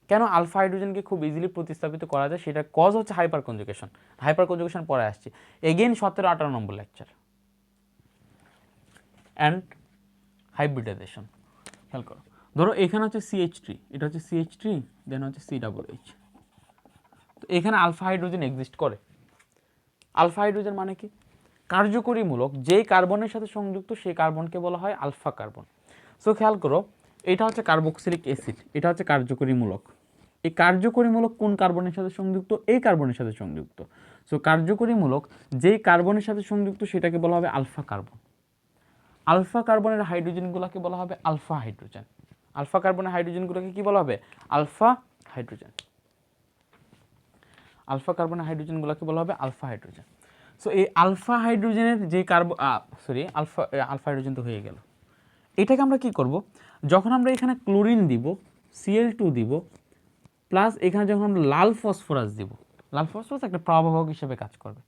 কেন আলফা হাইড্রোজেনকে খুব ইজিলি প্রতিস্থাপিত করা যায়? সেটা কজ হচ্ছে হাইপার কনজুগেশন। হাইপার কনজুগেশন পরে আসছে, again 17-18 number lecture. And hybridization, খেয়াল করো, ধরো এখানে হচ্ছে CH3, এটা হচ্ছে CH3, দেন হচ্ছে COOH। তো এখানে আলফা হাইড্রোজেন এক্সিস্ট করে। আলফা হাইড্রোজেন মানে কি? কার্যকরীমূলক যেই কার্বনের সাথে সংযুক্ত সেই কার্বনকে বলা হয় আলফা কার্বন। সো খেয়াল করো, এটা হচ্ছে কার্বক্সিলিক অ্যাসিড, এটা হচ্ছে কার্যকরীমূলক। এই কার্যকরীমূলক কোন কার্বনের সাথে সংযুক্ত? এই কার্বনের সাথে সংযুক্ত। সো কার্যকরীমূলক যেই কার্বনের সাথে সংযুক্ত সেটাকে বলা হবে আলফা কার্বন। আলফা কার্বনের হাইড্রোজেনগুলোকে বলা হবে আলফা হাইড্রোজেন। আলফা কার্বনের হাইড্রোজেনগুলোকে কি বলা হবে? Alpha hydrogen. আলফা কার্বনের হাইড্রোজেনগুলোকে বলা হবে আলফা হাইড্রোজেন। সো এই আলফা হাইড্রোজেনের যে আলফা হাইড্রোজেন তো হয়ে গেল। এটাকে আমরা কি করব? যখন আমরা এখানে ক্লোরিন দিব, Cl2 দিব, প্লাস এখানে যখন আমরা লাল ফসফরাস দিব, লাল ফসফরাস একটা প্রভাবক হিসেবে কাজ করবে,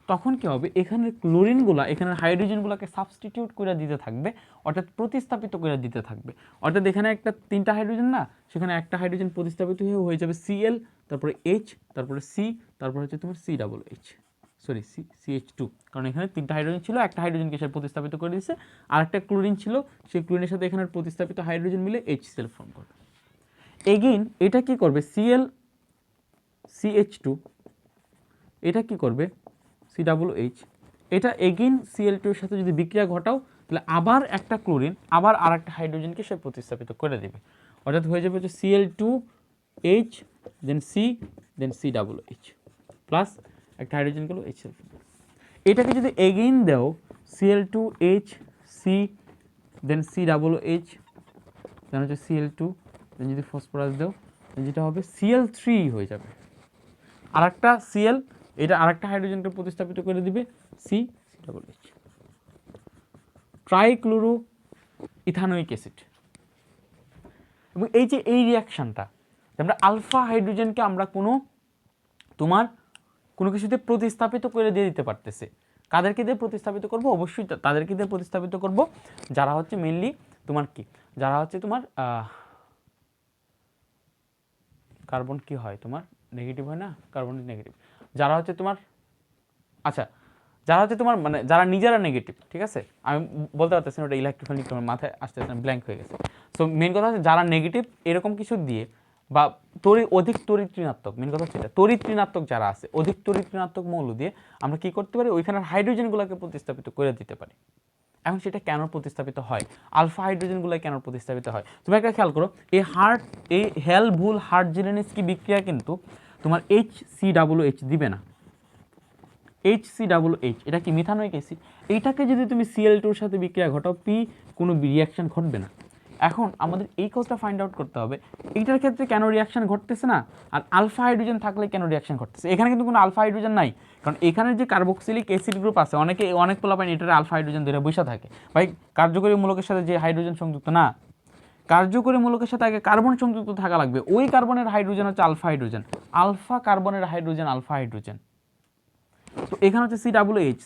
তখন কি হবে? এখানের ক্লোরিনগুলো এখানের হাইড্রোজেনগুলোকে সাবস্টিটিউট করে দিতে থাকবে, অর্থাৎ প্রতিস্থাপিত করে দিতে থাকবে। অর্থাৎ এখানে একটা 3টা হাইড্রোজেন না, সেখানে একটা হাইড্রোজেন প্রতিস্থাপিত হয়ে যাবে Cl, তারপরে H, তারপরে C, তারপরে হচ্ছে তোমার COOH, সরি CH2। কারণ এখানে 3টা হাইড্রোজেন ছিল, একটা হাইড্রোজেনকে সে প্রতিস্থাপিত করে দিয়েছে, আর একটা ক্লোরিন ছিল, সেই ক্লোরিনের সাথে এখানে প্রতিস্থাপিত হাইড্রোজেন মিলে HCl ফর্ম করবে। এগেইন এটা কি করবে? CH2, এটা কি করবে? COOH, এটা এগেইন Cl2 এর সাথে যদি বিক্রিয়া ঘটাও, তাহলে আবার একটা ক্লোরিন আবার আর একটা হাইড্রোজেনকে সে প্রতিস্থাপিত করে দেবে, অর্থাৎ হয়ে যাবে হচ্ছে Cl2H, দেন C, দেন COOH, প্লাস একটা হাইড্রোজেন গেল HCl। এটাকে যদি এগেইন দাও Cl2H, C, দেন COOH, দেন হচ্ছে Cl2, দেন যদি ফসফরাস দাও যেটা হবে Cl3 হয়ে যাবে। আর একটা Cl, এটা আরেকটা হাইড্রোজেনকে প্রতিস্থাপিত করে দিবে COOH, ট্রাইক্লোরো ইথানোয়িক অ্যাসিড। এবং এই যে এই রিয়াকশনটা, আমরা আলফা হাইড্রোজেনকে আমরা কোনো কিছুতে প্রতিস্থাপিত করে দিয়ে দিতে পারতেছে। কাদেরকে দিয়ে প্রতিস্থাপিত করব? অবশ্যই তাদেরকে দিয়ে প্রতিস্থাপিত করব যারা হচ্ছে মেইনলি তোমার কি, যারা হচ্ছে তোমার কার্বন কি হয় তোমার নেগেটিভ হয় না, কার্বন নেগেটিভ, যারা হচ্ছে তোমার আচ্ছা যারা হচ্ছে তোমার মানে যারা নিজেরা নেগেটিভ, ঠিক আছে, আমি বলতে পারতেছি না ওটা ইলেকট্রোফিলিক, তোমার মাথায় আসতেছে না, ব্ল্যাঙ্ক হয়ে গেছে। সো মেন কথা হচ্ছে যারা নেগেটিভ এরকম কিছু দিয়ে বা অধিক তড়িৎ ঋণাত্মক, মেন কথা হচ্ছে এটা তড়িৎ ঋণাত্মক যারা আছে, অধিক তড়িৎ ঋণাত্মক মৌল দিয়ে আমরা কি করতে পারি, ওইখানের হাইড্রোজেনগুলোকে প্রতিস্থাপিত করে দিতে পারি। এখন সেটা কেন প্রতিস্থাপিত হয়, আলফা হাইড্রোজেনগুলো কেন প্রতিস্থাপিত হয়, তুমি একটা খেয়াল করো, এই হেলভুল হার্টজিলেনস্কি বিক্রিয়া কিন্তু তোমার HCOH দিবে না। HCOH এটা কি মিথানোয়িক অ্যাসিড, এইটাকে যদি তুমি Cl2 এর সাথে বিক্রিয়া ঘটাও কোনো রিয়াকশন ঘটবে না। এখন আমাদের এই কথাটা ফাইন্ড আউট করতে হবে, এইটার ক্ষেত্রে কেন রিয়াকশন ঘটতেছে না, আর আলফা হাইড্রোজেন থাকলে কেন রিয়াকশন ঘটতেছে। এখানে কিন্তু কোনো আলফা হাইড্রোজেন নাই, কারণ এখানে যে কার্বক্সিলিক অ্যাসিড গ্রুপ আছে, অনেক পোলাপাইন এটার আলফা হাইড্রোজেন ধরে বসে থাকে। ভাই কার্যকরী মূলকের সাথে যে হাইড্রোজেন সংযুক্ত না, কার্যকরী মূলকের সাথে আগে কার্বন সংযুক্ত থাকা লাগবে, ওই কার্বনের হাইড্রোজেন হচ্ছে আলফা হাইড্রোজেন, আলফা কার্বনের হাইড্রোজেন আলফা হাইড্রোজেন। তো এখানে হচ্ছে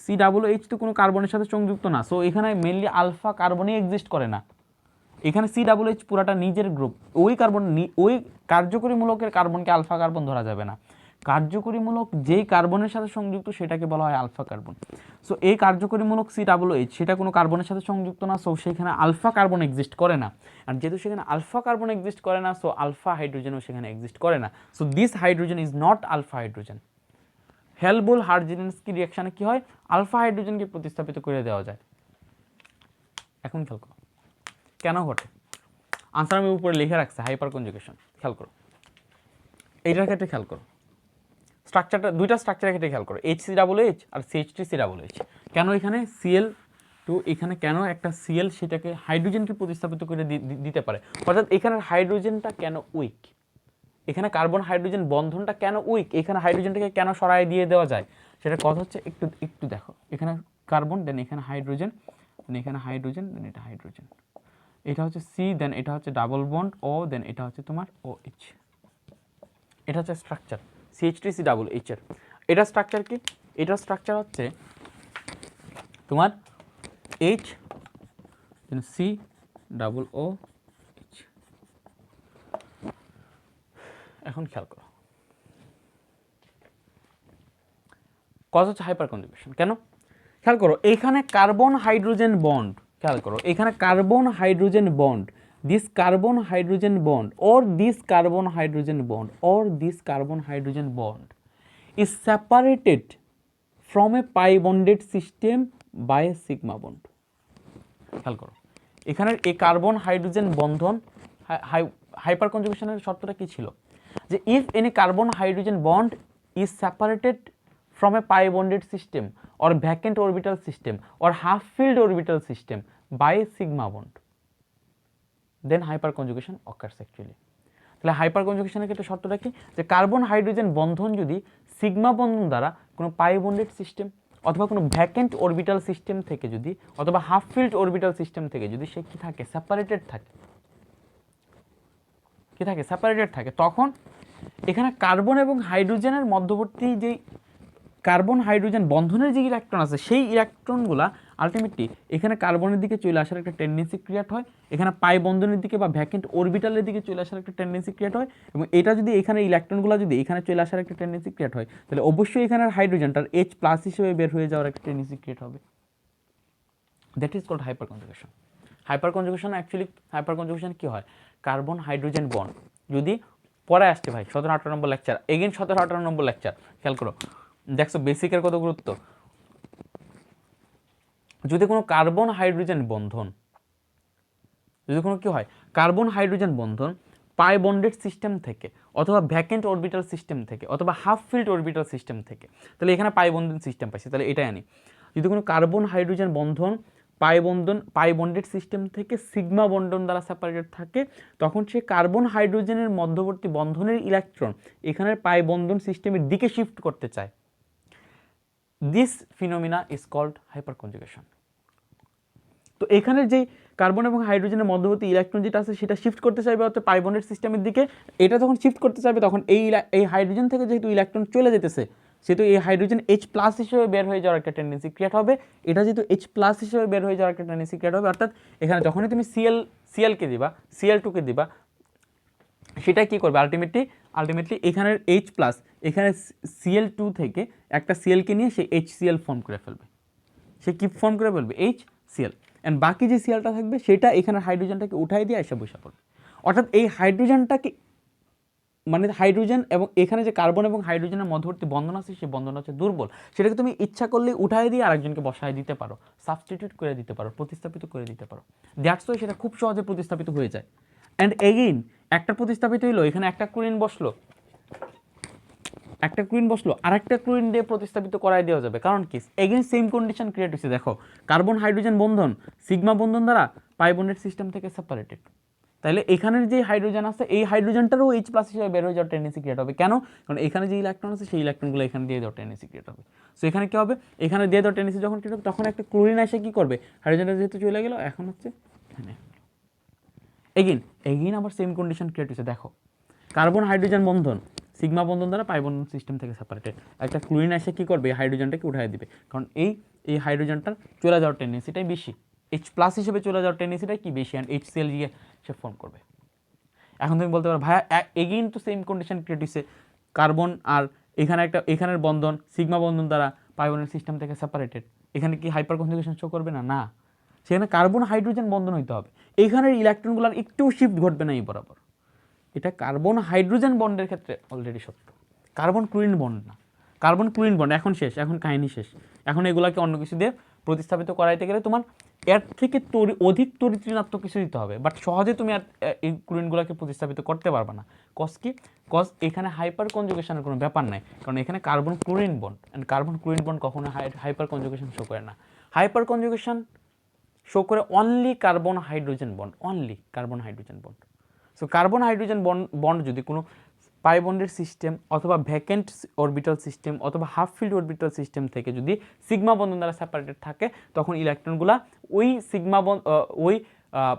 COH তো কোনো কার্বনের সাথে সংযুক্ত না, সো এখানে মেইনলি আলফা কার্বনই এক্সিস্ট করে না। এখানে COH পুরাটা নিজের গ্রুপ, ওই কার্যকরী মূলকের কার্বনকে আলফা কার্বন ধরা যাবে না। কার্যকরী মূলক যেই কার্বনের সাথে সংযুক্ত সেটাকে বলা হয় আলফা কার্বন। সো এই কার্যকরী মূলক COH সেটা কোনো কার্বনের সাথে সংযুক্ত না, সো সেখানে আলফা কার্বন এক্সিস্ট করে না। আর যেহেতু সেখানে আলফা কার্বন এক্সিস্ট করে না, সো আলফা হাইড্রোজেনও সেখানে এক্সিস্ট করে না। So this hydrogen is not alpha hydrogen. হেলবুল হার্টজিলেনস্কি রিঅ্যাকশনে কি হয়, আলফা হাইড্রোজেনকে প্রতিস্থাপিত করে দেওয়া যায়। এখন খেয়াল করো কেন ঘটে, আনসার আমি উপরে লিখে রাখছি, হাইপার কনজুগেশন। খেয়াল করো এইটার ক্ষেত্রে, খেয়াল করো স্ট্রাকচারটা, দুইটা স্ট্রাকচারের ক্ষেত্রে খেয়াল করো, HCOH আর CH3COH। কেন এখানে Cl2 এখানে কেন একটা Cl সেটাকে হাইড্রোজেনকে প্রতিস্থাপিত করে দিতে পারে, অর্থাৎ এখানের হাইড্রোজেনটা কেন উইক, এখানে কার্বন হাইড্রোজেন বন্ধনটা কেন উইক, এখানে হাইড্রোজেনটাকে কেন সরায় দিয়ে দেওয়া যায়, সেটা কথা হচ্ছে একটু দেখো, এখানে কার্বন, দেন এখানে হাইড্রোজেন, দেন এখানে হাইড্রোজেন, দেন এটা হাইড্রোজেন, এটা হচ্ছে C, দেন এটা হচ্ছে ডাবল বন্ড O, দেন এটা হচ্ছে তোমার OH। এটা হচ্ছে স্ট্রাকচার CH3COH এর। এটা স্ট্রাকচার কি, এটা স্ট্রাকচার হচ্ছে তোমার H COOH। এখন খেয়াল করো কজ হচ্ছে হাইপার কনজুগেশন কেন, খেয়াল করো এইখানে কার্বন হাইড্রোজেন বন্ড, খেয়াল করো এখানে carbon hydrogen bond, this carbon hydrogen bond or this carbon hydrogen bond or this carbon hydrogen bond is separated from a pi bonded system by a sigma bond। খেয়াল করো এখানে এই carbon hydrogen বন্ধন, hyper কনজুগেশনের শর্তটা কি ছিল, যে if any carbon hydrogen bond is separated from a pi bonded system or vacant orbital system or half filled orbital system by a sigma bond, then hyperconjugation occurs actually। তাহলে hyper কনজুগেশনের ক্ষেত্রে শর্তটা কি, যে carbon hydrogen বন্ধন যদি sigma বন্ধন দ্বারা কোনো পাই bonded system অথবা কোনো ভ্যাকেন্ট অরবিটাল সিস্টেম থেকে যদি, অথবা হাফ ফিল্ড অরবিটাল সিস্টেম থেকে যদি সে কি থাকে, সেপারেটেড থাকে, কি থাকে, সেপারেটেড থাকে, তখন এখানে কার্বন এবং হাইড্রোজেনের মধ্যবর্তী যেই কার্বন হাইড্রোজেন বন্ধনের যে ইলেকট্রন আছে, সেই ইলেকট্রনগুলা আলটিমেটলি এখানে কার্বনের দিকে চলে আসার একটা টেন্ডেন্সি ক্রিয়েট হয়, এখানে পাই বন্ধনের দিকে বা ভ্যাকেন্ট অরবিটালের দিকে চলে আসার একটা টেন্ডেন্সি ক্রিয়েট হয়, এবং এটা যদি এখানে ইলেকট্রনগুলো যদি এখানে চলে আসার একটা টেন্ডেন্সি ক্রিয়েট হয়, তাহলে অবশ্যই এখানের হাইড্রোজেনটার H+ হিসেবে বের হয়ে যাওয়ার একটা টেন্ডেন্সি ক্রিয়েট হবে। That is called hyperconjugation. Hyperconjugation actually, hyperconjugation কি হয়, কার্বন হাইড্রোজেন বন্ড যদি পরে আসছে ভাই 17-18 নম্বর লেকচার, এগেন 17-18 নম্বর লেকচার, খেয়াল করো দেখছো বেসিকের কত গুরুত্ব। যদি কোনো কার্বন হাইড্রোজেন বন্ধন, যদি কোনো কি হয় কার্বন হাইড্রোজেন বন্ধন পাই বন্ডেড সিস্টেম থেকে অথবা ভ্যাকেন্ট অরবিটাল সিস্টেম থেকে অথবা হাফ ফিল্ড অরবিটাল সিস্টেম থেকে, তাহলে এখানে পাই বন্ধন সিস্টেম পাইছি, তাহলে এটাই আনি। যদি কোনো কার্বন হাইড্রোজেন বন্ধন পাই বন্ডেড সিস্টেম থেকে সিগমা বন্ধন দ্বারা সেপারেটেড থাকে, তখন সে কার্বন হাইড্রোজেনের মধ্যবর্তী বন্ধনের ইলেকট্রন এখানের পাই বন্ধন সিস্টেমের দিকে শিফট করতে চায়। This phenomena is called hyperconjugation. তো এখানের যে কার্বন এবং হাইড্রোজেনের মধ্যবর্তী ইলেকট্রন যেটা আছে সেটা শিফট করতে চাইবে অর্থাৎ পাই বন্ডেড সিস্টেমের দিকে। এটা যখন শিফট করতে চাইবে তখন এই হাইড্রোজেন থেকে যেহেতু ইলেকট্রন চলে যেতেছে সেহেতু এই হাইড্রোজেন H+ হিসেবে বের হয়ে যাওয়ার একটা টেন্ডেন্সি ক্রিয়েট হবে। এটা যেহেতু H+ হিসেবে বের হয়ে যাওয়ার একটা টেন্ডেন্সি ক্রিয়েট হবে, অর্থাৎ এখানে যখনই তুমি Cl কে দিবা, Cl2কে দিবা, সেটা কি করবে আলটিমেটলি এখানের H+, এখানে Cl2 থেকে একটা Cl-কে নিয়ে সে HCl ফর্ম করে ফেলবে। সে কি ফর্ম করে ফেলবে? HCl। অ্যান্ড বাকি যে Cl-টা থাকবে সেটা এখানের হাইড্রোজেনটাকে উঠাই দিয়ে এসে বসে পড়বে। অর্থাৎ এই হাইড্রোজেনটাকে মানে হাইড্রোজেন এবং এখানে যে কার্বন এবং হাইড্রোজেনের মধ্যবর্তী বন্ধন আছে সেই বন্ধন হচ্ছে দুর্বল, সেটাকে তুমি ইচ্ছা করলে উঠাই দিয়ে আরেকজনকে বসায় দিতে পারো, সাবস্টিটিউট করে দিতে পারো, প্রতিস্থাপিত করে দিতে পারো। দ্যাটস ওয়াই সেটা খুব সহজে প্রতিস্থাপিত হয়ে যায়। অ্যান্ড এগেইন একটা প্রতিস্থাপিত হইলো, এখানে একটা ক্লোরিন বসলো, আর একটা ক্লোরিন দিয়ে প্রতিস্থাপিত করাই দেওয়া যাবে। কারণ কি? এগেইন সেম কন্ডিশন ক্রিয়েট হয়েছে। দেখো কার্বন হাইড্রোজেন বন্ধন সিগমা বন্ধন দ্বারা পাই বন্ডেড সিস্টেম থেকে সেপারেটেড। তাহলে এখানের যে হাইড্রোজেন আছে এই হাইড্রোজেনটারও H+ হিসেবে বের হয়ে যাওয়ার টেন্ডেন্সি ক্রিয়েট হবে। কেন? কারণ এখানে যে ইলেকট্রন আছে সেই ইলেকট্রনগুলো এখানে দিয়ে দেওয়ার টেন্ডেন্সি ক্রিয়েট হবে। সো এখানে কি হবে? এখানে দিয়ে দেওয়ার টেন্ডেন্সি যখন ক্রিয়েট হবে তখন একটা ক্লোরিন এসে কি করবে? হাইড্রোজেনটা যেহেতু চলে গেল এখন হচ্ছে এখানে এগেইন আবার সেম কন্ডিশন ক্রিয়েট হয়েছে। দেখো কার্বন হাইড্রোজেন বন্ধন সিগমা বন্ধন দ্বারা পাই বন্ধন সিস্টেম থেকে সেপারেটেড। একটা ক্লোরিন এসে কি করবে? হাইড্রোজেনটাকে উঠাই দিবে, কারণ এই হাইড্রোজেনটার চলে যাওয়ার টেন্ডেন্সিটাই বেশি, H+ হিসেবে চলে যাওয়ার টেন্ডেন্সিটাই কি বেশি, অ্যান্ড HCl দিয়ে সে ফর্ম করবে। এখন তুমি বলতে পারো ভাইয়া এগেইন তো সেম কন্ডিশন ক্রিয়েট হয়েছে, কার্বন আর এখানের বন্ধন সিগমা বন্ধন দ্বারা পাই বন্ডেড সিস্টেম থেকে সেপারেটেড, এখানে কি হাইপার কনজুগেশন শো করবে না? না, সেখানে কার্বন হাইড্রোজেন বন্ধন হইতে হবে। এইখানের ইলেকট্রনগুলোর একটু শিফট ঘটবে না এই বরাবর। এটা কার্বন হাইড্রোজেন বন্ডের ক্ষেত্রে অলরেডি সত্য, কার্বন ক্লোরিন বন্ড না। কার্বন ক্লোরিন বন্ড এখন শেষ, এখন কাহিনী শেষ। এখন এগুলাকে অন্য কিছু দিয়ে প্রতিস্থাপিত করাইতে গেলে তোমার এর থেকে অধিক তড়িৎ ঋণাত্মক কিছু দিতে হবে, বাট সহজে তুমি আর এই ক্লোরিনগুলোকে প্রতিস্থাপিত করতে পারবে না। কজ কি? কজ এখানে হাইপার কনজুগেশনের কোনো ব্যাপার নাই, কারণ এখানে carbon chlorine bond, and carbon chlorine bond কখনো হাইপার কনজুগেশন শো করে না। হাইপার কনজুগেশন শো করে only carbon hydrogen bond, only carbon hydrogen bond. So carbon hydrogen bond যদি কোনো পাই বন্ডের সিস্টেম অথবা ভ্যাকেন্ট অরবিটাল সিস্টেম অথবা হাফ ফিল্ড অরবিটাল সিস্টেম থেকে যদি সিগমা বন্ধন দ্বারা সেপারেটেড থাকে তখন ইলেকট্রনগুলা ওই ওই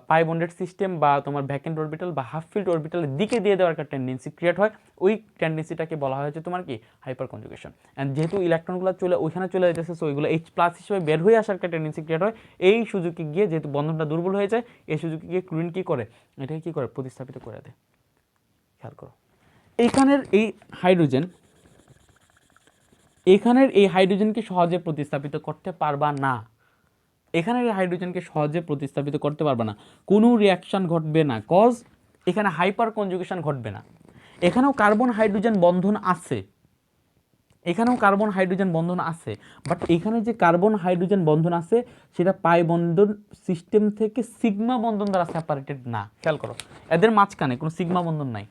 পাই বন্ডেড সিস্টেম বা তোমার ভ্যাকেন্ট অরবিটাল বা হাফ ফিল্ড অরবিটালের দিকে দিয়ে দেওয়ার একটা টেন্ডেন্সি ক্রিয়েট হয়। ওই টেন্ডেন্সিটাকে বলা হয়েছে তোমার কি? Hyper conjugation. অ্যান্ড যেহেতু ইলেকট্রনগুলো ওইখানে চলে যেতেছে, সো ওইগুলো H+ হিসেবে বের হয়ে আসার একটা টেন্ডেন্সি ক্রিয়েট হয়। এই সুযোগে গিয়ে যেহেতু বন্ধনটা দুর্বল হয়ে যায়, এই সুযোগে গিয়ে ক্লোরিন কী করে? এটাকে কী করে? প্রতিস্থাপিত করে দেয়। খেয়াল করো এখানের এই হাইড্রোজেনকে সহজে প্রতিস্থাপিত করতে পারবা না। এখানের এই হাইড্রোজেনকে সহজে প্রতিস্থাপিত করতে পারবে না, কোনো রিয়াকশান ঘটবে না, কজ এখানে হাইপার কনজুগেশন ঘটবে না। এখানেও কার্বন হাইড্রোজেন বন্ধন আছে, বাট এখানে যে কার্বন হাইড্রোজেন বন্ধন আছে সেটা পাই বন্ধন সিস্টেম থেকে সিগমা বন্ধন দ্বারা সেপারেটেড না। খেয়াল করো এদের মাঝখানে কোনো সিগমা বন্ধন নাই,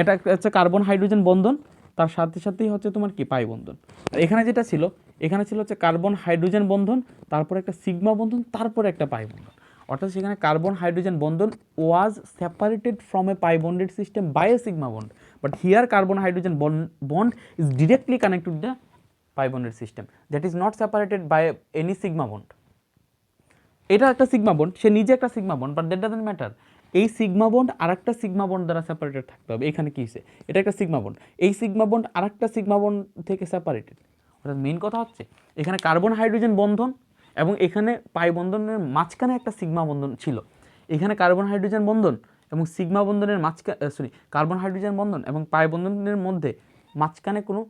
এটা হচ্ছে কার্বন হাইড্রোজেন বন্ধন, তার সাথে সাথেই হচ্ছে তোমার কি? পাই বন্ধন। আর এখানে যেটা ছিল, এখানে ছিল হচ্ছে কার্বন হাইড্রোজেন বন্ধন, তারপর একটা সিগমা বন্ধন, তারপর একটা পাই বন্ধন। অর্থাৎ সেখানে কার্বন হাইড্রোজেন বন্ধন was separated from a pi bonded system by a sigma bond, but here carbon hydrogen bond is directly connected the pi bonded system, that is not separated by any sigma bond. এটা একটা sigma bond, সে নিজে একটা sigma bond, but that doesn't matter. এই sigma bond আরেকটা sigma bond দ্বারা separated থাকতে হবে। এখানে কি হয়েছে? এটা একটা সিগমা বন্ড, এই সিগমা বন্ড আরেকটা সিগমা বন্ড থেকে সেপারেটেড। অর্থাৎ মেইন কথা হচ্ছে এখানে কার্বন হাইড্রোজেন বন্ধন এবং এখানে পাই বন্ধনের মাঝখানে একটা সিগমা বন্ধন ছিল। এখানে কার্বন হাইড্রোজেন বন্ধন এবং সিগমা বন্ধনের কার্বন হাইড্রোজেন বন্ধন এবং পাই বন্ধনের মধ্যে মাঝখানে কোনো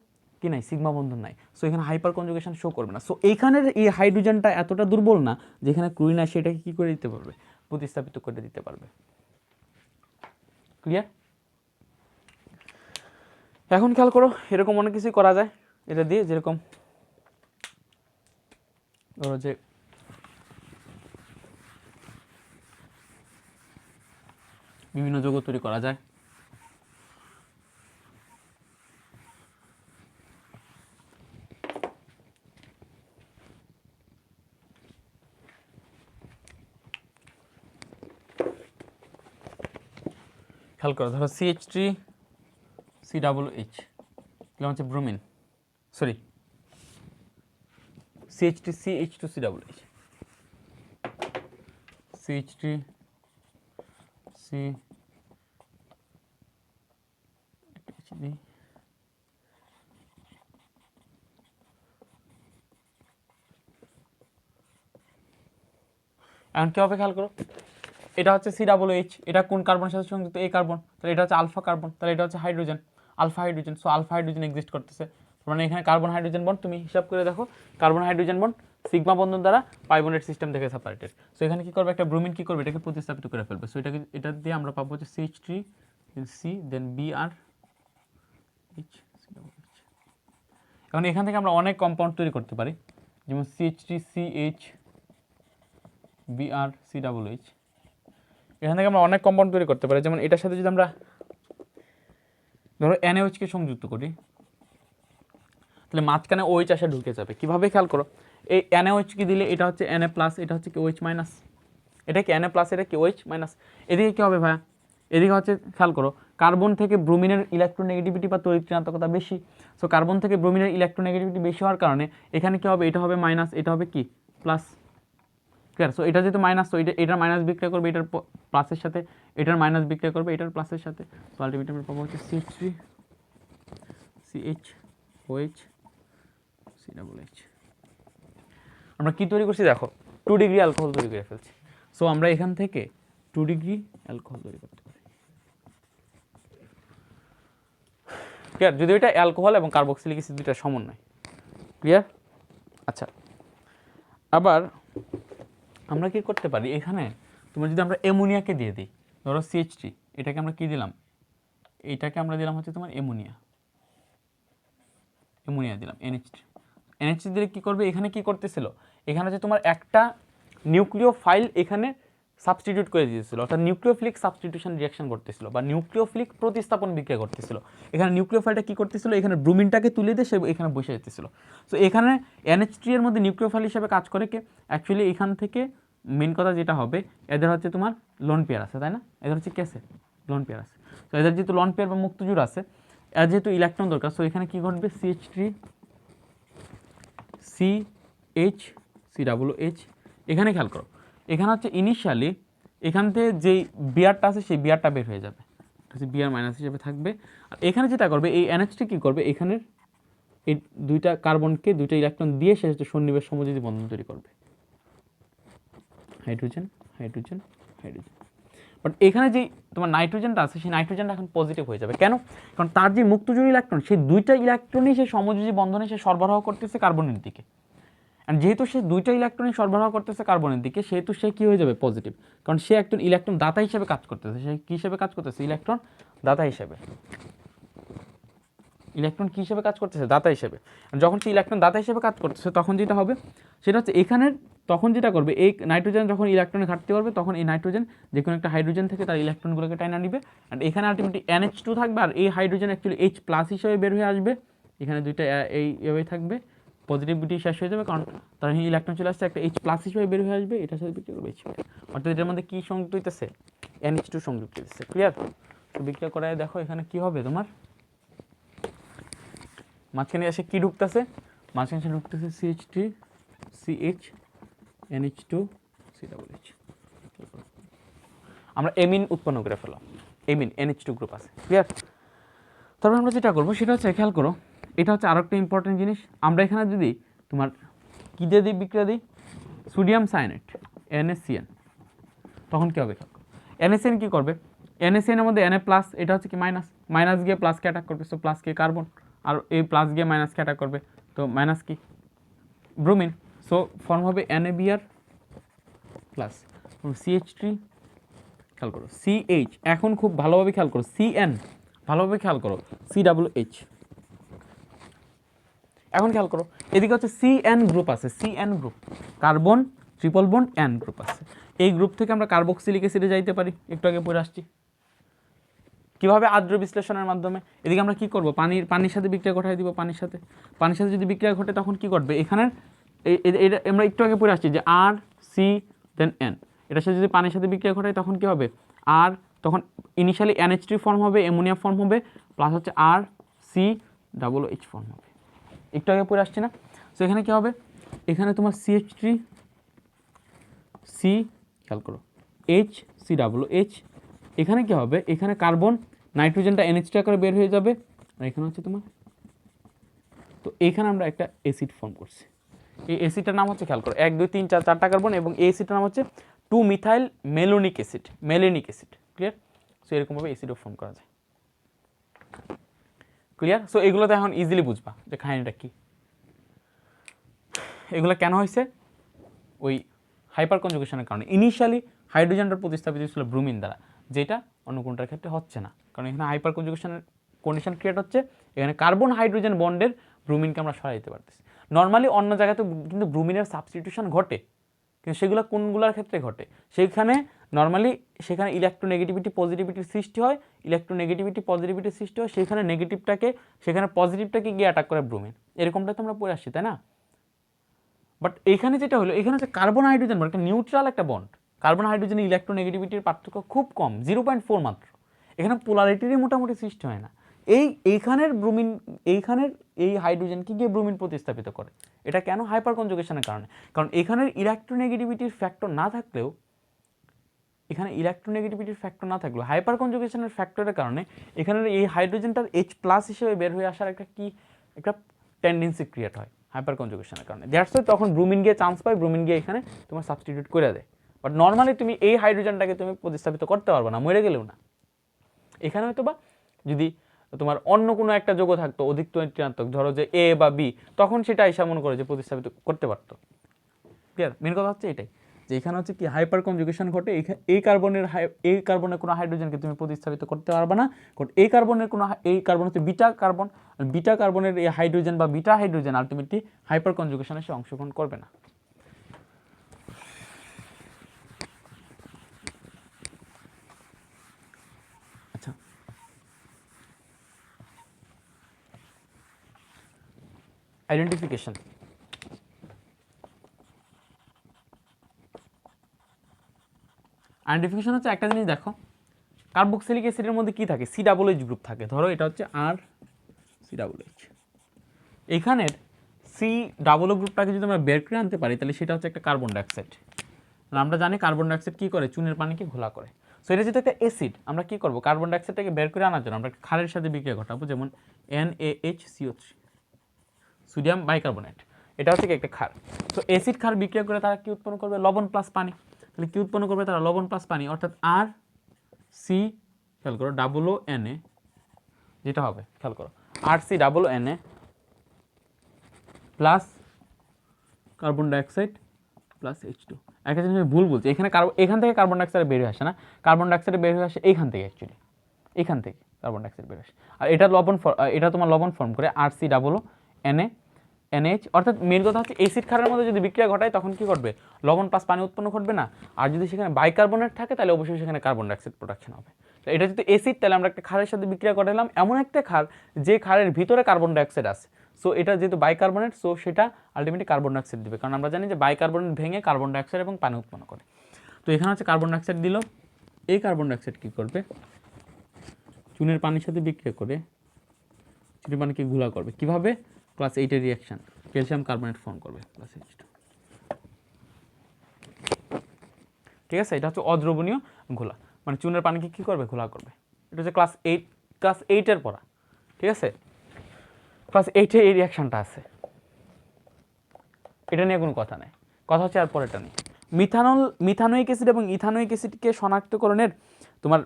কি নাই? সিগমা বন্ধন নাই। সো এখানে হাইপার কনজুগেশন শো করবে না। সো এইখানের এই হাইড্রোজেনটা এতটা দুর্বল না যেখানে ক্লোরিন আসে এটাকে কী করে দিতে পারবে? প্রতিস্থাপিত করে দিতে পারবে। ক্লিয়ার? এখন খেয়াল করো এরকম অনেক কিছুই করা যায় এটা দিয়ে, যেরকম ধরো যে বিভিন্ন যৌগ তৈরি করা যায়। খেয়াল করো ধরো CH3 COOH এগুলো হচ্ছে bromine, sorry CH3 CH2 COOH, CH3 C দিই, এখন কী হবে খেয়াল করো, এটা হচ্ছে COOH, এটা কোন কার্বনের সাথে সংযুক্ত? এই কার্বন, তাহলে এটা হচ্ছে আলফা কার্বন, তাহলে এটা হচ্ছে hydrogen, alpha hydrogen. So alpha hydrogen exist করতেছে, মানে এখানে কার্বন হাইড্রোজেন বন্ড, তুমি হিসাব করে দেখো কার্বন হাইড্রোজেন বন্ড সিগমা বন্ধন দ্বারা পাই বন্ডের সিস্টেম থেকে সেপারেটেড। সো এখানে কি করবে, একটা ব্রোমিন কি করবে, এটাকে প্রতিস্থাপিত করে ফেলবে। সো এটাকে, এটা দিয়ে আমরা পাবো হচ্ছে CH3 C দেন BrH। এখন এখান থেকে আমরা অনেক কম্পাউন্ড তৈরি করতে পারি, যেমন CH3CH BrCOOH। এখান থেকে আমরা অনেক কম্পাউন্ড তৈরি করতে পারি, যেমন এটার সাথে যদি আমরা ধরো NaOH কে সংযুক্ত করি, তাহলে মাঝখানে OH আসে ঢুকে যাবে। কীভাবে খেয়াল করো, এই NaOH কি দিলে এটা হচ্ছে Na প্লাস, এটা হচ্ছে কি OH মাইনাস, এটা কি Na প্লাস, এটা কি OH মাইনাস। এদিকে কী হবে ভাইয়া, এদিকে হচ্ছে খেয়াল করো কার্বন থেকে ব্রোমিনের ইলেকট্রোনেগেটিভিটি বা তড়িৎ ঋণাত্মকতা বেশি। সো কার্বন থেকে ব্রোমিনের ইলেকট্রোনেগেটিভিটি বেশি হওয়ার কারণে এখানে কী হবে, এটা হবে মাইনাস, এটা হবে কি প্লাস। ক্লিয়ার? সো এটা যেহেতু মাইনাস, তো এটার মাইনাস বিক্রিয়া করবে এটার প্লাসের সাথে, এটার মাইনাস বিক্রিয়া করবে এটার প্লাসের সাথে। তো আলটিমেটলি আমরা পাবো হচ্ছে CH3 CHOH COOH। আমরা কি তৈরি করছি দেখো, 2 ডিগ্রি অ্যালকোহল তৈরি করে ফেলছি। সো আমরা এখান থেকে 2 ডিগ্রি অ্যালকোহল তৈরি করতে পারি। ক্লিয়ার? যদি এটা অ্যালকোহল এবং কার্বক্সিলিক অ্যাসিড দুইটা সমন্বয়। ক্লিয়ার? আচ্ছা, আবার আমরা কি করতে পারি, এখানে তোমার যদি আমরা অ্যামোনিয়াকে দিয়ে দিই, ধরো CH3, এটাকে আমরা কি দিলাম, এইটাকে আমরা দিলাম হচ্ছে তোমার অ্যামোনিয়া দিলাম NH3 দিলে কী করবে, এখানে কি করতেছিল, এখানে যে তোমার একটা নিউক্লিওফাইল এখানে সাবস্টিটিউট করে দিয়েছিল, অর্থাৎ নিউক্লিওফিলিক সাবস্টিটিউশন রিঅ্যাকশন করতেছিল বা নিউক্লিওফিলিক প্রতিস্থাপন বিক্রিয়া করতেছিল। এখানে নিউক্লিওফাইলটা কী করতেছিল, এখানে ব্রোমিনটাকে তুলে দিয়ে সে এখানে বসে যেতেছিল। সো এখানে NH3 এর মধ্যে নিউক্লিওফাইল হিসেবে কাজ করে কে, অ্যাকচুয়ালি এখান থেকে মেন কথা যেটা হবে, এদের হচ্ছে তোমার লোন পেয়ার আছে, তাই না, এদের হচ্ছে কেসে লোন পেয়ার আছে। তো এদের যেহেতু লোন পেয়ার বা মুক্তজোড় আছে, এর যেহেতু ইলেকট্রন দরকার, সো এখানে কী ঘটবে, CH3 CH COOH। এখানে খেয়াল করো, এখানে হচ্ছে ইনিশিয়ালি এখান থেকে যেই বিয়ারটা আছে সেই বিয়ারটা বের হয়ে যাবে, হচ্ছে বিয়ার মাইনাস হিসেবে থাকবে। আর এখানে যেটা করবে, এই NH3 কী করবে, এখানের এই দুইটা কার্বনকে দুইটা ইলেকট্রন দিয়ে সে হচ্ছে সন্নিবেশ সমযোজী বন্ধন তৈরি করবে, হাইড্রোজেন হাইড্রোজেন হাইড্রোজেন। বাট এখানে যে তোমার নাইট্রোজেনটা আছে, সেই নাইট্রোজেনটা এখন পজিটিভ হয়ে যাবে। কেন? কারণ তার যে মুক্তজোড়ী ইলেকট্রন, সেই দুইটা ইলেকট্রনই সে সমযোজী বন্ধনে সে সরবরাহ করতেছে কার্বনের দিকে। আর যেহেতু সে দুইটা ইলেকট্রনই সরবরাহ করতেছে কার্বনের দিকে, সেহেতু সে কী হয়ে যাবে, পজিটিভ। কারণ সে একজন ইলেকট্রন দাতা হিসেবে কাজ করতেছে। সে কী হিসেবে কাজ করতেছে, ইলেকট্রন দাতা হিসেবে। ইলেকট্রন কী হিসেবে কাজ করতেছে, দাতা হিসেবে। যখন সে ইলেকট্রন দাতা হিসেবে কাজ করতেছে, তখন যেটা হবে সেটা হচ্ছে এখানের, তখন যেটা করবে, এই নাইট্রোজেন যখন ইলেকট্রনে ঘাটতি করবে, তখন এই নাইট্রোজেন যে কোনো একটা হাইড্রোজেন থেকে তার ইলেকট্রনগুলোকে টাইনা নিবে। আর এখানে আলটিমেটলি NH2 থাকবে, আর এই হাইড্রোজেন অ্যাকচুয়ালি H প্লাস হিসেবে বের হয়ে আসবে। এখানে দুইটা এইভাবেই থাকবে, পজিটিভিটি শেষ হয়ে যাবে, কারণ তার ইলেকট্রন চলে আসছে একটা H প্লাস হিসেবে বের হয়ে আসবে, এটার সাথে বিক্রিয়া করবে H। অর্থাৎ এটার মধ্যে কী সংযুক্ত হইতেছে, NH2 সংযুক্ত হইতেছে। ক্লিয়ার? তো বিক্রিয়া করায় দেখো এখানে কী হবে, তোমার মাঝখানে এসে কী ঢুকতেছে, মাঝখানে এসে ঢুকতেছে CH3 CH NH2 COOH। আমরা এমিন উৎপন্ন করে ফেলাম, এমিন NH2 গ্রুপ আছে। ক্লিয়ার? তারপর আমরা যেটা করবো সেটা হচ্ছে, খেয়াল করো, এটা হচ্ছে আরও একটা ইম্পর্টেন্ট জিনিস। আমরা এখানে যদি তোমার কী দিয়ে দিই, বিক্রিয়া দিই, সোডিয়াম সায়ানাইড NaCN, তখন কী হবে, NaCN কী করবে, NaCN এর মধ্যে Na প্লাস, এটা হচ্ছে কি মাইনাস, মাইনাস গিয়ে প্লাসকে অ্যাটাক করবে। সো প্লাস কি কার্বন, আর এই প্লাস গিয়ে মাইনাসকে অ্যাটাক করবে, তো মাইনাস কি ব্রোমিন। সো ফর্ম হবে NaBr প্লাস CH3, খেয়াল করো CH, এখন খুব ভালোভাবে খেয়াল করো CN, ভালোভাবে খেয়াল করো COOH। এখন খেয়াল করো এদিকে হচ্ছে CN গ্রুপ আছে, CN group, carbon triple bond N group আছে। এই গ্রুপ থেকে আমরা কার্বক্সিলিক অ্যাসিডে যাইতে পারি, একটু আগে পড়ে আসছি কীভাবে, আদ্র বিশ্লেষণের মাধ্যমে। এদিকে আমরা কী করবো, পানির সাথে বিক্রিয়া ঘটাই দিব, পানির সাথে যদি বিক্রিয়া ঘটে তখন কী ঘটবে, এখানের এটা আমরা একটু আগে পড়ে আসছি যে R C দেন N, এটার সাথে যদি পানির সাথে বিক্রিয়া ঘটায় তখন কী হবে, আর তখন ইনিশিয়ালি NH3 ফর্ম হবে, অ্যামোনিয়া ফর্ম হবে, প্লাস হচ্ছে RCOOH ফর্ম হবে। একটু আগে পড়ে আসছি না? সো এখানে কী হবে, এখানে তোমার CH3 C, খেয়াল করো HCOOH, এখানে কি হবে, এখানে কার্বন নাইট্রোজেনটা NH2 করে বের হয়ে যাবে, আর এখানে হচ্ছে তোমার, তো এখানে আমরা একটা অ্যাসিড ফর্ম করছি। এই অ্যাসিডটার নাম হচ্ছে, খেয়াল করো, 1 2 3 4 4টা কার্বন, এবং এই অ্যাসিডটার নাম হচ্ছে 2 methyl malonic acid, malonic acid. Clear? So এরকমভাবে অ্যাসিডও ফর্ম করা যায়। ক্লিয়ার? সো এগুলোতে এখন ইজিলি বুঝবা যে কাহিনীটা কি। এগুলো কেন হয়েছে? ওই হাইপার কনজুগেশনের কারণে। ইনিশিয়ালি হাইড্রোজেনটা প্রতিস্থাপিত ছিল ব্রোমিন দ্বারা, যেটা অন্য কোনটার ক্ষেত্রে হচ্ছে না, কারণ এখানে হাইপার কনজুগেশনের কন্ডিশন ক্রিয়েট হচ্ছে, এখানে কার্বন হাইড্রোজেন বন্ডের ব্রোমিনকে আমরা সরাই দিতে পারতেছি। নর্মালি অন্য জায়গাতে কিন্তু ব্রোমিনের সাবস্টিটিউশন ঘটে, কিন্তু সেগুলো কোনগুলোর ক্ষেত্রে ঘটে, সেইখানে নর্মালি সেখানে ইলেকট্রোনেগেটিভিটি পজিটিভিটির সৃষ্টি হয়, ইলেকট্রোনেগেটিভিটি পজিটিভিটির সৃষ্টি হয়, সেখানে নেগেটিভটাকে, সেখানে পজিটিভটাকে গিয়ে অ্যাটাক করে ব্রোমিন। এরকমটা তো আমরা পড়ে আসছি, তাই না? বাট এখানে যেটা হলো, এখানে হচ্ছে কার্বন হাইড্রোজেন বন্ড, একটা নিউট্রাল একটা বন্ড, কার্বন হাইড্রোজেনের ইলেকট্রোনেগেটিভিটির পার্থক্য খুব কম, 0.4 মাত্র। এখানে পোলারিটিরই মোটামুটি সৃষ্টি হয় না। এইখানের ব্রোমিন, এইখানের এই হাইড্রোজেনকে গিয়ে ব্রোমিন প্রতিস্থাপিত করে। এটা কেন? হাইপার কনজুগেশনের কারণে। কারণ এখানের ইলেকট্রোনেগেটিভিটির ফ্যাক্টর না থাকলেও, এখানে ইলেকট্রোনেগেটিভিটির ফ্যাক্টর না থাকলেও হাইপার কনজুগেশনের ফ্যাক্টরের কারণে এখানের এই হাইড্রোজেনটার H+ হিসেবে বের হয়ে আসার একটা টেন্ডেন্সি ক্রিয়েট হয় হাইপার কনজুগেশনের কারণে। দ্যাটস ওয়াই তখন ব্রোমিন গিয়ে চান্স পায়, ব্রোমিন গিয়ে এখানে তোমার সাবস্টিটিউট করে দেয়। বাট নর্মালি তুমি এই হাইড্রোজেনটাকে তুমি প্রতিস্থাপিত করতে পারবে না, মরে গেলেও না। এখানে হয়তো বা যদি তোমার অন্য কোনো একটা যৌগ থাকতো অধিক ঋণাত্মক, ধরো যে A বা B, তখন সেটা এসে মনে করে যে প্রতিস্থাপিত করতে পারতো। ক্লিয়ার? মেন কথা হচ্ছে এটাই, যে এখানে হচ্ছে কি হাইপার কনজুগেশন ঘটে, এই কার্বনের কোনো হাইড্রোজেনকে তুমি প্রতিস্থাপিত করতে পারবে না, কারণ এই কার্বন হচ্ছে বিটা কার্বন, আর বিটা কার্বনের এই হাইড্রোজেন বা বিটা হাইড্রোজেন আলটিমেটলি হাইপার কনজুগেশনে সে অংশগ্রহণ করবে না। আচ্ছা, আইডেন্টিফিকেশন। আইডেন্টিফিকেশন হচ্ছে একটা জিনিস দেখো, কার্বক্সিলিক অ্যাসিডের মধ্যে কি থাকে? COOH গ্রুপ থাকে। ধরো এটা হচ্ছে RCOOH। এখানের COO গ্রুপটাকে যদি আমরা বের করে আনতে পারি, তাহলে সেটা হচ্ছে একটা কার্বন ডাইঅক্সাইড। আমরা জানি কার্বন ডাইঅক্সাইড কি করে? চুনের পানিকে ঘোলা করে। সো এটা যেহেতু একটা অ্যাসিড, আমরা কি করব? কার্বন ডাইঅক্সাইডটাকে বের করে আনার জন্য আমরা ক্ষারের সাথে বিক্রিয়া ঘটাবো, যেমন NaHCO3, সোডিয়াম বাইকার্বনেট। এটা হচ্ছে কি একটা ক্ষার। সো অ্যাসিড ক্ষার বিক্রিয়া করে তারা কি উৎপন্ন করবে? লবণ প্লাস পানি। তাহলে কি উৎপন্ন করবে তারা? লবণ প্লাস পানি, অর্থাৎ খেয়াল করো NaOO, যেটা হবে খেয়াল করো RCOONA plus carbon dioxide plus H2। একটা জিনিস আমি ভুল বলছি, এখান থেকে কার্বন ডাইঅক্সাইড বের হয়ে আসে না, কার্বন ডাইঅক্সাইড বের হয়ে আসে এইখান থেকে, অ্যাকচুয়ালি এখান থেকে কার্বন ডাইঅক্সাইড বের আসে। আর এটা তোমার লবণ ফর্ম করে RCOONA NH। অর্থাৎ মেন কথা হচ্ছে অ্যাসিড ক্ষারের মধ্যে যদি বিক্রিয়া ঘটায় তখন কি করবে? লবণ প্লাস পানি উৎপন্ন ঘটবে না। আর যদি সেখানে বাইকার্বনেট থাকে তাহলে অবশ্যই সেখানে কার্বন ডাইঅক্সাইড প্রোডাকশন হবে। তো এটা যদি অ্যাসিড, তাহলে আমরা একটা ক্ষারের সাথে বিক্রিয়া ঘটালাম, এমন একটা ক্ষার যে ক্ষারের ভিতরে কার্বন ডাইঅক্সাইড আছে। সো এটা যেহেতু বাইকার্বনেট, সো সেটা আলটিমেটলি কার্বন ডাইঅক্সাইড দিবে, কারণ আমরা জানি যে বাইকার্বনেট ভেঙে কার্বন ডাইঅক্সাইড এবং পানি উৎপন্ন করে। তো এখানে হচ্ছে কার্বন ডাইঅক্সাইড দিল, এই কার্বন ডাইঅক্সাইড কী করবে? চুনের পানির সাথে বিক্রিয়া করে চুনের পানিকে ঘোলা করবে। কিভাবে? +8 রিঅ্যাকশন, ক্যালসিয়াম কার্বনেট ফর্ম করবে +H2। ঠিক আছে? এটা হচ্ছে অদ্রবণীয় ঘোলা, মানে চুনের পানিকে কী করবে? ঘোলা করবে। এটা হচ্ছে ক্লাস 8 পড়া। ঠিক আছে? ক্লাস 8 এই রিঅ্যাকশনটা আছে, এটা নিয়ে কোনো কথা নেই। কথা হচ্ছে আর পরেরটা নিয়ে। মিথানোয়িক অ্যাসিড এবং ইথানোয়িক অ্যাসিডকে শনাক্তকরণের তোমার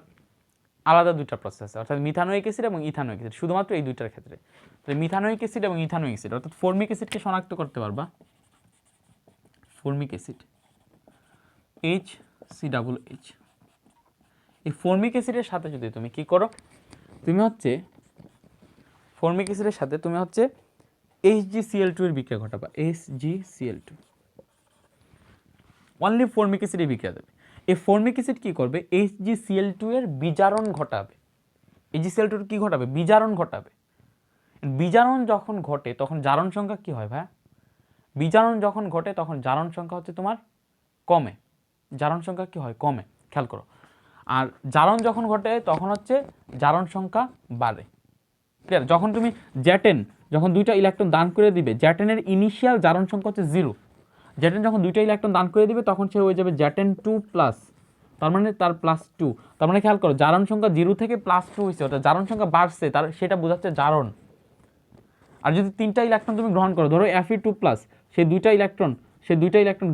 আলাদা দুইটা প্রসেস আছে, অর্থাৎ মিথানোয়িক অ্যাসিড এবং ইথানোয়িক অ্যাসিড, শুধুমাত্র এই দুইটার ক্ষেত্রে। তো মিথানোয়িক অ্যাসিড এবং ইথানোয়িক অ্যাসিড, অর্থাৎ ফর্মিক অ্যাসিডকে শনাক্ত করতে পারবা, ফর্মিক অ্যাসিড HCOOH। এই ফর্মিক অ্যাসিডের সাথে যদি তুমি কি করো? তুমি হচ্ছে ফর্মিক অ্যাসিডের সাথে তুমি হচ্ছে HgCl2 এর বিক্রিয়া ঘটাবা, HgCl2। অনলি ফর্মিক অ্যাসিডে বিক্রিয়া দেবে। এই ফর্মিক অ্যাসিড কি করবে? HgCl2 এর বিজারণ ঘটাবে। HgCl2 কি ঘটাবে? বিজারণ ঘটাবে। বিজারণ যখন ঘটে তখন জারণ সংখ্যা কি হয় ভাই? বিজারণ যখন ঘটে তখন জারণ সংখ্যা হচ্ছে তোমার কমে। জারণ সংখ্যা কি হয়? কমে। খেয়াল করো। আর জারণ যখন ঘটে তখন হচ্ছে জারণ সংখ্যা বাড়ে। ক্লিয়ার? যখন তুমি যখন দুইটা ইলেকট্রন দান করে দিবে, জ্যাটেনের ইনিশিয়াল জারণ সংখ্যা হচ্ছে 0। জ্যাটেন যখন দুইটা ইলেকট্রন দান করে দিবে তখন সে হয়ে যাবে জ্যাটেন 2+, তার মানে তার +2, তার মানে খেয়াল করো জারণ সংখ্যা 0 থেকে +2 হয়েছে, অর্থাৎ জারণ সংখ্যা বাড়ছে, তার সেটা বোঝাচ্ছে জারণ। আর যদি 3টা ইলেকট্রন তুমি গ্রহণ করো, ধরো Fe2+, সেই 2টা ইলেকট্রন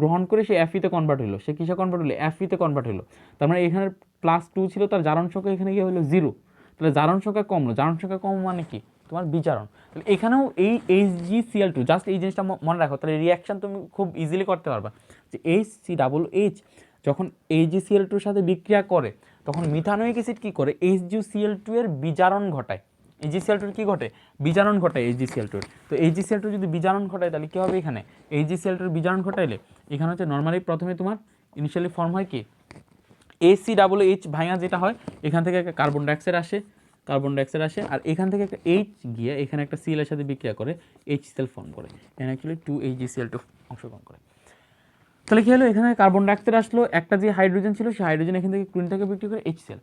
গ্রহণ করে সে Fe-তে কনভার্ট হলো, সে কিসে কনভার্ট হলো? Fe-তে কনভার্ট হলো। তার মানে এখানে +2 ছিল, তার জারণ সংখ্যা এখানে গিয়ে হলো 0, তাহলে জারণ সংখ্যা কমলো। জারণ সংখ্যা কম মানে কি? তোমার বিজারণ। তাহলে এখানেও এই HgCl2, জাস্ট এই জিনিসটা মনে রাখো, তাহলে রিয়াকশন তুমি খুব ইজিলি করতে পারবা যে HCOH যখন HgCl2 এর সাথে বিক্রিয়া করে তখন মিথানোয়িক অ্যাসিড কি করে? HgCl2 এর বিজারণ ঘটায়। HgCl2 এর কি ঘটে? বিজারণ ঘটায় HgCl2 এর। তো HgCl2 যদি বিজারণ ঘটায় তাহলে কি হবে? এখানে HgCl2 এর বিজারণ ঘটাইলে এখানে হচ্ছে নর্মালি প্রথমে তোমার ইনিশিয়ালি ফর্ম হয় কি ACOH ভাঙা যেটা হয়, এখান থেকে একটা কার্বন ডাইঅক্সাইড আসে, আর এখান থেকে একটা H গিয়ে এখানে একটা Cl এর সাথে বিক্রিয়া করে HCl ফর্ম করে, এখানে অ্যাকচুয়ালি 2HgCl2 অংশগ্রহণ করে। তাহলে কি হলো? এখানে কার্বন ডাইঅক্সাইড আসলো, একটা যে হাইড্রোজেন ছিল সেই হাইড্রোজেন এখান থেকে ক্লোরিনটাকে বিক্রি করে HCl।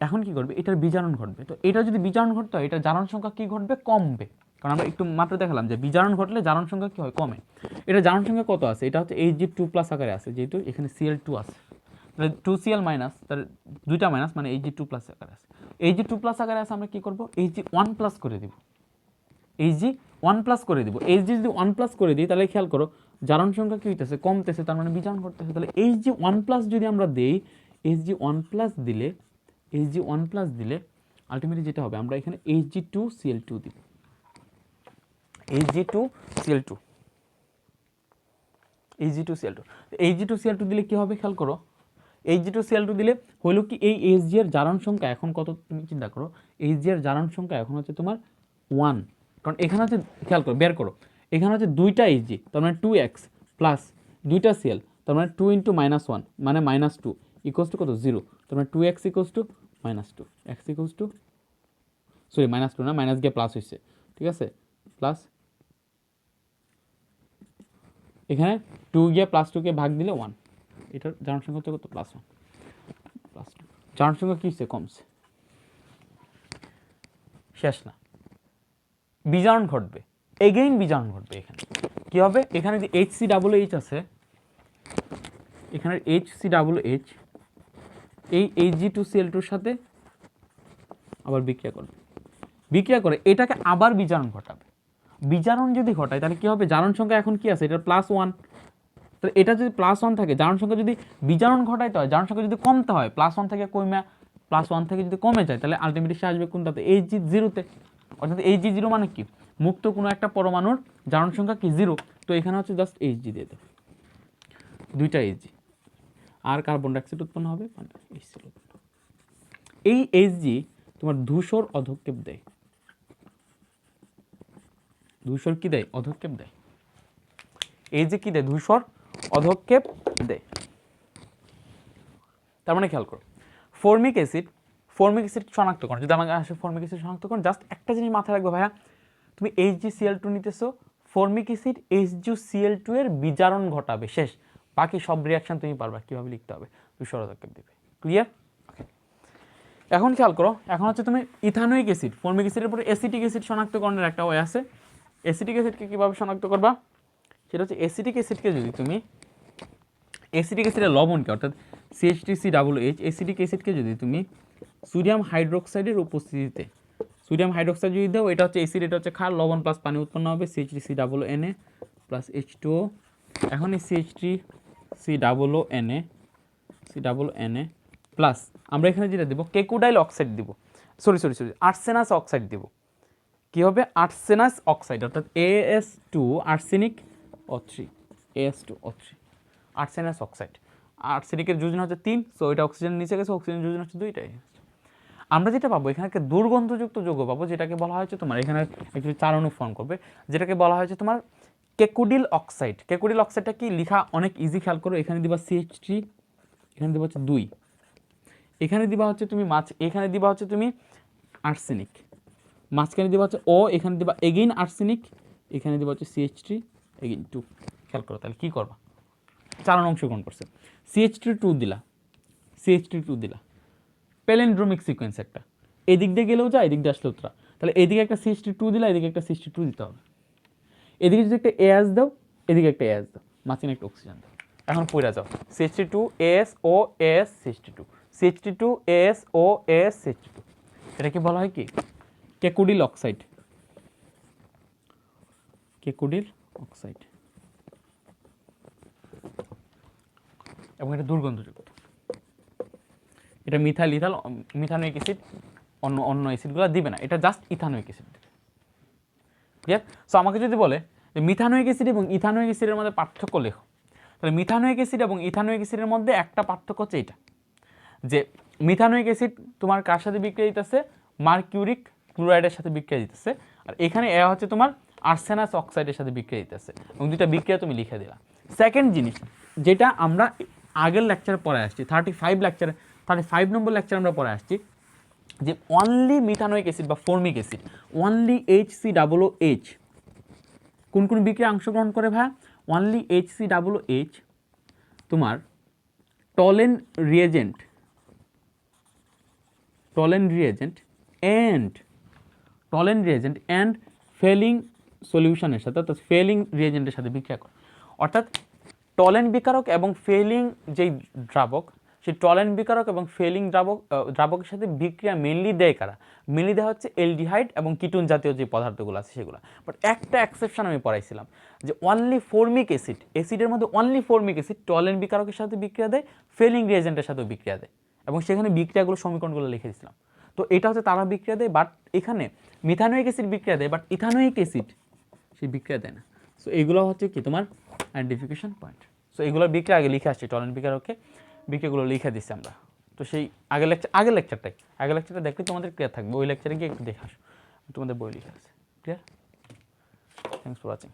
এখন কি করবে? এটার বিজারণ ঘটবে। তো এটা যদি বিজারণ ঘটতে হয়, এটার জারণ সংখ্যা কি ঘটবে? কমবে। কারণ আমরা একটু মাত্র দেখালাম যে বিজারণ ঘটলে জারণ সংখ্যা কি হয়? কমে। এটা জারণ সংখ্যা কত আছে? এটা হচ্ছে Hg2+ আকারে আছে, যেহেতু এখানে Cl2 আছে, তাহলে 2Cl মাইনাস, তার দুইটা মাইনাস মানে Hg2+ আকারে আছে। Hg2+ আকারে আছে, আমরা কি করব? Hg1+ করে দিব। Hg1+ করে দিব। Hg যদি 1+ করে দিই তাহলে খেয়াল করো জারণ সংখ্যা কি হইতেছে? কমতেছে, তার মানে বিজারণ ঘটতেছে। তাহলে Hg1+ যদি আমরা দেই, Hg1+ দিলে আলটিমেটলি যেটা হবে, আমরা এখানে Hg2Cl2 দিব। Hg2Cl2 দিলে কি হবে? খেয়াল করো, Hg2Cl2 দিলে হলো কি, এই Hg এর জারণ সংখ্যা এখন কত তুমি চিন্তা করো, Hg এর জারণ সংখ্যা এখন হচ্ছে তোমার 1, কারণ এখানে হচ্ছে, খেয়াল করো, বের করো, এখানে হচ্ছে দুইটা Hg, তার মানে 2x প্লাস দুইটা Cl, তার মানে 2 × -1 মানে -2 ইকুয়ালস টু কত? 0, তার মানে 2x equals to -2, x equals to, sorry -2 না, মাইনাস গিয়ে প্লাস হয়েছে, ঠিক আছে, প্লাস এখানে 2 গিয়ে +2কে ভাগ দিলে 1, এটার জারণ সংখ্যা হচ্ছে কত? +1 +2, জারণ সংখ্যা কি হচ্ছে? কমছে। শেষ না, বিজারণ ঘটবে, এগেইন বিজারণ ঘটবে। এখানে কি হবে? এখানে যে HCOH আছে, এখানে HCOH এই Hg2Cl2 এর সাথে আবার বিক্রিয়া করে এটাকে আবার বিজারণ ঘটাবে। বিজারণ যদি ঘটায় তাহলে কি হবে? জারণ সংখ্যা এখন কি আছে? এটা +1, তাহলে এটা যদি +1 থাকে, জারণ সংখ্যা যদি বিজারণ ঘটাইতে হয়, জারণ সংখ্যা যদি কমতে হয়, +1 থেকে কমে, +1 থেকে যদি কমে যায়, তাহলে আলটিমেটলি সে আসবে কোনটাতে? Hg0-তে। অর্থাৎ Hg0 মানে কি? মুক্ত কোনো একটা পরমাণুর জারণ সংখ্যা কি? 0। তো এখানে হচ্ছে জাস্ট Hg দিয়ে দেবে, দুইটা Hg, আর কার্বন ডাইঅক্সাইড উৎপন্ন হবে, মানে HCl উৎপন্ন হবে। এই Hg তোমার ধূসর অধক্ষেপ দেয়। ধূসর কি দেয়? অধক্ষেপ দেয়। Hg কি দেয়? ধূসর অধক্ষেপ দেয়। তার মানে খেয়াল করো, ফর্মিক অ্যাসিড শনাক্তকরণ, যদি আমাকে আসে ফর্মিক অ্যাসিড শনাক্তকরণ, জাস্ট একটা জিনিস মাথায় রাখবে ভাইয়া, তুমি HgCl2 নিতেছো, ফর্মিক অ্যাসিড HgCl2 এর বিজারণ ঘটাবে, শেষ। বাকি সব রিয়াকশন তুমি পারবা কিভাবে লিখতে হবে, ধূসর অধক্ষেপ দিবে। ক্লিয়ার? এখন খেয়াল করো, এখন হচ্ছে তুমি ইথানোয়িক অ্যাসিড, ফর্মিক অ্যাসিডের পরে অ্যাসিটিক অ্যাসিড শনাক্তকরণের একটা ওয়ে আছে। অ্যাসিটিক অ্যাসিডকে কীভাবে শনাক্ত করবা? সেটা হচ্ছে অ্যাসিটিক অ্যাসিডকে যদি তুমি, অ্যাসিটিক অ্যাসিডের লবণকে অর্থাৎ CH3COOH, অ্যাসিটিক অ্যাসিডকে যদি তুমি সোডিয়াম হাইড্রোক্সাইডের উপস্থিতিতে, সোডিয়াম হাইড্রোক্সাইড যদি দাও, এটা হচ্ছে অ্যাসিড, এটা হচ্ছে ক্ষার, লবণ প্লাস পানি উৎপন্ন হবে, CH3COONA প্লাস H2O। এখন এই CH3COONA প্লাস আমরা এখানে যেটা দেবো কেকুডাইল অক্সাইড দিব, সরি আর্সেনাস অক্সাইড দিব। কী হবে? আর্সেনাস অক্সাইড, অর্থাৎ AS2 arsenic O3, AS2O3 আর্সেনাস oxide. আর্সেনিকের যোজন হচ্ছে 3, সো এটা অক্সিজেন নিচে গেছে, অক্সিজেন যোজন হচ্ছে 2টাই। আমরা যেটা পাবো এখানে একটা দুর্গন্ধযুক্ত যৌগ পাবো, যেটাকে বলা হয়েছে তোমার, এখানে একটু চার অণু ফর্ম করবে, যেটাকে বলা হয়েছে তোমার কেকুডিল অক্সাইড। কেকুডিল অক্সাইডটা কি লিখা অনেক ইজি, খেয়াল করো, এখানে দিবা CH3, এখানে দিবা হচ্ছে 2, এখানে দিবা হচ্ছে তুমি এখানে দিবা হচ্ছে তুমি আর্সেনিক, মাঝখানে দিবা হচ্ছে O, এখানে দিবা এগেইন আর্সেনিক, এখানে দিবা হচ্ছে CH3 এগেইন 2। খেয়াল করো তাহলে কী করবা? 4 অংশগ্রহণ করছে, CH3 2 দিলা, প্যালিন্ড্রোমিক সিকোয়েন্স একটা, এদিক দিয়ে গেলেও যা, এদিক দিয়ে আসলেও তা। তাহলে এদিকে একটা CH3 দিলা, এদিকে একটা CH2 দিতে হবে। এদিকে যদি একটা AS দাও, এদিকে একটা AS দাও, মাঝখানে একটা অক্সিজেন দাও, এখন পড়ে যাও CH3 2SO CH3 2SO এটাকে বলা হয় কি কেকুডিল অক্সাইড, কেকুডিল অক্সাইড, এবং এটা দুর্গন্ধযুক্ত। এটা মিথাইল ইথাল মিথানোয়িক অ্যাসিড অন্য অ্যাসিডগুলো দিবে না, এটা just ethanoic acid. Clear? So আমাকে যদি বলে যে মিথানোয়িক অ্যাসিড এবং ইথানোয়িক অ্যাসিডের মধ্যে পার্থক্য লেখো, তাহলে মিথানোয়িক অ্যাসিড এবং ইথানোয়িক অ্যাসিডের মধ্যে একটা পার্থক্য হচ্ছে এটা, যে মিথানোয়িক অ্যাসিড তোমার কার সাথে বিক্রিয়া দিতেছে, মার্কিউরিক ক্লোরাইডের সাথে বিক্রিয়া দিতেছে, আর এখানে এ হচ্ছে তোমার আর্সেনাস অক্সাইডের সাথে বিক্রিয়া দিতেছে, এবং দুইটা বিক্রিয়া তুমি লিখে দিলা। সেকেন্ড জিনিস যেটা আমরা আগের লেকচারে পড়ে আসছি, 35 নম্বর লেকচার আমরা পড়ে আসছি, যে অনলি মিথানোয়িক অ্যাসিড বা ফর্মিক অ্যাসিড, অনলি HCOOH কোন কোন বিক্রিয়া অংশগ্রহণ করে ভাই? অনলি HCOOH তোমার টলেন রিয়েজেন্ট অ্যান্ড ফেলিং সলিউশনের সাথে, অর্থাৎ ফেলিং রিয়েজেন্টের সাথে বিক্রিয়া করে। অর্থাৎ টলেন বিকারক এবং ফেলিং যেই দ্রাবক, সেই টলেন বিকারক এবং ফেলিং দ্রাবকের সাথে বিক্রিয়া মেনলি দেয় কারা? মেনলি দেওয়া হচ্ছে এলডিহাইড এবং কিটোন জাতীয় যে পদার্থগুলো আছে সেগুলো। বাট একটা এক্সেপশন আমি পড়াইছিলাম, যে অনলি ফর্মিক অ্যাসিডের মধ্যে অনলি ফর্মিক অ্যাসিড টলেন বিকারকের সাথে বিক্রিয়া দেয়, ফেলিং রিয়েজেন্টের সাথেও বিক্রিয়া দেয়, এবং সেখানে বিক্রিয়াগুলো সমীকরণগুলো লিখে দিয়েছিলাম। তো এটা হচ্ছে তারা বিক্রিয়া দেয়, বাট এখানে মিথানোয়িক অ্যাসিড বিক্রিয়া দেয়, বাট ইথানোয়িক অ্যাসিড সে বিক্রিয়া দেয় না। সো এগুলো হচ্ছে কি তোমার আইডেন্টিফিকেশন পয়েন্ট। সো এগুলোর বিক্রিয়া আগে লিখে আসছি, টলেন বিকারকে বিক্রিয়াগুলো লিখে দিচ্ছি আমরা। তো সেই আগের লেকচারটা দেখলে তোমাদের ক্লিয়ার থাকবে, ওই লেকচারে গিয়ে একটু দেখে আসো, তোমাদের বই লিখে আছে। ক্লিয়ার? Thanks for watching.